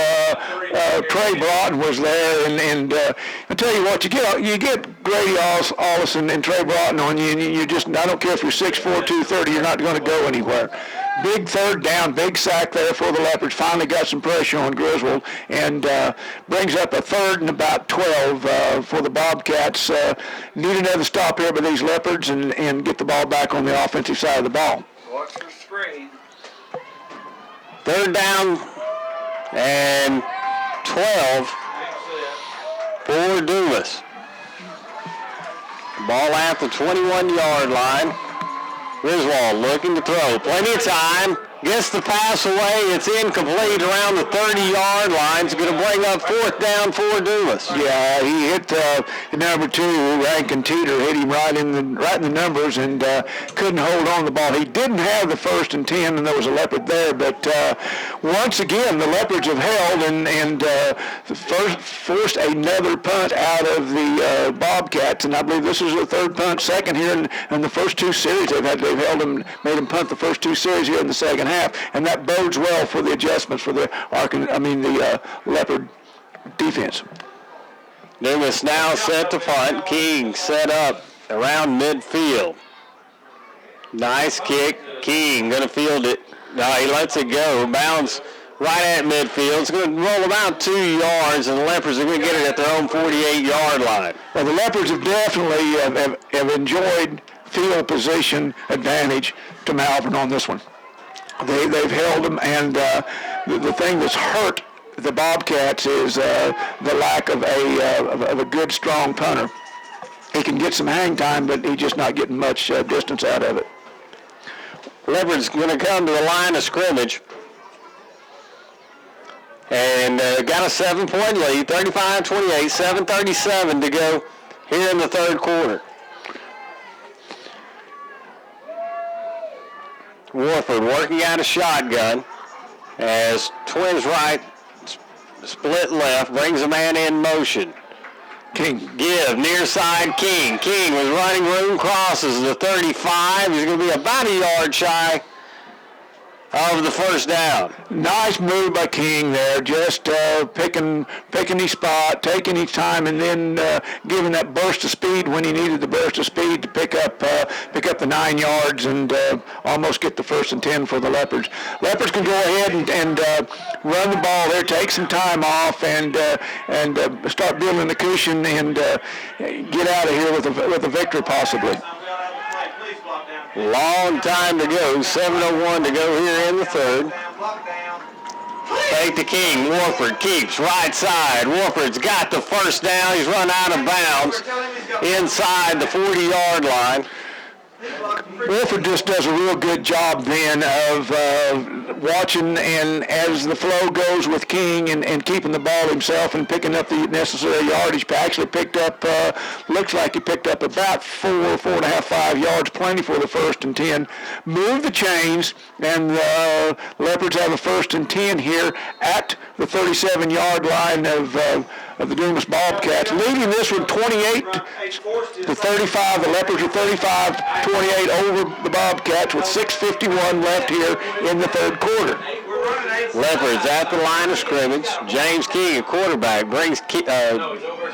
Trey Broughton was there, and I tell you what, you get Grady Allison and Trey Broughton on you, and you just, I don't care if you're 6'4", 230, you're not going to go anywhere. Big third down, big sack there for the Leopards. Finally got some pressure on Griswold and brings up a 3rd and about 12 for the Bobcats. Need another stop here by these Leopards and get the ball back on the offensive side of the ball. Watch the screen. 3rd down and 12 for Dumas. Ball at the 21-yard line. Griswold looking to throw. Plenty of time. Gets the pass away. It's incomplete around the 30-yard line. It's going to bring up 4th down for Dumas. Yeah, he hit number 2, Rankin Teeter, hit him right in the numbers and couldn't hold on the ball. He didn't have the 1st and 10, and there was a Leopard there. But once again, the Leopards have held and forced another punt out of the Bobcats. And I believe this is the 3rd punt, 2nd here in the first 2 series. They've held them, made them punt the first 2 series here in the second half, and that bodes well for the adjustments for the Leopard defense. Dumas now set to punt. King set up around midfield. Nice kick. King going to field it. No, he lets it go. Bounds right at midfield. It's going to roll about 2 yards, and the Leopards are going to get it at their own 48-yard line. Well, the Leopards have definitely have enjoyed field position advantage to Malvern on this one. They've held them, and the thing that's hurt the Bobcats is the lack of a good, strong punter. He can get some hang time, but he's just not getting much distance out of it. Leopard's going to come to the line of scrimmage, and got a 7-point lead, 35-28, 7:37 to go here in the 3rd quarter. Warford working out a shotgun as twins right, split left, brings a man in motion. King. Give, near side King. King was running room, crosses the 35. He's going to be about a yard shy of the 1st down. Nice move by King there, just picking his spot, taking his time, and then giving that burst of speed when he needed the burst of speed to pick up the 9 yards and almost get the 1st and 10 for the Leopards. Leopards can go ahead and run the ball there, take some time off, and start building the cushion and get out of here with a victory possibly. Long time to go, 7:01 to go here in the 3rd. Fake to King, Warford keeps right side. Warford's got the 1st down. He's run out of bounds inside the 40-yard line. Warford just does a real good job then of watching, and as the flow goes with King and keeping the ball himself and picking up the necessary yardage. Actually picked up, looks like he picked up about 4.5, 5 yards, plenty for the 1st and 10. Move the chains, and the Leopards have a 1st and 10 here at the 37-yard line of the Dumas Bobcats, leading this one 28 to 35. The Leopards are 35-28 over the Bobcats with 6:51 left here in the 3rd quarter. Leopards at the line of scrimmage. James King, a quarterback, brings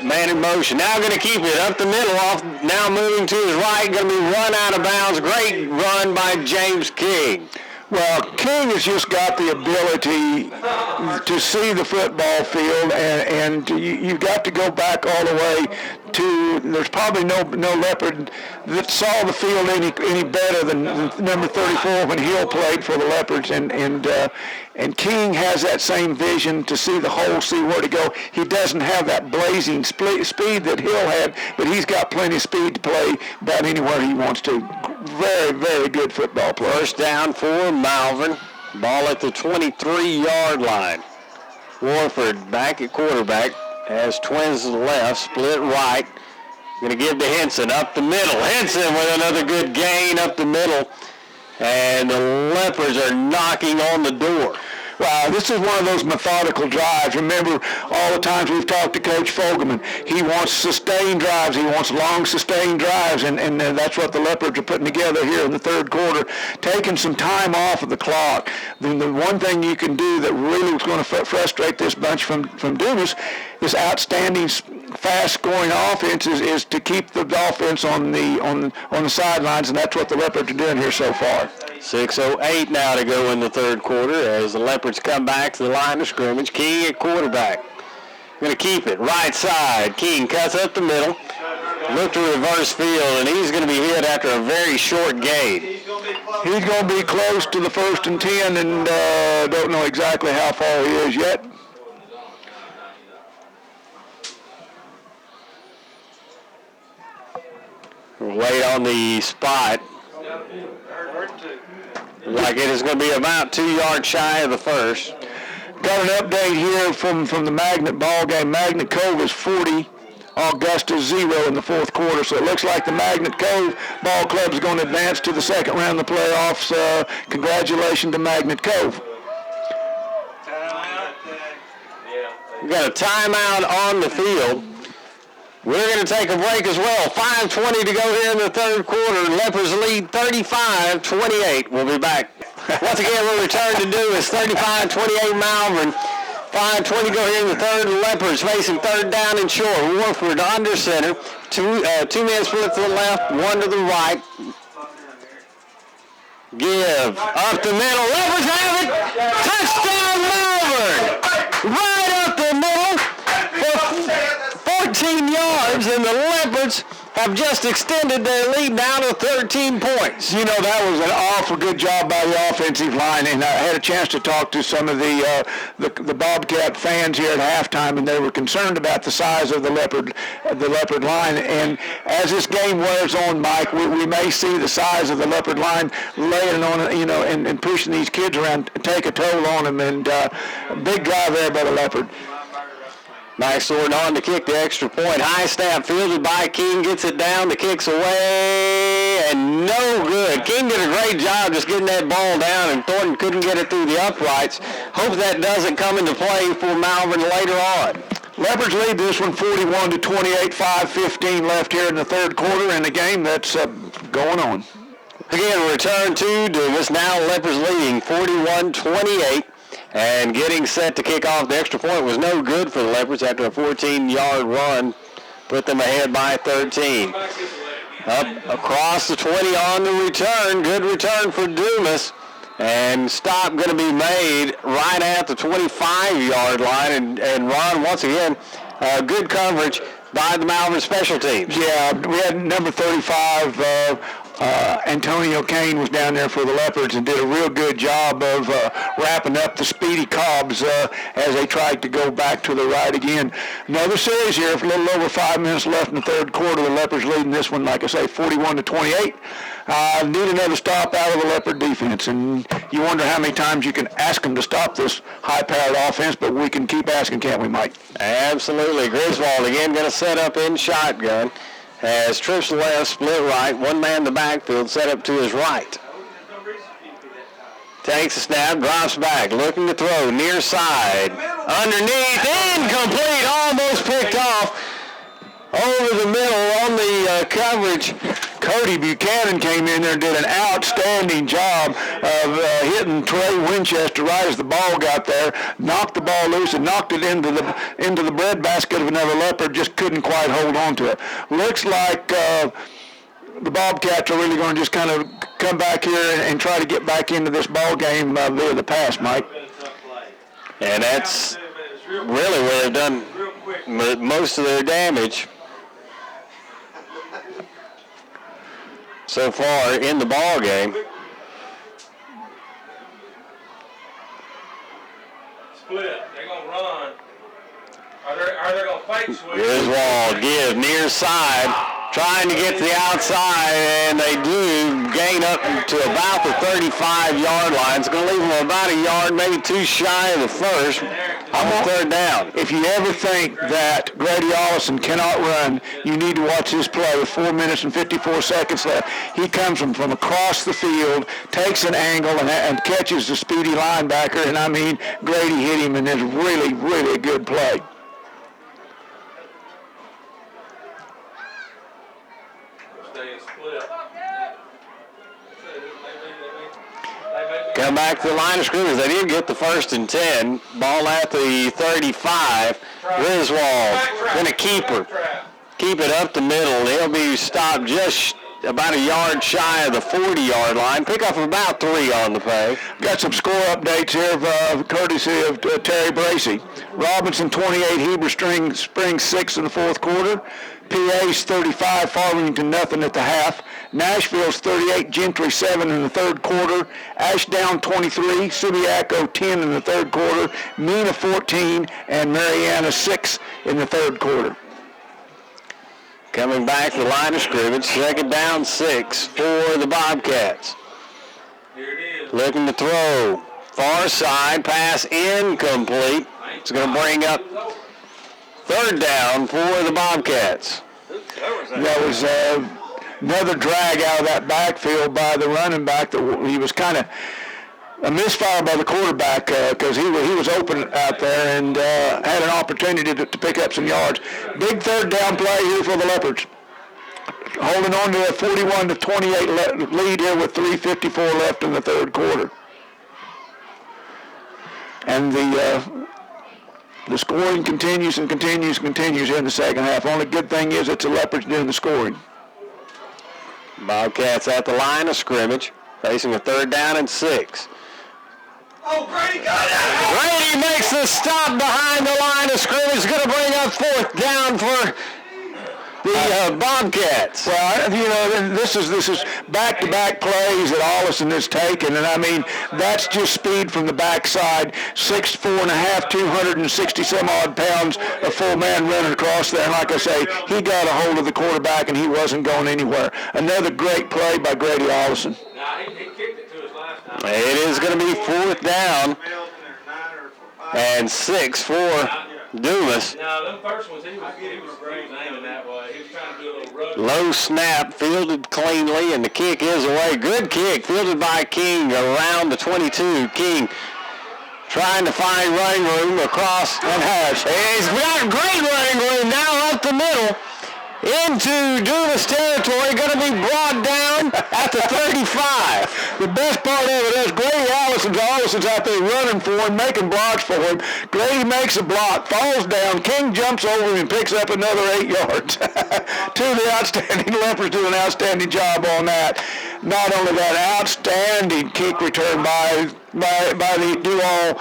man in motion. Now going to keep it up the middle, off. Now moving to his right, going to be run out of bounds. Great run by James King. Well, King has just got the ability to see the football field, and you've got to go back all the way there's probably no Leopard that saw the field any better than number 34 when Hill played for the Leopards, and King has that same vision to see the hole, see where to go. He doesn't have that blazing speed that Hill had, but he's got plenty of speed to play about anywhere he wants to. Very, very good football player. First down for Malvern. Ball at the 23-yard line. Warford back at quarterback. Has twins to the left, split right. Going to give to Henson up the middle. Henson with another good gain up the middle. And the Leopards are knocking on the door. Wow, this is one of those methodical drives. Remember all the times we've talked to Coach Fogelman. He wants sustained drives. He wants long sustained drives, and that's what the Leopards are putting together here in the third quarter, taking some time off of the clock. The one thing you can do that really is going to frustrate this bunch from Dumas, this outstanding fast-scoring offense is to keep the offense on the sidelines, and that's what the Leopards are doing here so far. 6:08 now to go in the third quarter as the Leopards come back to the line of scrimmage. King at quarterback. Going to keep it right side. King cuts up the middle. Look to reverse field, and he's going to be hit after a very short gain. He's going to be close to the 1st and 10, and don't know exactly how far he is yet. Wait on the spot. Like it is going to be about 2 yards shy of the first. Got an update here from the Magnet ball game. Magnet Cove is 40, Augusta 0 in the fourth quarter. So it looks like the Magnet Cove ball club is going to advance to the second round of the playoffs. Congratulations to Magnet Cove. We've got a timeout on the field. We're going to take a break as well. 5:20 to go here in the third quarter. Leopards lead 35-28. We'll be back. Once again, we'll return to Dumas. 35-28 Malvern. 5:20 to go here in the third. The Leopards facing third down and short. Warford under center. Two men split to the left, one to the right. Give up the middle. Leopards have it. Touchdown Malvern. Right up the middle for 14 yards, and the Leopards have just extended their lead now to 13 points. You know, that was an awful good job by the offensive line, and I had a chance to talk to some of the Bobcat fans here at halftime, and they were concerned about the size of the Leopard line. And as this game wears on, Mike, we may see the size of the Leopard line laying on, and pushing these kids around, take a toll on them. And big drive there by the Leopard. Max Thornton on to kick the extra point. High snap fielded by King, gets it down, the kick's away, and no good. King did a great job just getting that ball down, and Thornton couldn't get it through the uprights. Hope that doesn't come into play for Malvern later on. Leopards lead this one 41-28, 5:15 left here in the third quarter in the game that's going on. Again, return to Dumas. Now Leopards leading 41-28. And getting set to kick off the extra point was no good for the Leopards after a 14-yard run. Put them ahead by 13. Up across the 20 on the return. Good return for Dumas. And stop going to be made right at the 25-yard line. And Ron, once again, good coverage by the Malvern special teams. Yeah, we had number 35, Antonio Kane was down there for the Leopards and did a real good job of wrapping up the speedy Cobbs as they tried to go back to the right again. Another series here, a little over 5 minutes left in the third quarter. The Leopards leading this one, like I say, 41-28. Need another stop out of the Leopard defense, and you wonder how many times you can ask them to stop this high-powered offense, but we can keep asking, can't we, Mike? Absolutely. Griswold again going to set up in shotgun. Has trips left, split right, one man in the backfield, set up to his right. Takes a snap, drops back, looking to throw, near side, underneath, incomplete, almost picked off. Over the middle on the coverage. Cody Buchanan came in there and did an outstanding job of hitting Trey Winchester right as the ball got there, knocked the ball loose and knocked it into the breadbasket of another Leopard, just couldn't quite hold on to it. Looks like the Bobcats are really going to just kind of come back here and try to get back into this ball game via the pass, Mike. And that's really where they've done most of their damage. so far in the ball game. Split. They're going to run. Are they going to fake switch? Griswold gives near side. Trying to get to the outside, and they do gain up to about the 35-yard line. It's going to leave them about a yard, maybe two shy of the first. On third down. If you ever think that Grady Allison cannot run, you need to watch this play with 4 minutes and 54 seconds left. He comes from across the field, takes an angle, and catches the speedy linebacker, and I mean, Grady hit him, and it's really, really a good play. Come back to the line of scrimmage. They did get the 1st and 10. Ball at the 35. Griswold going to keep it up the middle. He'll be stopped just about a yard shy of the 40-yard line. Pick up about 3 on the play. Got some score updates here courtesy of Terry Bracey. Robinson 28, Heber Springs 6 in the fourth quarter. PA's 35, Farmington nothing at the half. Nashville's 38, Gentry 7 in the third quarter. Ashdown 23, Subiaco 10 in the third quarter. Mena 14, and Mariana 6 in the third quarter. Coming back to the line of scrimmage, 2nd down 6 for the Bobcats. Here it is. Looking to throw. Far side, pass incomplete. It's going to bring up 3rd down for the Bobcats. That was another drag out of that backfield by the running back. He was kind of a misfire by the quarterback because he was open out there and had an opportunity to pick up some yards. Big 3rd down play here for the Leopards. Holding on to a 41-28 lead here with 3:54 left in the third quarter. And the scoring continues and continues and continues here in the second half. Only good thing is it's the Leopards doing the scoring. Bobcats at the line of scrimmage, facing a 3rd down and 6. Oh, Grady got it! Grady makes the stop behind the line of scrimmage. Going to bring up 4th down for the Bobcats. Well, you know, this is back-to-back plays that Allison has taken, and I mean, that's just speed from the backside. 6'4.5", 260-some-odd pounds, a full man running across there. And like I say, he got a hold of the quarterback, and he wasn't going anywhere. Another great play by Grady Allison. Nah, he kicked it to us last time. It is going to be 4th down and 6 for Dumas. No, them first ones, he was aiming that way. He was trying to do a little rug. Low snap, fielded cleanly, and the kick is away. Good kick, fielded by King around the 22. King trying to find running room across and has. He's got great running room now up the middle into Dumas territory. Going to be brought down at the 35. The best part of it is Grady Allison's out there running for him, making blocks for him. Grady makes a block, falls down. King jumps over him and picks up another 8 yards. Two of the outstanding Leopards do an outstanding job on that. Not only that, outstanding kick return by the duo.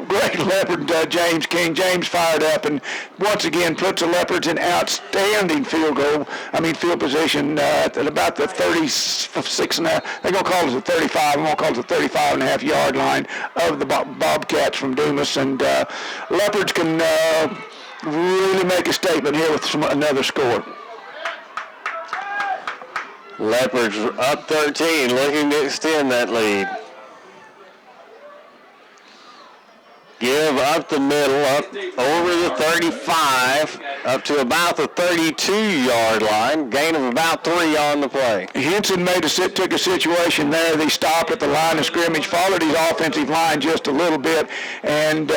Great Leopard, James King. James fired up and once again puts the Leopards in outstanding field position at about the 36 and a half. They're going to call it the 35. I'm going to call it the 35 and a half yard line of the Bobcats from Dumas. And Leopards can really make a statement here with another score. Leopards up 13, looking to extend that lead. Give up the middle, up over the 35, up to about the 32-yard line. Gain of about 3 on the play. Henson took a situation there. They stopped at the line of scrimmage, followed his offensive line just a little bit, and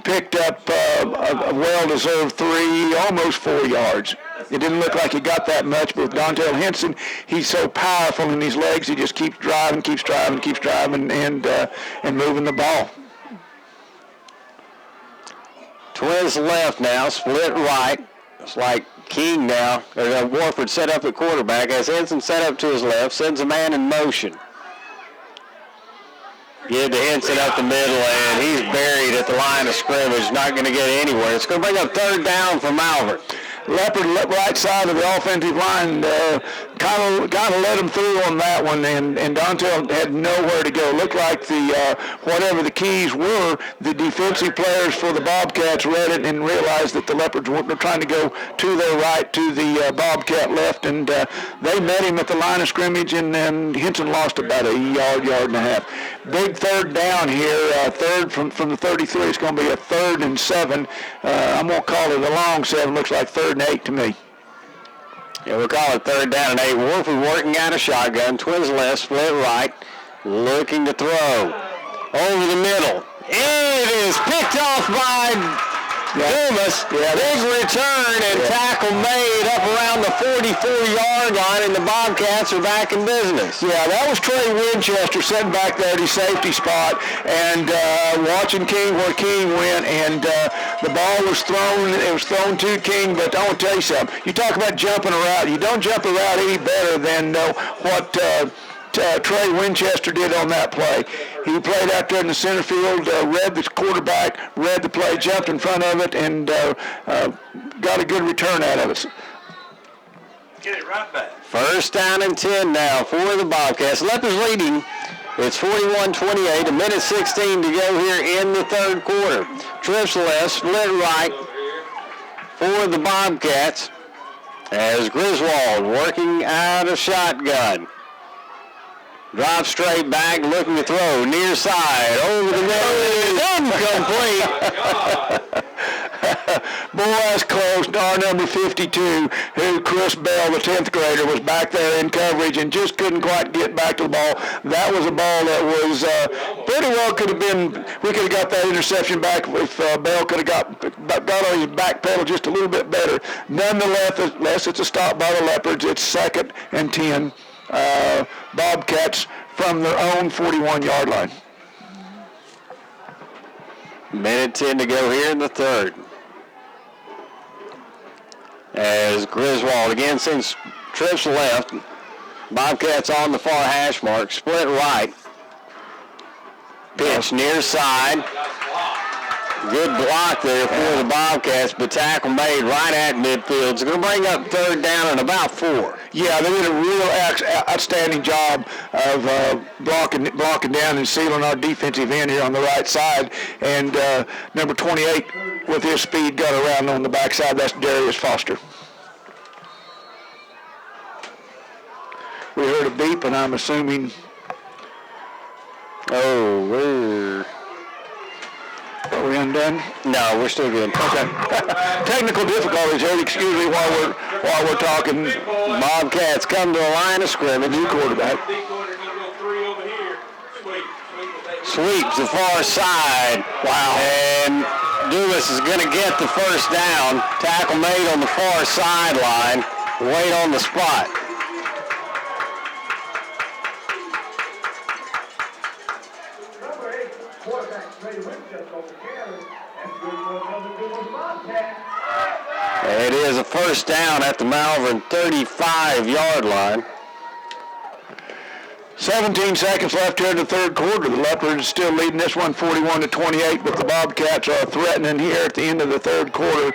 picked up a well-deserved 3, almost 4 yards. It didn't look like he got that much, but with Dontel Henson, he's so powerful in his legs, he just keeps driving, and moving the ball. Twins left now, split right. It's like King now. Warford set up at quarterback. As Henson set up to his left, sends a man in motion. Give to Henson up the middle, and he's buried at the line of scrimmage. Not going to get anywhere. It's going to bring up 3rd down for Malvern. Leopard right side of the offensive line kind of let them through on that one, and Dontel had nowhere to go. Looked like the whatever the keys were, the defensive players for the Bobcats read it and realized that the Leopards were trying to go to their right, to the Bobcat left, and they met him at the line of scrimmage, and then Henson lost about a yard and a half. Big third down here, third from the 33. It's going to be a 3rd and 7. I'm going to call it a long 7. Looks like 3rd and 8 to me. Yeah, we'll call it 3rd down and 8. Wolford working out a shotgun. Twins left, split right. Looking to throw. Over the middle. It is picked off by Dumas. Big return and tackle made up around the 44-yard line, and the Bobcats are back in business. Yeah, that was Trey Winchester sitting back there at his safety spot and watching King where King went, and the ball was thrown. It was thrown to King, but I want to tell you something. You talk about jumping a route. You don't jump a route any better than what Trey Winchester did on that play. He played out there in the center field, read the quarterback, read the play, jumped in front of it, and got a good return out of it. Get it right back. 1st down and 10 now for the Bobcats. Leopards leading. It's 41-28, a minute 16 to go here in the 3rd quarter. Trips left, split right for the Bobcats as Griswold working out a shotgun. Drop straight back, looking to throw. Near side, over the middle, incomplete. Boy, that's close. Our number 52, who Chris Bell, the 10th grader, was back there in coverage and just couldn't quite get back to the ball. That was a ball that was pretty well could have been, we could have got that interception back if Bell could have got on his back pedal just a little bit better. Nonetheless, it's a stop by the Leopards. It's 2nd and 10. Bobcats from their own 41-yard line. Minute 10 to go here in the 3rd. As Griswold again sends trips left. Bobcats on the far hash mark. Split right. Pitch near side. Good block there for the Bobcats, but tackle made right at midfield. It's going to bring up 3rd down and about 4. Yeah, they did a real outstanding job of blocking down and sealing our defensive end here on the right side. And number 28, with his speed, got around on the backside. That's Darius Foster. We heard a beep, and I'm assuming... Are we undone? No, we're still good. Okay. Technical difficulties here. Excuse me while we're talking. Bobcats come to a line of scrimmage. New quarterback. Sweeps the far side. Wow. And Dumas is going to get the 1st down. Tackle made on the far sideline. Wait on the spot. It is a 1st down at the Malvern 35-yard line. 17 seconds left here in the 3rd quarter. The Leopards still leading this one 41-28, but the Bobcats are threatening here at the end of the 3rd quarter.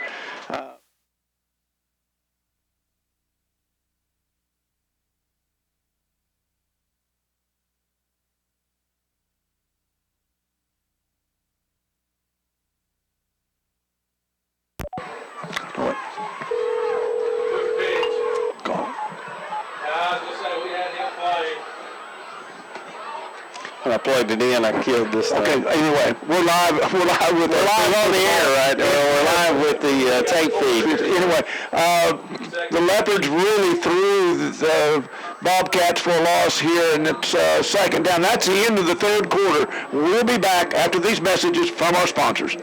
When I plugged it in, I killed this thing. Okay, anyway, we're live on the air right now. We're live with the tape feed. Anyway, the Leopards really threw the Bobcats for a loss here, and it's 2nd down. That's the end of the 3rd quarter. We'll be back after these messages from our sponsors.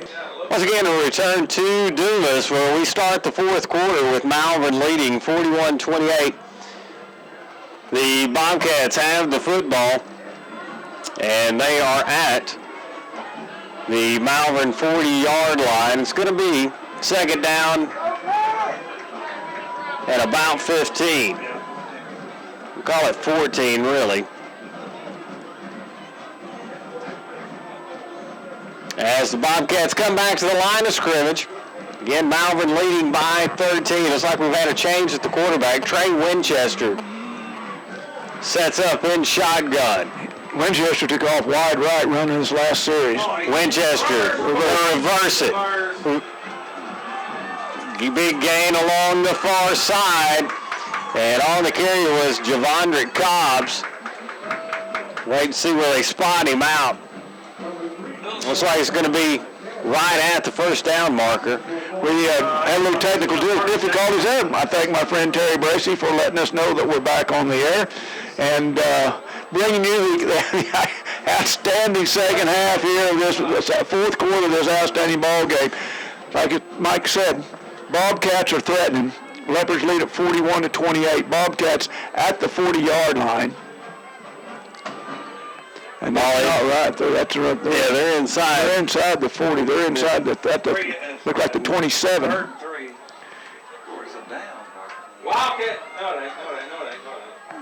Once again, a return to Dumas, where we start the 4th quarter with Malvern leading 41-28. The Bobcats have the football, and they are at the Malvern 40-yard line. It's going to be 2nd down at about 15. We'll call it 14, really. As the Bobcats come back to the line of scrimmage, Again, Malvern leading by 13. It's like we've had a change at the quarterback. Trey Winchester sets up in shotgun. Winchester took off wide right running his last series. Winchester will reverse it. Big gain along the far side. And on the carry was Javondrick Cobbs. Wait to see where they spot him out. Looks like it's going to be right at the first down marker. We had a little technical difficulties there. I thank my friend Terry Bracey for letting us know that we're back on the air and bringing you the outstanding second half here of this fourth quarter of this outstanding ball game. Like Mike said, Bobcats are threatening. Leopards lead at 41-28. Bobcats at the 40-yard line. And that's not right. They're inside. They're inside the 40. They're inside look like the 27. Third and 3. Where's it down? Wildcat. No, it ain't.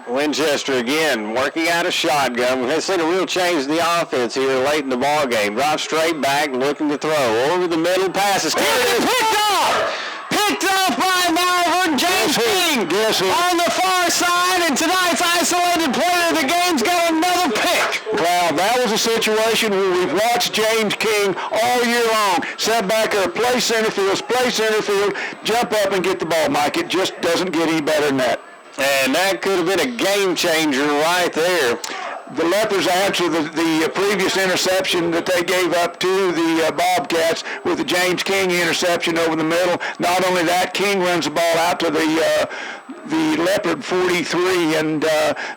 Winchester again working out a shotgun. We've seen a real change in the offense here late in the ball game. Drop straight back, looking to throw. Over the middle, passes. Picked off by Malvern. James King on the far side, and tonight's isolated player of the game's got another pick. Well, that was a situation where we've watched James King all year long. Set back there, play center field, jump up and get the ball, Mike. It just doesn't get any better than that. And that could have been a game changer right there. The Leopards answer the previous interception that they gave up to the Bobcats with the James King interception over the middle. Not only that, King runs the ball out to the Leopard 43, and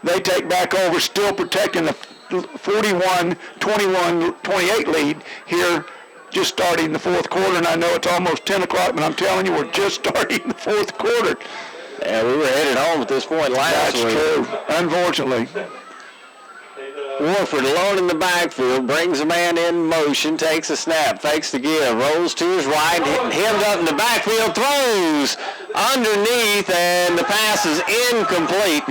they take back over, still protecting the 41-21-28 lead here just starting the fourth quarter. And I know it's almost 10 o'clock, but I'm telling you, we're just starting the fourth quarter. Yeah, we were headed home at this point last week. That's true, unfortunately. Warford alone in the backfield, brings a man in motion, takes a snap, fakes the give, rolls to his right, hemmed up in the backfield, throws underneath, and the pass is incomplete.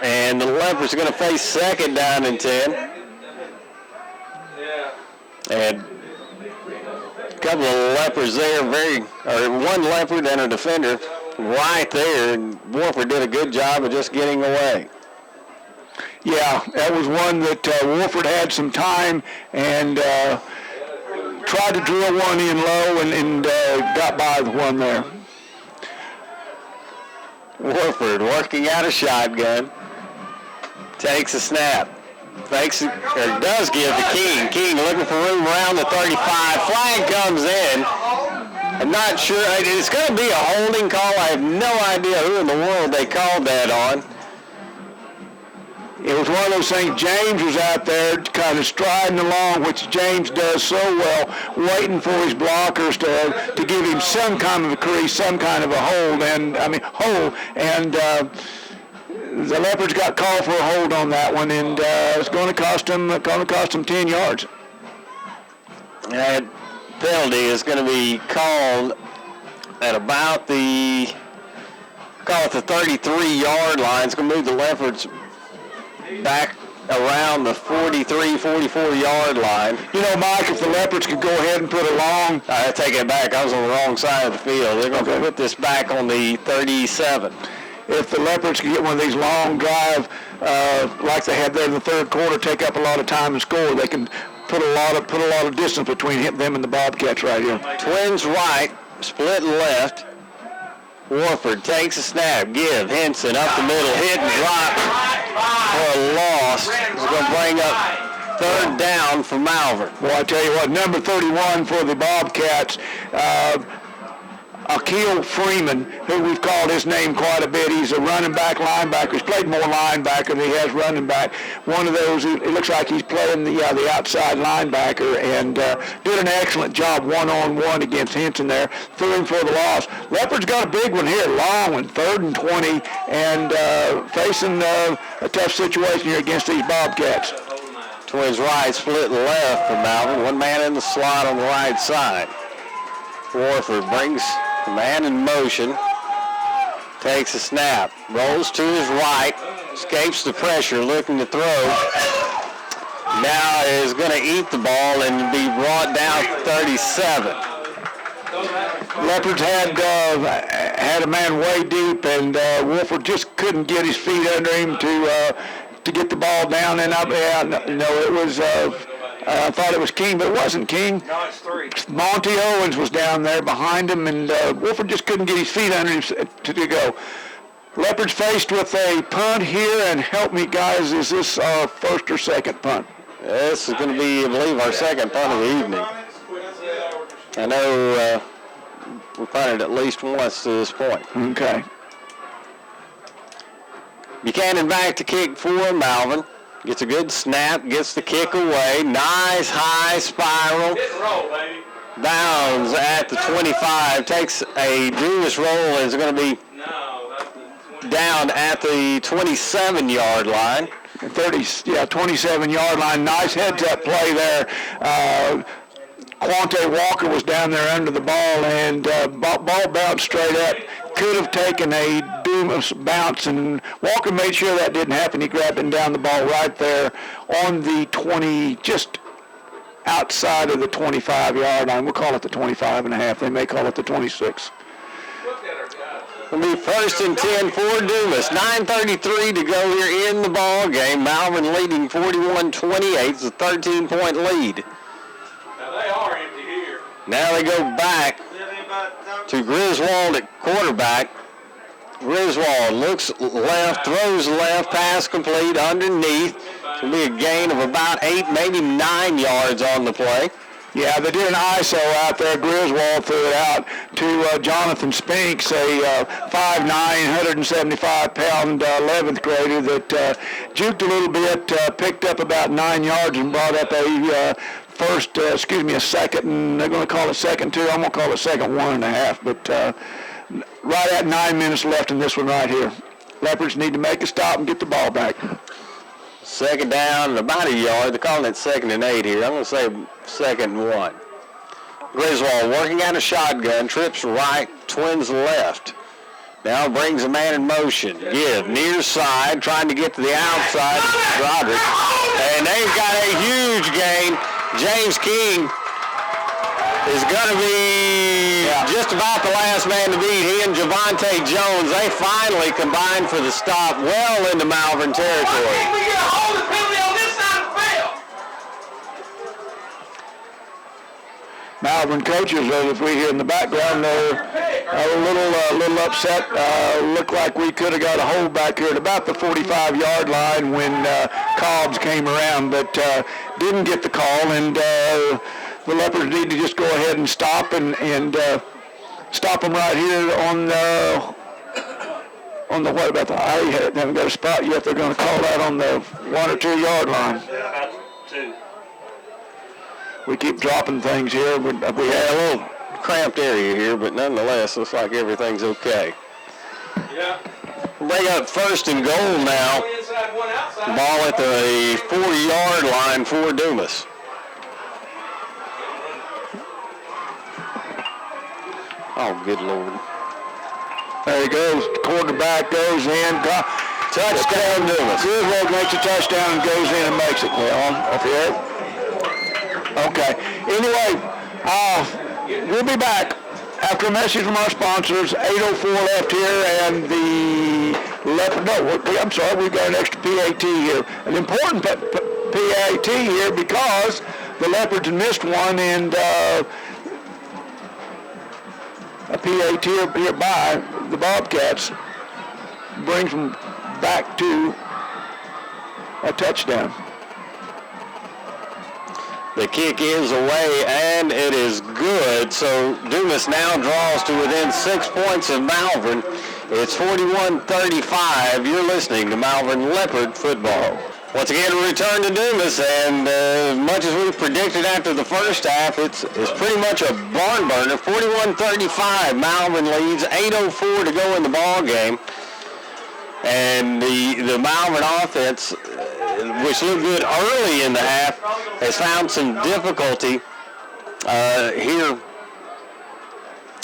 And the Leopards are going to face second down and 10. And a couple of Leopards there, one Leopard and a defender right there, and Warford did a good job of just getting away. Yeah, that was one that Warford had some time and tried to drill one in low and got by the one there. Warford working out a shotgun, takes a snap, fakes it, or does give to King. King looking for room around the 35. Flag comes in. I'm not sure. It's going to be a holding call. I have no idea who in the world they called that on. It was one of those things. James was out there kind of striding along, which James does so well, waiting for his blockers to give him some kind of a crease, some kind of a hole. And the Leopards got called for a hold on that one, and it's going to cost them 10 yards. That penalty is going to be called at about the 33-yard line. It's going to move the Leopards back around the 43, 44-yard line. You know, Mike, if the Leopards could go ahead and put a long... I take it back. I was on the wrong side of the field. They're going to put this back on the 37. If the Leopards can get one of these long drive like they had there in the third quarter, take up a lot of time and score, they can put a lot of distance between them and the Bobcats right here. Twins right, split left. Warford takes a snap, give Henson up the middle, hit and drop for a loss. It's going to bring up third down for Malvern. Well, I tell you what, number 31 for the Bobcats, Akil Freeman, who we've called his name quite a bit. He's a running back linebacker. He's played more linebacker than he has running back. One of those, it looks like he's playing the outside linebacker, and did an excellent job one-on-one against Henson there. Threw him for the loss. Leopard's got a big one here, long one, 3rd and 20, and facing a tough situation here against these Bobcats. Twins right, split left for Malvern. One man in the slot on the right side. Warford brings the man in motion, takes a snap, rolls to his right, escapes the pressure, looking to throw. now is going to eat the ball and be brought down 37. Leopards had a man way deep, and Wolford just couldn't get his feet under him to get the ball down. And it was. I thought it was King, but it wasn't King. No, it's 3. Monty Owens was down there behind him, and Wolford just couldn't get his feet under him to go. Leopards faced with a punt here, and help me, guys, is this our first or second punt? This is going to be, I believe, our second punt of the evening. I know we punted at least once to this point. Okay. Buchanan back to kick for Malvern. Gets a good snap, gets the kick away. Nice high spiral. Bounds at the 25. Takes a Dumas roll and is going to be down at the 27-yard line. 27-yard line. Nice heads-up play there. Quante Walker was down there under the ball, and ball bounced straight up. Could have taken a Dumas bounce, and Walker made sure that didn't happen. He grabbed and down the ball right there on the 20, just outside of the 25-yard line. We'll call it the 25 and a half. They may call it the 26. It'll be 1st and 10 for Dumas. 9:33 to go here in the ball game. Malvern leading 41-28. It's a 13-point lead. Now they are empty here. Now they go back to Griswold at quarterback. Griswold looks left, throws left, pass complete underneath. It'll be a gain of about 8, maybe 9 yards on the play. Yeah, they did an ISO out there. Griswold threw it out to Jonathan Spinks, a 5'9", 175-pound 11th grader that juked a little bit, picked up about 9 yards and brought up a a second, and they're going to call it second two. I'm going to call it second 1.5, but right at 9 minutes left in this one right here. Leopards need to make a stop and get the ball back. Second down and about a yard. They're calling it 2nd and 8 here. I'm going to say 2nd and 1. Griswold working out a shotgun, trips right, twins left. Now brings a man in motion. Give near side, trying to get to the outside. Roderick. And they've got a huge gain. James King is going to be just about the last man to beat. He and Javante Jones, they finally combined for the stop well into Malvern territory. Why can't we get a holding penalty on this side of the field? Malvern coaches, as we hear in the background, they're a little upset. Looked like we could have got a hold back here at about the 45-yard line when Cobbs came around, but didn't get the call, and the Leopards need to just go ahead and stop and stop them right here on the what about the I haven't got a spot yet. They're going to call that on the 1 or 2 yard line. About 2. We keep dropping things here. We Yeah, a little cramped area here, but nonetheless, looks like everything's okay. Yeah. Bring up 1st and goal now. One inside, one outside. Ball at the 4-yard line for Dumas. Oh, good Lord. There he goes. Quarterback goes in. Touchdown, Dumas. Griswold makes a touchdown and goes in and makes it. Well, off the air. Okay. Anyway, we'll be back after a message from our sponsors. 8:04 left here, and the Leopard. No, I'm sorry. We've got an extra PAT here. An important PAT here because the Leopards missed one, and a PAT here by the Bobcats brings them back to a touchdown. The kick is away, and it is good. So Dumas now draws to within 6 points of Malvern. It's 41-35. You're listening to Malvern Leopard football. Once again, a return to Dumas, and as much as we predicted after the first half, it's pretty much a barn burner. 41-35, Malvern leads. 8:04 to go in the ball game. And the Malvern offense, which looked good early in the half, has found some difficulty here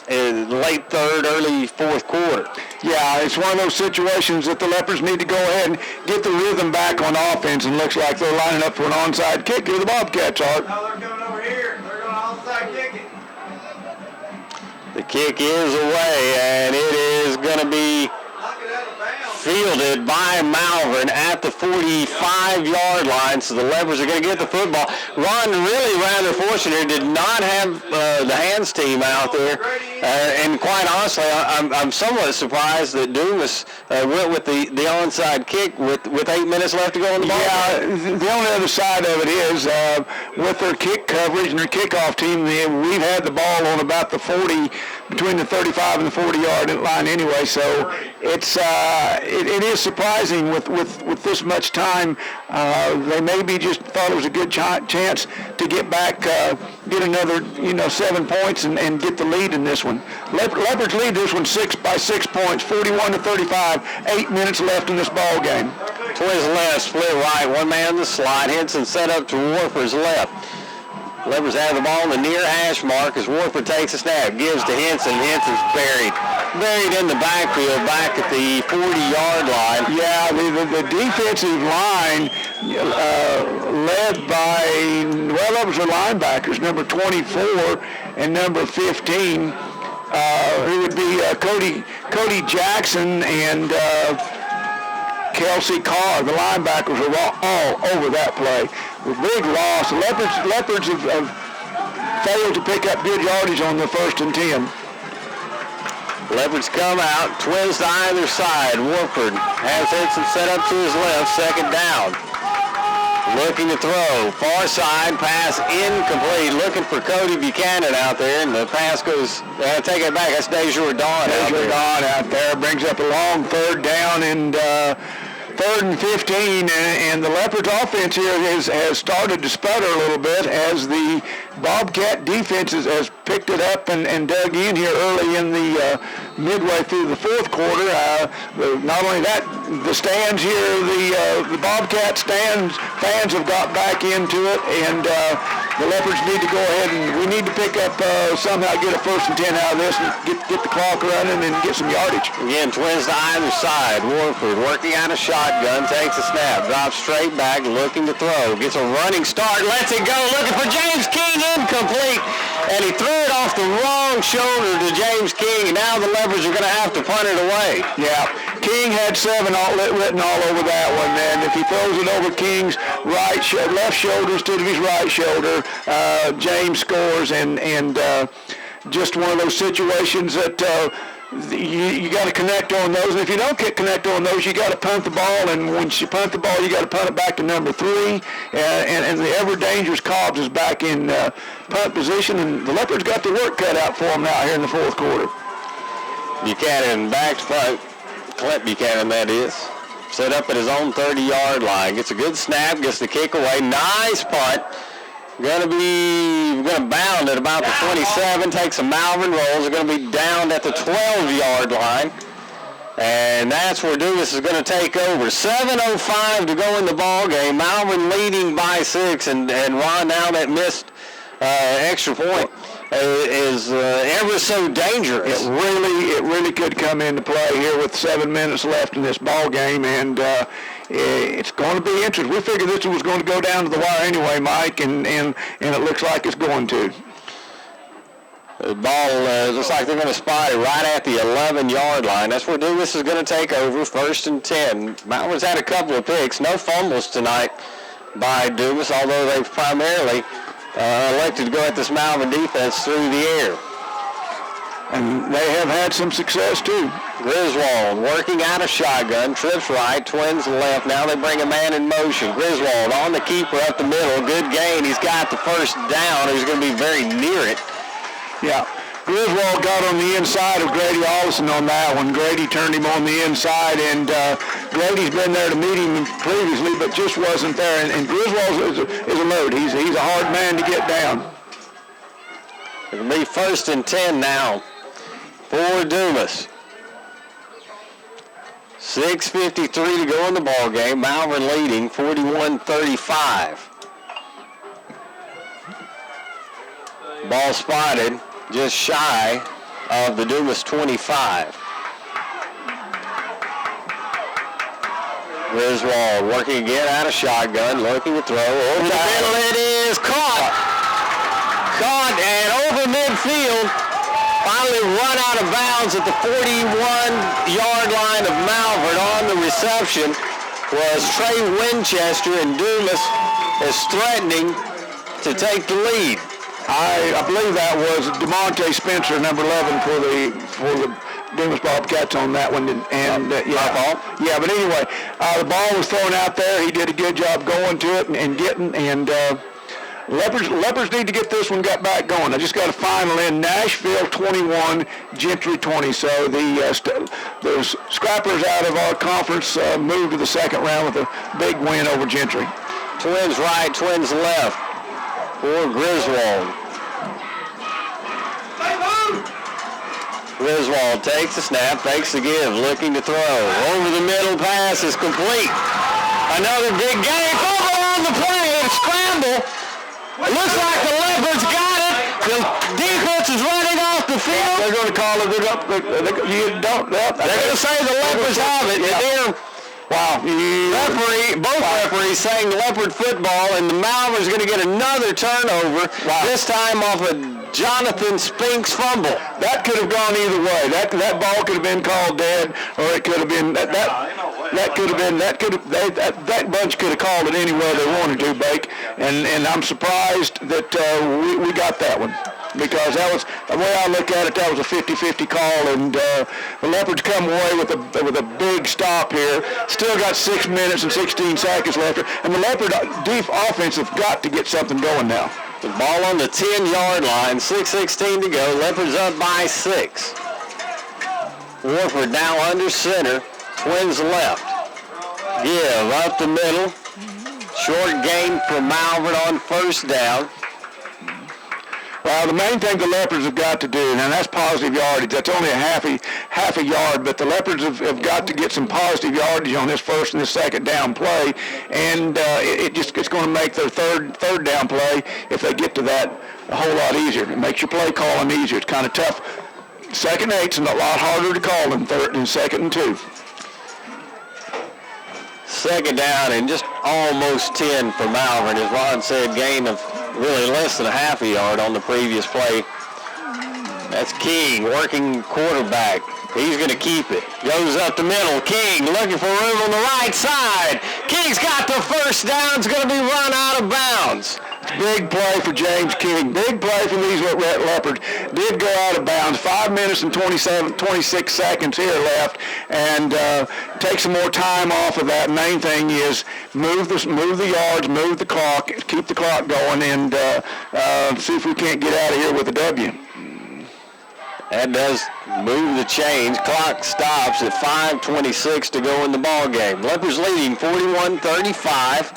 in late third, early fourth quarter. Yeah, it's one of those situations that the Leopards need to go ahead and get the rhythm back on offense, and looks like they're lining up for an onside kick here. The Bobcats are. No, they're coming over here. They're going to onside kick it. The kick is away, and it is going to be Knock it out of bounds. fielded by Malvern at the 45-yard line, so the Leopards are going to get the football. Ron, really rather fortunate, did not have the hands team out there, and quite honestly, I'm somewhat surprised that Dumas went with the onside kick with 8 minutes left to go in the ball. Yeah, the only other side of it is with their kick coverage and their kickoff team, we've had the ball on about the 40, between the 35 and the 40-yard line anyway, so it is surprising with this much time. They maybe just thought it was a good chance to get back, get another 7 points and get the lead in this one. Leopards lead this one by 6 points, 41-35. 8 minutes left in this ball game. Twins left, split right, one man on the slide. Henson set up to Warford's left. Leopards have the ball in the near hash mark as Warford takes a snap, gives to Henson. Henson's buried in the backfield back at the 40-yard line. Yeah, the defensive line led by, that was the linebackers, number 24 and number 15, who would be Cody Jackson and Kelsey Carr. The linebackers were all over that play. With big loss, the Leopards have failed to pick up good yardage on the 1st and 10. Leopards come out, Twins to either side. Warford has Henson set up to his left, second down. Looking to throw, far side, pass incomplete. Looking for Cody Buchanan out there, and the pass goes, take it back, that's Desjardins out there. Brings up a long third down and 3rd and 15, and the Leopards offense here has started to sputter a little bit as the Bobcat defense has picked it up and dug in here early in the midway through the fourth quarter. Not only that, the stands here, the Bobcat stands, fans have got back into it, and the Leopards need to go ahead and we need to pick up, somehow get a 1st and 10 out of this and get the clock running and get some yardage. Again, Twins to either side. Warford working out a shotgun, takes a snap, drops straight back, looking to throw, gets a running start, lets it go, looking for James King, incomplete, and he threw it off the wrong shoulder to James King, and now the Leopards are going to have to punt it away. Yeah, King had 7 written all over that one, and if he throws it over King's left shoulder instead of his right shoulder, James scores, and just one of those situations that you got to connect on those, and if you don't connect on those, you got to punt the ball, and once you punt the ball, you got to punt it back to number 3, and the ever-dangerous Cobbs is back in punt position, and the Leopards got the work cut out for them now here in the fourth quarter. Buchanan back to punt. Clint Buchanan, that is. Set up at his own 30-yard line. Gets a good snap, gets the kick away. Nice punt. Going to bound at about the 27, takes a Malvern rolls. They're going to be downed at the 12-yard line. And that's where Dumas is going to take over. 7:05 to go in the ball game. Malvern leading by 6, and Ron, now that missed extra point is ever so dangerous. It really could come into play here with 7 minutes left in this ball game, and it's going to be interesting. We figured this was going to go down to the wire anyway, Mike, and it looks like it's going to. The ball looks like they're going to spot it right at the 11-yard line. That's where Dumas is going to take over, 1st and 10. Malvern's had a couple of picks. No fumbles tonight by Dumas, although they've primarily elected to go at this Malvern defense through the air. And they have had some success, too. Griswold working out a shotgun, trips right, Twins left. Now they bring a man in motion. Griswold on the keeper up the middle. Good gain. He's got the first down. He's going to be very near it. Yeah. Griswold got on the inside of Grady Allison on that one. Grady turned him on the inside, and Grady's been there to meet him previously, but just wasn't there. And Griswold is a load. He's a hard man to get down. It'll be 1st and 10 now for Dumas. 6:53 to go in the ball game. Malvern leading 41-35. Ball spotted just shy of the Dumas 25. Griswold working again out of shotgun, looking to throw. Over the middle, it is caught. Caught and over midfield. Finally run out of bounds at the 41-yard line of Malvern. On the reception was Trey Winchester, and Dumas is threatening to take the lead. I believe that was DeMonte Spencer, number 11 for the Dumas Bobcats on that one, and yeah. But anyway, the ball was thrown out there. He did a good job going to it and getting. And Leopards need to get this one back going. I just got a final in Nashville 21, Gentry 20. So the Scrappers out of our conference moved to the second round with a big win over Gentry. Twins right, Twins left for Griswold. Griswold takes the snap, fakes the give, looking to throw. Over the middle pass is complete. Another big gain. Fumble on the play. It's scramble. It looks like the Leopards got it. The defense is running off the field. They're going to call it. They're going to say the Leopards have it. Yeah. Wow. Both referees saying Leopard football, and the Malvern's going to get another turnover, this time off a Jonathan Spink's fumble. That could have gone either way. That ball could have been called dead, or it could have been that bunch could have called it any way they wanted to, Bake. And I'm surprised that we got that one, because that was the way I look at it. That was a 50-50 call, and the Leopards come away with a big stop here. Still got 6 minutes and 16 seconds left, and the Leopard offense have got to get something going now. The ball on the 10-yard line, 6:16 to go. Leopards up by 6. Warford now under center. Twins left. Give up the middle. Short gain for Malvern on first down. Well, the main thing the Leopards have got to do, and that's positive yardage. That's only a half a yard, but the Leopards have got to get some positive yardage on this first and this second down play, and it's going to make their third down play, if they get to that, a whole lot easier. It makes your play calling easier. It's kind of tough. Second and 8's a lot harder to call than second and 2. Second down and just almost 10 for Malvern. As Ron said, gain of really less than a half a yard on the previous play. That's King working quarterback. He's going to keep it. Goes up the middle. King looking for room on the right side. King's got the first down. It's going to be run out of bounds. Big play for James King. Big play for these Leopards. Did go out of bounds. 5 minutes and 26 seconds here left, and take some more time off of that. Main thing is move the yards, move the clock, keep the clock going, and see if we can't get out of here with a W. That does move the chains. Clock stops at 5:26 to go in the ball game. Leopards leading 41-35.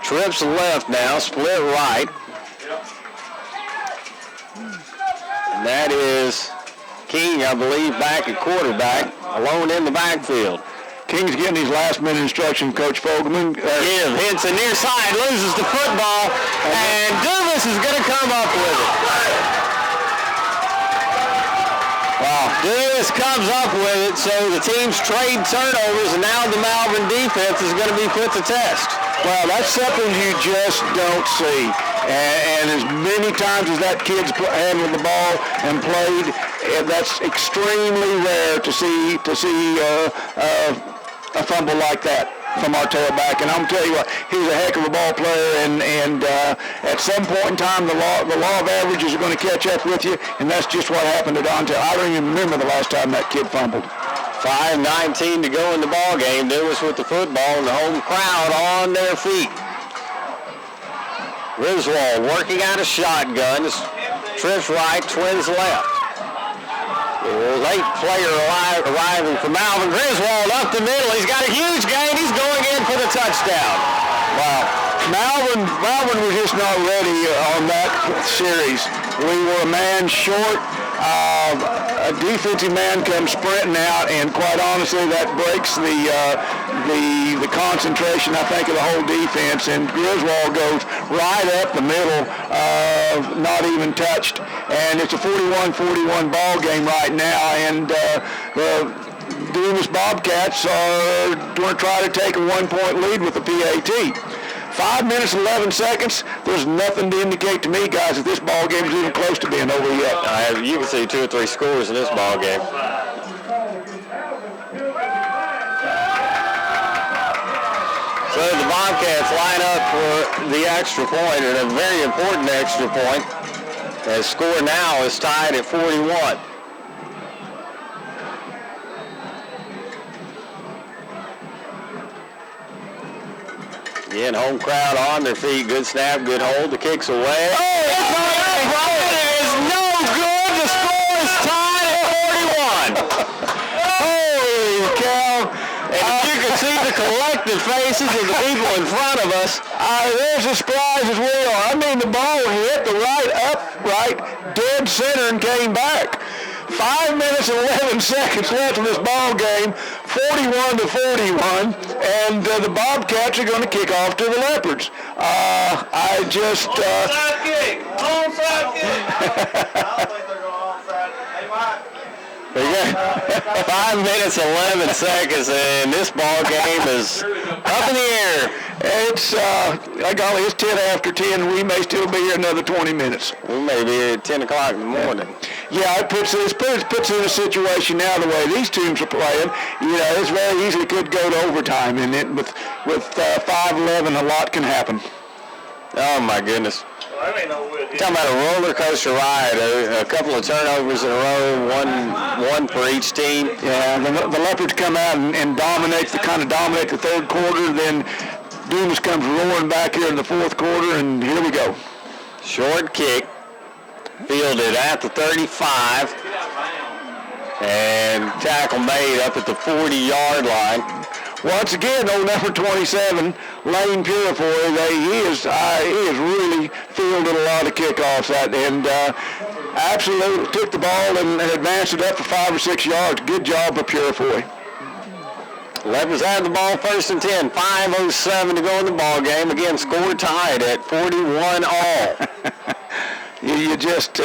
Trips left now, split right. And that is King, I believe, back at quarterback, alone in the backfield. King's getting his last-minute instruction, Coach Fogelman. Give, hits the near side, loses the football, and Dumas is going to come up with it. Wow, Dumas comes up with it, so the teams trade turnovers, and now the Malvern defense is going to be put to test. Well, that's something you just don't see. And as many times as that kid's handled the ball and played, that's extremely rare to see a fumble like that from our tailback. And I'm telling you what, he's a heck of a ball player, and at some point in time, the law of averages are going to catch up with you, and that's just what happened to Dante. I don't even remember the last time that kid fumbled. 5:19 to go in the ball game. Dumas with the football and the home crowd on their feet. Griswold working out a shotgun. Trips right, Twins left. Late player arriving for Malvern. Griswold up the middle. He's got a huge gain. He's going in for the touchdown. Wow. Malvern was just not ready on that series. We were a man short. A defensive man comes sprinting out, and quite honestly, that breaks the concentration, I think, of the whole defense. And Griswold goes right up the middle, not even touched. And it's a 41-41 ball game right now. And the Dumas Bobcats are going to try to take a 1-point lead with the PAT. 5 minutes and 11 seconds. There's nothing to indicate to me, guys, that this ball game is even close to being over yet. You can see 2 or 3 scores in this ball game. So the Bobcats line up for the extra point, and a very important extra point. The score now is tied at 41. Again, home crowd on their feet. Good snap, good hold. The kick's away. Oh, it's not it is no good. The score is tied at 41. Holy cow. And if you can see the collective faces of the people in front of us, there's as surprised as we are. I mean, the ball hit the upright, dead center and came back. 5 minutes and 11 seconds left in this ball game, 41-41, and the Bobcats are going to kick off to the Leopards. Onside kick! Onside kick! I don't think they're going onside. They might. We got 5 minutes, 11 seconds, and this ball game is up in the air. It's, golly, it's 10 after 10. We may still be here another 20 minutes. We may be here at 10 o'clock in the morning. Yeah, it puts it in a situation now the way these teams are playing. You know, it's very easily could go to overtime, and with 5-11, a lot can happen. Oh my goodness! Well, that ain't no good. Talking about a roller coaster ride. A couple of turnovers in a row, one for each team. Yeah, the Leopards come out and dominate the third quarter. Then Dumas comes roaring back here in the fourth quarter, and here we go. Short kick. Fielded at the 35, and tackle made up at the 40-yard line. Once again, old number 27, Lane Purifoy, he has really fielded a lot of kickoffs and absolutely took the ball and advanced it up for 5 or 6 yards. Good job by Purifoy. Leopards have the ball first and 10. 5:07 to go in the ball game. Again, score tied at 41 all. You just,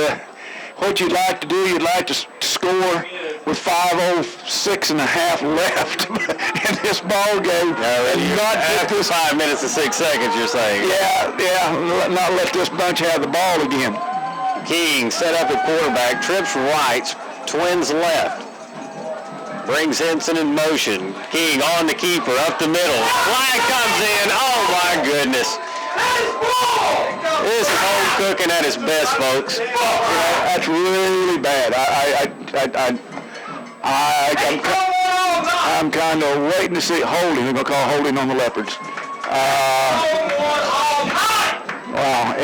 what you'd like to do, you'd like to score with 5:06 and a half left in this ball game. And not get this 5 minutes and 6 seconds, you're saying? Yeah, not let this bunch have the ball again. King set up at quarterback, trips right, twins left. Brings Henson in motion. King on the keeper, up the middle. Flag comes in. Oh, my goodness. This is home cooking at its best, folks. That's really bad. I'm kind of waiting to see holding. They're going to call holding on the Leopards. Wow.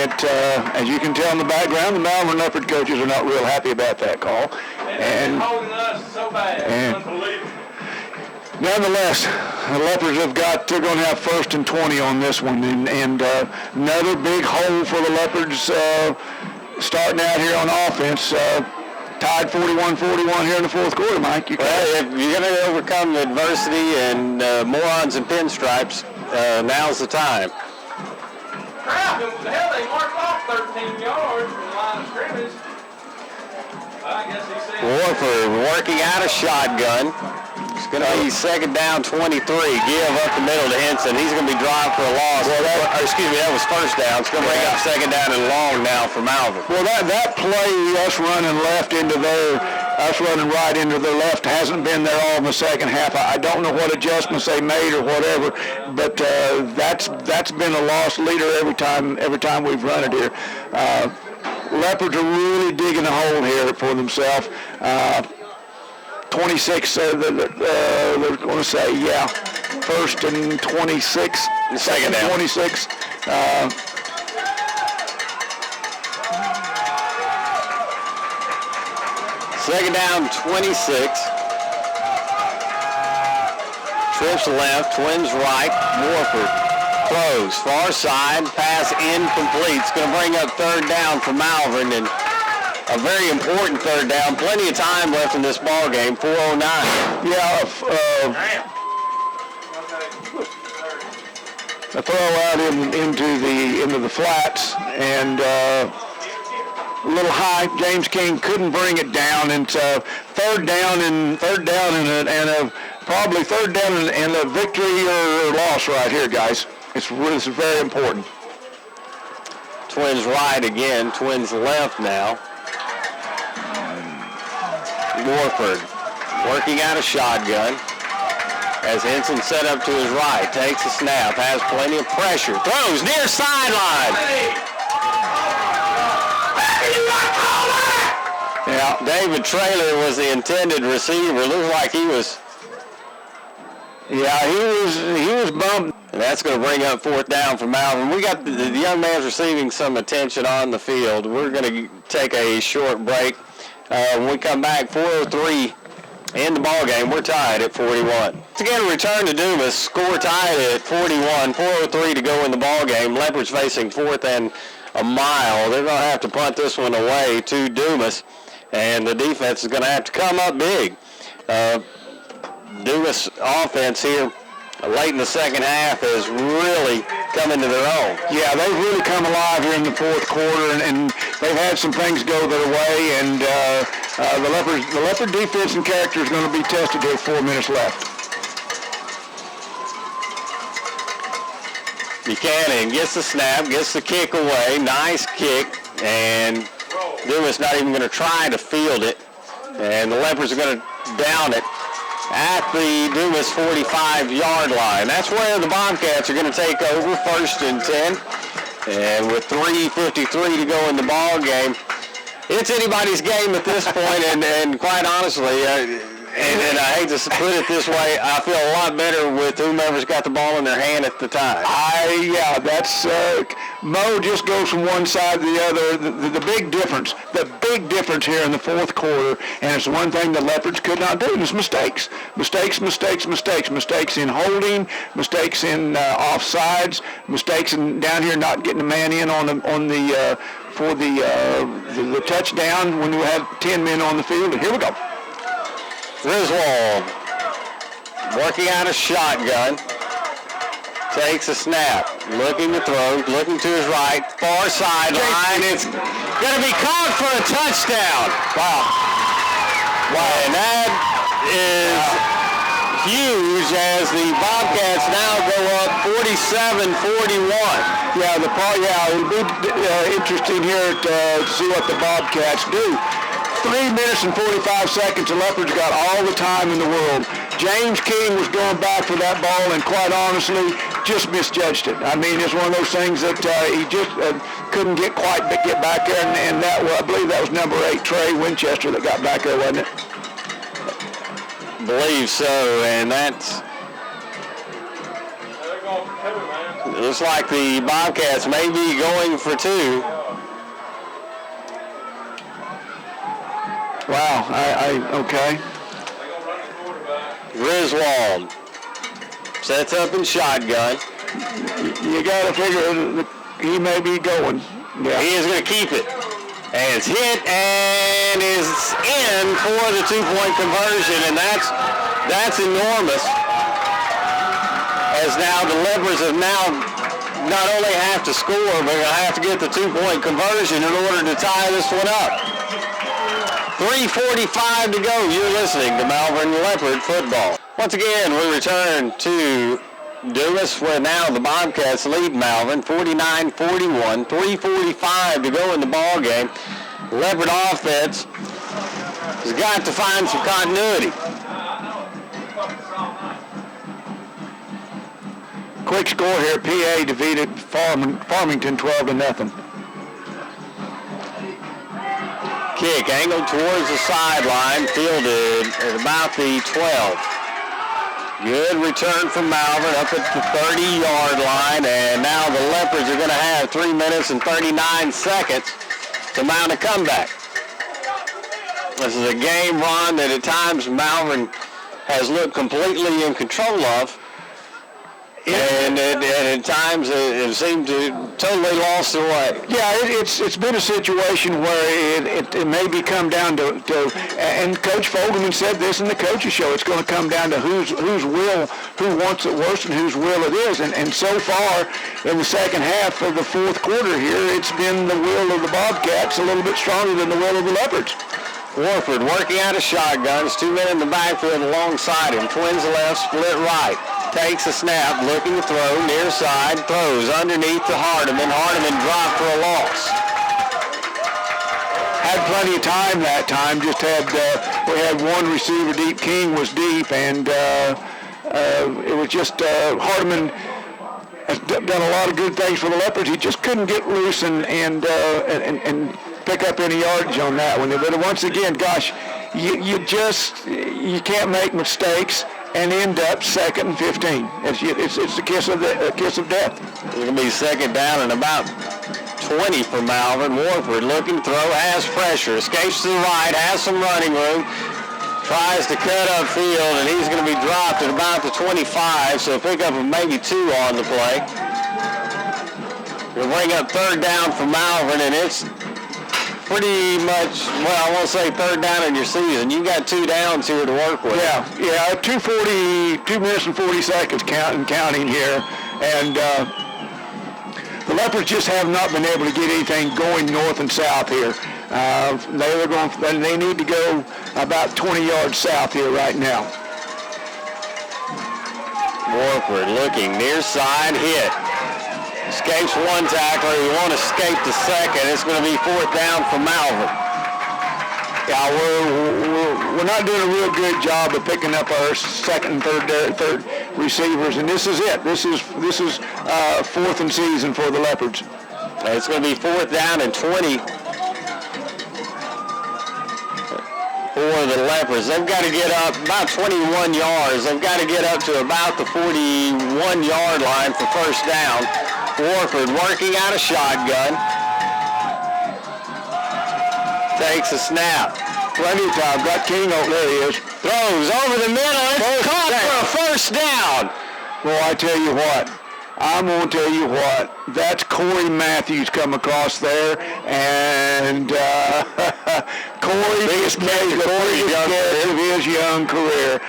As you can tell in the background, the Malvern Leopard coaches are not real happy about that call. And holding us so bad. Unbelievable. Nonetheless, the Leopards they're going to have 1st and 20 on this one, and another big hole for the Leopards starting out here on offense. Tied 41-41 here in the fourth quarter, Mike. If you're going to overcome the adversity and morons and pinstripes, now's the time. Crap, hell, they marked off 13 yards from the line of scrimmage. I guess he said. Warford working out a shotgun. It's going to be second down 23. Give up the middle to Henson. He's going to be driving for a loss. That was first down. It's going to bring up second down and long now for Malvern. Well, that play, us running right into their left, hasn't been there all in the second half. I don't know what adjustments they made or whatever, but that's been a loss leader every time we've run it here. Leopards are really digging a hole here for themselves. 26, they're going to say, 1st and 26. Second down. 26. Second down, 26. Trips left, twins right. Warford close, far side, pass incomplete. It's going to bring up third down for Malvern, and a very important third down. Plenty of time left in this ball game. 4:09. Yeah. A throw out into the flats and a little high. James King couldn't bring it down, and third down and probably third down and a victory or loss right here, guys. It's very important. Twins right again. Twins left now. Warford working out a shotgun. As Henson set up to his right, takes a snap, has plenty of pressure, throws near sideline. Yeah, David Traylor was the intended receiver. Looks like he was. Yeah, he was bumped. And that's going to bring up fourth down for Malvern. We got the young man's receiving some attention on the field. We're going to take a short break. When we come back, 4:03 in the ball game. We're tied at 41. Once again, return to Dumas. Score tied at 41. 4:03 to go in the ball game. Leopards facing fourth and a mile. They're going to have to punt this one away to Dumas, and the defense is going to have to come up big. Dumas offense here late in the second half has really come into their own. Yeah, they've really come alive here in the fourth quarter, and they've had some things go their way, and the Leopard defense and character is going to be tested here with 4 minutes left. Buchanan gets the snap, gets the kick away. Nice kick, and Dumas not even going to try to field it, and the Leopards are going to down it at the Dumas 45-yard line. That's where the Bobcats are going to take over, 1st and 10. And with 3:53 to go in the ball game, it's anybody's game at this point. And quite honestly, and I hate to put it this way, I feel a lot better with whomever's got the ball in their hand at the time. That's Mo just goes from one side to the other. The big difference here in the fourth quarter, and it's one thing the Leopards could not do, is mistakes in holding, mistakes in offsides, mistakes in down here not getting a man in for the touchdown when you have 10 men on the field. And here we go. Griswold working out a shotgun, takes a snap, looking to throw, looking to his right, far sideline. It's going to be caught for a touchdown. Wow. And that is huge as the Bobcats now go up 47-41. It'll be interesting here to see what the Bobcats do. 3 minutes and 45 seconds, the Leopards got all the time in the world. James King was going back for that ball and quite honestly just misjudged it. I mean, it's one of those things that he just couldn't get back there, and that I believe that was number 8, Trey Winchester, that got back there, wasn't it? Believe so, and that's... It looks like the Bobcats may be going for 2. Wow, okay. Griswold sets up in shotgun. You got to figure he may be going. Yeah. He is going to keep it. And it's hit and is in for the 2-point conversion, and that's enormous. As now the Leopards have now not only have to score, but going to have to get the 2-point conversion in order to tie this one up. 3:45 to go. You're listening to Malvern Leopard Football. Once again, we return to Dumas, where now the Bobcats lead Malvern 49-41. 3:45 to go in the ball game. Leopard offense has got to find some continuity. Quick score here. PA defeated Farmington 12-0. Kick angled towards the sideline, fielded at about the 12. Good return from Malvern up at the 30-yard line, and now the Leopards are going to have 3 minutes and 39 seconds to mount a comeback. This is a game, Ron, that at times Malvern has looked completely in control of, And at times it seemed to totally lost their way. Yeah, it's been a situation where it maybe come down to and Coach Fogelman said this in the coaches show. It's going to come down to who wants it worse and whose will it is. And so far in the second half of the fourth quarter here, it's been the will of the Bobcats a little bit stronger than the will of the Leopards. Warford working out of shotguns, 2 men in the backfield alongside him. Twins left, split right. Takes a snap, looking to throw, near side, throws underneath to Hardiman. Hardiman dropped for a loss. Had plenty of time that time, just we had one receiver deep. King was deep, and it was just Hardiman has done a lot of good things for the Leopards. He just couldn't get loose and pick up any yardage on that one. But once again, gosh, you can't make mistakes and end up 2nd and 15. It's the kiss of death. It's going to be second down and about 20 for Malvern. Warford looking to throw, has pressure, escapes to the right, has some running room, tries to cut upfield, and he's going to be dropped at about the 25, so a pickup of maybe 2 on the play. We'll bring up third down for Malvern, and it's pretty much, well, I won't say third down in your season. You got 2 downs here to work with. Yeah, 2 minutes and 40 seconds counting here, and the Leopards just have not been able to get anything going north and south here. They need to go about 20 yards south here right now. Warford looking near side, hit. Escapes one tackler. He won't escape the second. It's going to be fourth down for Malvern. Yeah, we're not doing a real good job of picking up our second and third receivers, and this is it. This is fourth and season for the Leopards. It's going to be fourth down and 20 for the Leopards. They've got to get up about 21 yards. They've got to get up to about the 41-yard line for first down. Warford working out a shotgun. Takes a snap. Plenty of time. Got King over there. He is. Throws over the middle. It's caught for a first down. Well, I tell you what. I'm going to tell you what. That's Corey Matthews come across there. And Corey is the biggest of his young career.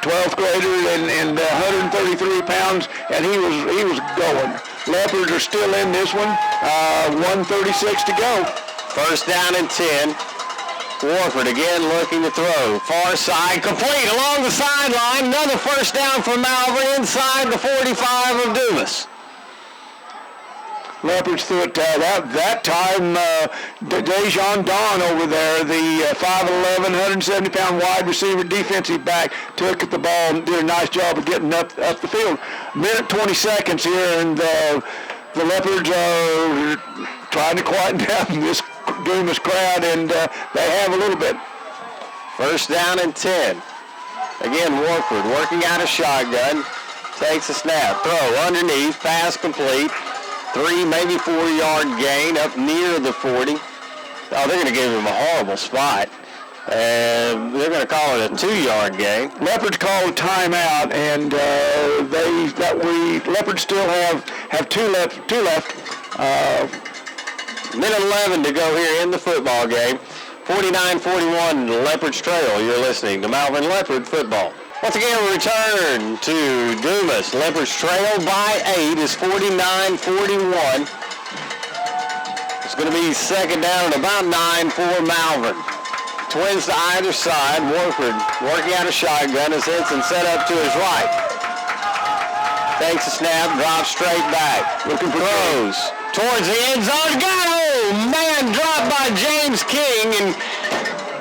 12th grader and 133 pounds, and he was going. Leopards are still in this one. 1:36 to go. First down and 10. Warford again looking to throw. Far side, complete along the sideline. Another first down for Malvern inside the 45 of Dumas. Leopards threw it that time. Dejon Don over there, the 5'11", 170-pound wide receiver, defensive back, took at the ball and did a nice job of getting up the field. Minute 20 seconds here, and the Leopards are trying to quieten down this Dumas crowd, and they have a little bit. First down and 10. Again, Warford working out a shotgun, takes a snap, throw underneath, pass complete. 3, maybe 4-yard gain up near the 40. Oh, they're going to give him a horrible spot. And they're going to call it a 2-yard gain. Leopards call a timeout, and Leopards still have two left. Minute 11 to go here in the football game. 49-41, the Leopards trail. You're listening to Malvern Leopard football. Once again, we return to Dumas. Leopards trail by 8. It's 49-41. It's going to be second down and about 9 for Malvern. Twins to either side. Warford working out a shotgun as Henson set up to his right. Takes a snap, drops straight back. Looking for throws towards the end zone. Got it! Oh, man, dropped by James King, and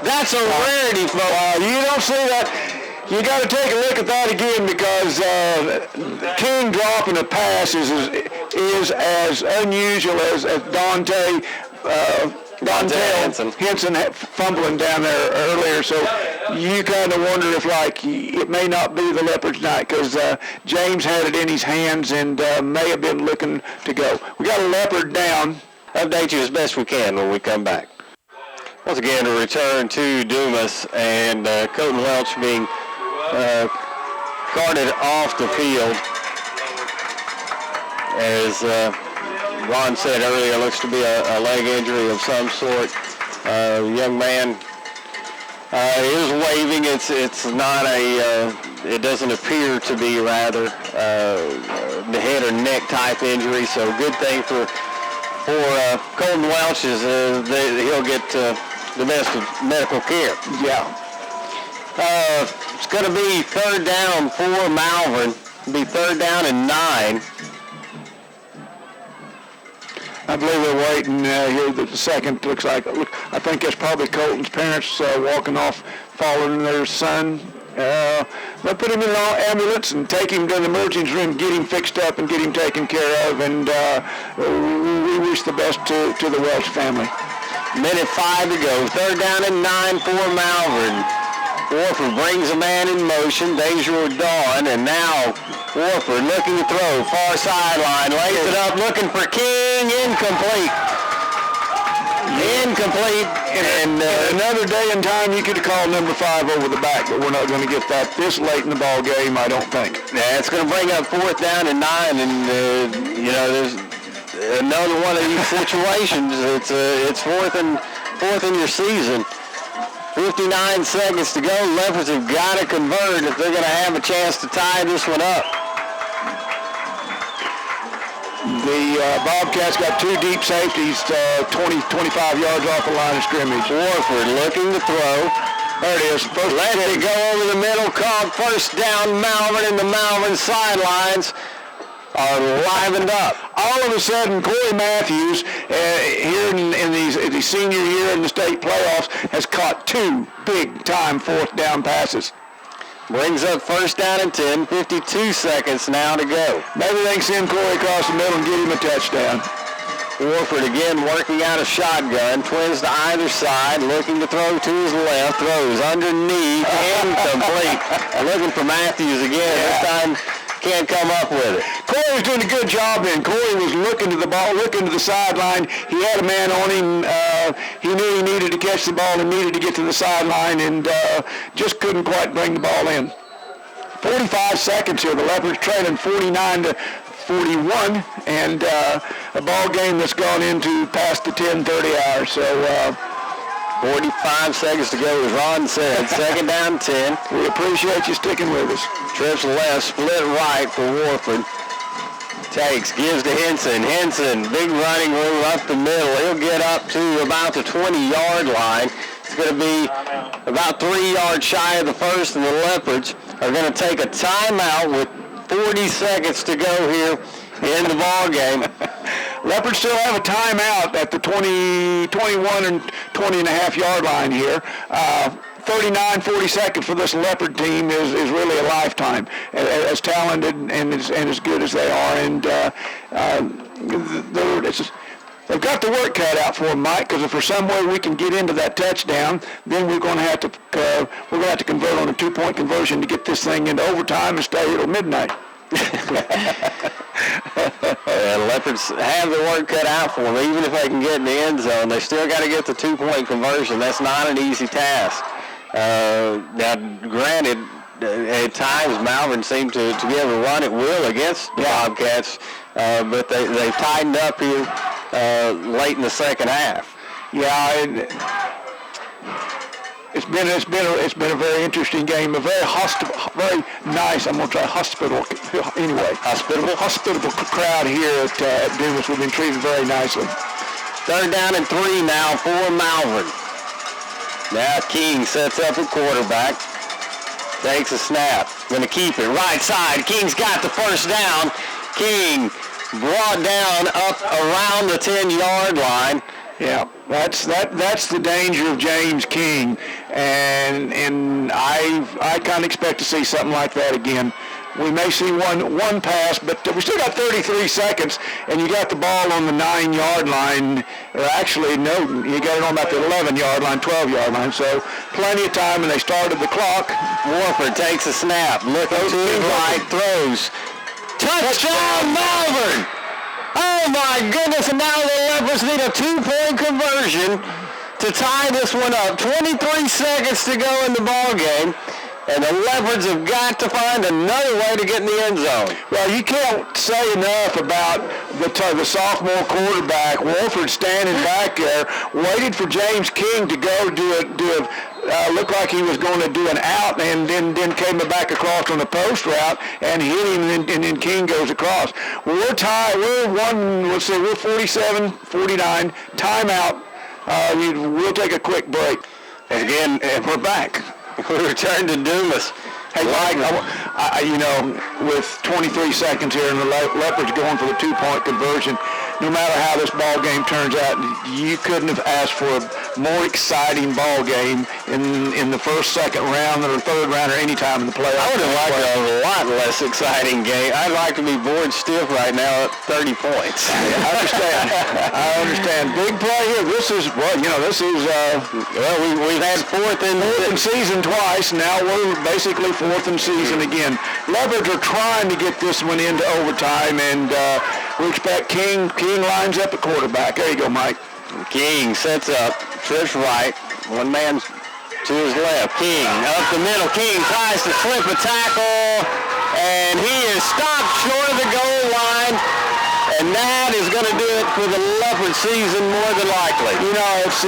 that's a rarity, folks. You don't see that. You got to take a look at that again, because King dropping a pass is as unusual as Dante Henson fumbling down there earlier. So you kind of wonder if it may not be the Leopards' night, because James had it in his hands and may have been looking to go. We got a Leopard down. Update you as best we can when we come back. Once again, a return to Dumas, and Colton Welch being carted off the field. as Ron said earlier, looks to be a leg injury of some sort. The young man is waving. It's not it doesn't appear to be rather the head or neck type injury. So good thing for Colton Welch is he'll get the best of medical care. Yeah. It's going to be third down for Malvern. It'll be third down and 9. I believe they're waiting here. The second looks like. I think that's probably Colton's parents walking off, following their son. They'll put him in an ambulance and take him to the emergency room, get him fixed up, and get him taken care of. And we wish the best to the Welch family. Minute 5 to go. Third down and 9 for Malvern. Warford brings a man in motion. Dejour Dawn, and now Warford looking to throw. Far sideline. Lays it up, looking for King. Incomplete. Incomplete. And another day and time you could have called number 5 over the back, but we're not going to get that this late in the ball game, I don't think. Yeah, it's going to bring up fourth down and 9, and there's another one of these situations. It's fourth in your season. 59 seconds to go. Leopards have got to convert if they're going to have a chance to tie this one up. The Bobcats got 2 deep safeties, 25 yards off the line of scrimmage. Warford looking to throw. There it is. First Let it go over the middle. Called first down Malvern, and the Malvern sidelines are livened up. All of a sudden, Corey Matthews, here in the senior year in the state playoffs, has caught 2 big-time fourth down passes. Brings up first down and 10, 52 seconds now to go. Maybe they can send Corey across the middle and get him a touchdown. Warford again working out a shotgun, twins to either side, looking to throw to his left, throws underneath, incomplete. Looking for Matthews again, this time can't come up with it. Corey was doing a good job then. Corey was looking to the ball, looking to the sideline. He had a man on him. He knew he needed to catch the ball and needed to get to the sideline, and just couldn't quite bring the ball in. 45 seconds here. The Leopards trailing 49-41, and a ball game that's gone into past the 10:30 hour. So 45 seconds to go, as Ron said. Second down 10. We appreciate you sticking with us. Trips left, split right for Warford. Takes, gives to Henson. Henson, big running room up the middle. He'll get up to about the 20-yard line. It's going to be about 3 yards shy of the first, and the Leopards are going to take a timeout with 40 seconds to go here in the ball game. Leopards still have a timeout at the 21 and 20 and a half yard line here. 39-40 seconds for this Leopard team is really a lifetime, as talented and as good as they are. And they've got the work cut out for them, Mike, because if for some way we can get into that touchdown, then we're going to have to convert on a 2-point conversion to get this thing into overtime and stay till midnight. Leopards have the work cut out for them. Even if they can get in the end zone, they still got to get the 2-point conversion. That's not an easy task. Now, granted, at times Malvern seemed to be able to run at will against the Bobcats, but they tightened up here late in the second half. Yeah, it's been a very interesting game, a very nice. I'm gonna try hospitable crowd here at Dumas. We've been treated very nicely. Third down and 3 now for Malvern. Now King sets up a quarterback, takes a snap, gonna keep it right side. King's got the first down. King brought down up around the 10-yard line. Yeah, that's the danger of James King, and I kind of expect to see something like that again. We may see one pass, but we still got 33 seconds, and you got the ball on the 9-yard line, or actually, no, you got it on about the 11-yard line, 12-yard line, so plenty of time, and they started the clock. Warford takes a snap, looking to his right, throws. Touchdown, Malvern! Oh my goodness, and now the Leopards need a 2-point conversion to tie this one up. 23 seconds to go in the ball game. And the Leopards have got to find another way to get in the end zone. Well, you can't say enough about the sophomore quarterback. Wolford standing back there, waited for James King to go looked like he was going to do an out, and then came back across on the post route and hit him, and then King goes across. Well, we're tied. We're 47-49. Timeout. We'll take a quick break. And again, We're back. we return to Dumas. Hey, Mike, with 23 seconds here and the Leopards going for the 2-point conversion, no matter how this ball game turns out, you couldn't have asked for a more exciting ball game in the first, second round, or third round, or any time in the playoffs. I would have liked a lot less exciting game. I'd like to be bored stiff right now at 30 points. I understand. Big play here. We've had fourth in season twice. Now we're basically fourth in season again. Leopards are trying to get this one into overtime, and we expect King lines up at quarterback. There you go, Mike. King sets up, trips right, one man to his left. King up the middle. King tries to slip a tackle, and he is stopped short of the goal line. And that is going to do it for the Leopard season more than likely. It's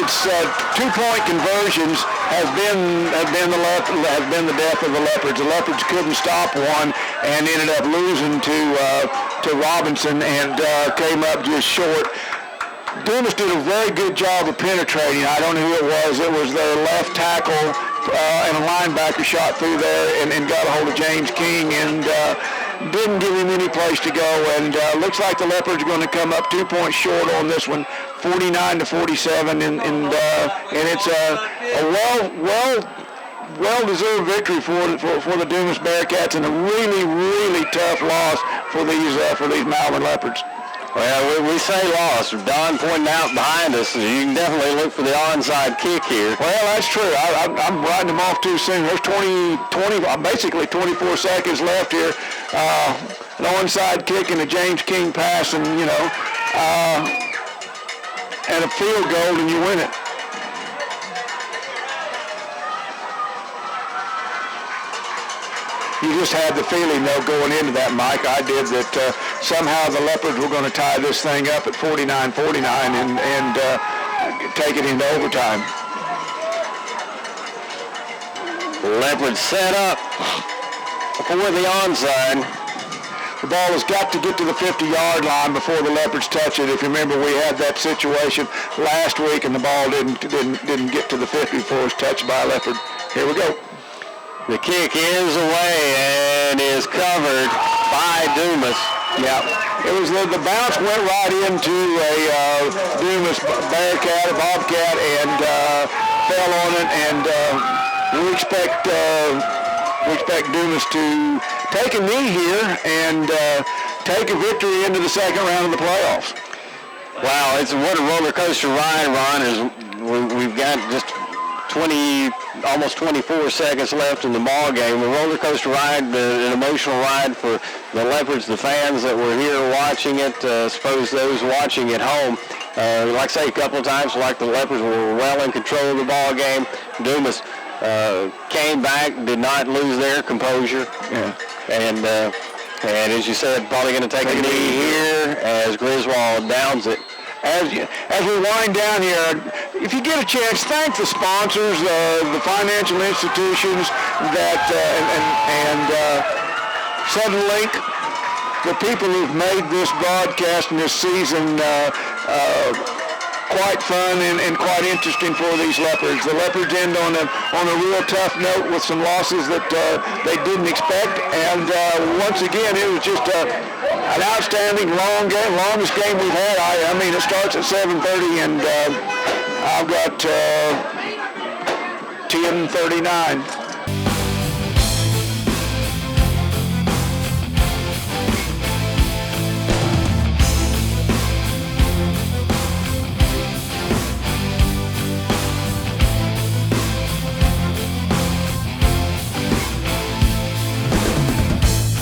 2-point conversions has been the death of the Leopards. The Leopards couldn't stop one and ended up losing to Robinson and came up just short. Dumas did a very good job of penetrating. I don't know who it was. It was their left tackle and a linebacker shot through there and got a hold of James King and didn't give him any place to go. And looks like the Leopards are going to come up 2 points short on this one, 49-47, and it's a well-deserved victory for the Dumas Bearcats, and a really, really tough loss for these Malvern Leopards. Well, we say loss. Don pointing out behind us, you can definitely look for the onside kick here. Well, that's true. I'm writing them off too soon. There's basically 24 seconds left here. An onside kick and a James King pass, and and a field goal, and you win it. You just had the feeling, though, going into that, Mike, I did, that somehow the Leopards were going to tie this thing up at 49-49 and take it into overtime. Leopards set up for the onside. The ball has got to get to the 50-yard line before the Leopards touch it. If you remember, we had that situation last week, and the ball didn't get to the 50 before it was touched by a Leopard. Here we go. The kick is away and is covered by Dumas. Yeah, it was the bounce went right into a Dumas Bearcat, a Bobcat, and fell on it. And we expect Dumas to take a knee here and take a victory into the second round of the playoffs. Wow, it's what a roller coaster ride, Ron. We've got just almost 24 seconds left in the ball game. The roller coaster ride, an emotional ride for the Leopards, the fans that were here watching it, suppose those watching at home. Like I say, a couple of times, like the Leopards were well in control of the ball game. Dumas came back, did not lose their composure. Yeah. And as you said, probably going to take a knee here as Griswold downs it. As we wind down here, if you get a chance, thank the sponsors, the financial institutions that and Suddenlink, the people who've made this broadcast and this season quite fun and quite interesting for these Leopards. The Leopards end on a real tough note with some losses that they didn't expect, and once again, it was just an outstanding long game, longest game we've had. I mean, it starts at 7:30, and I've got 10:39.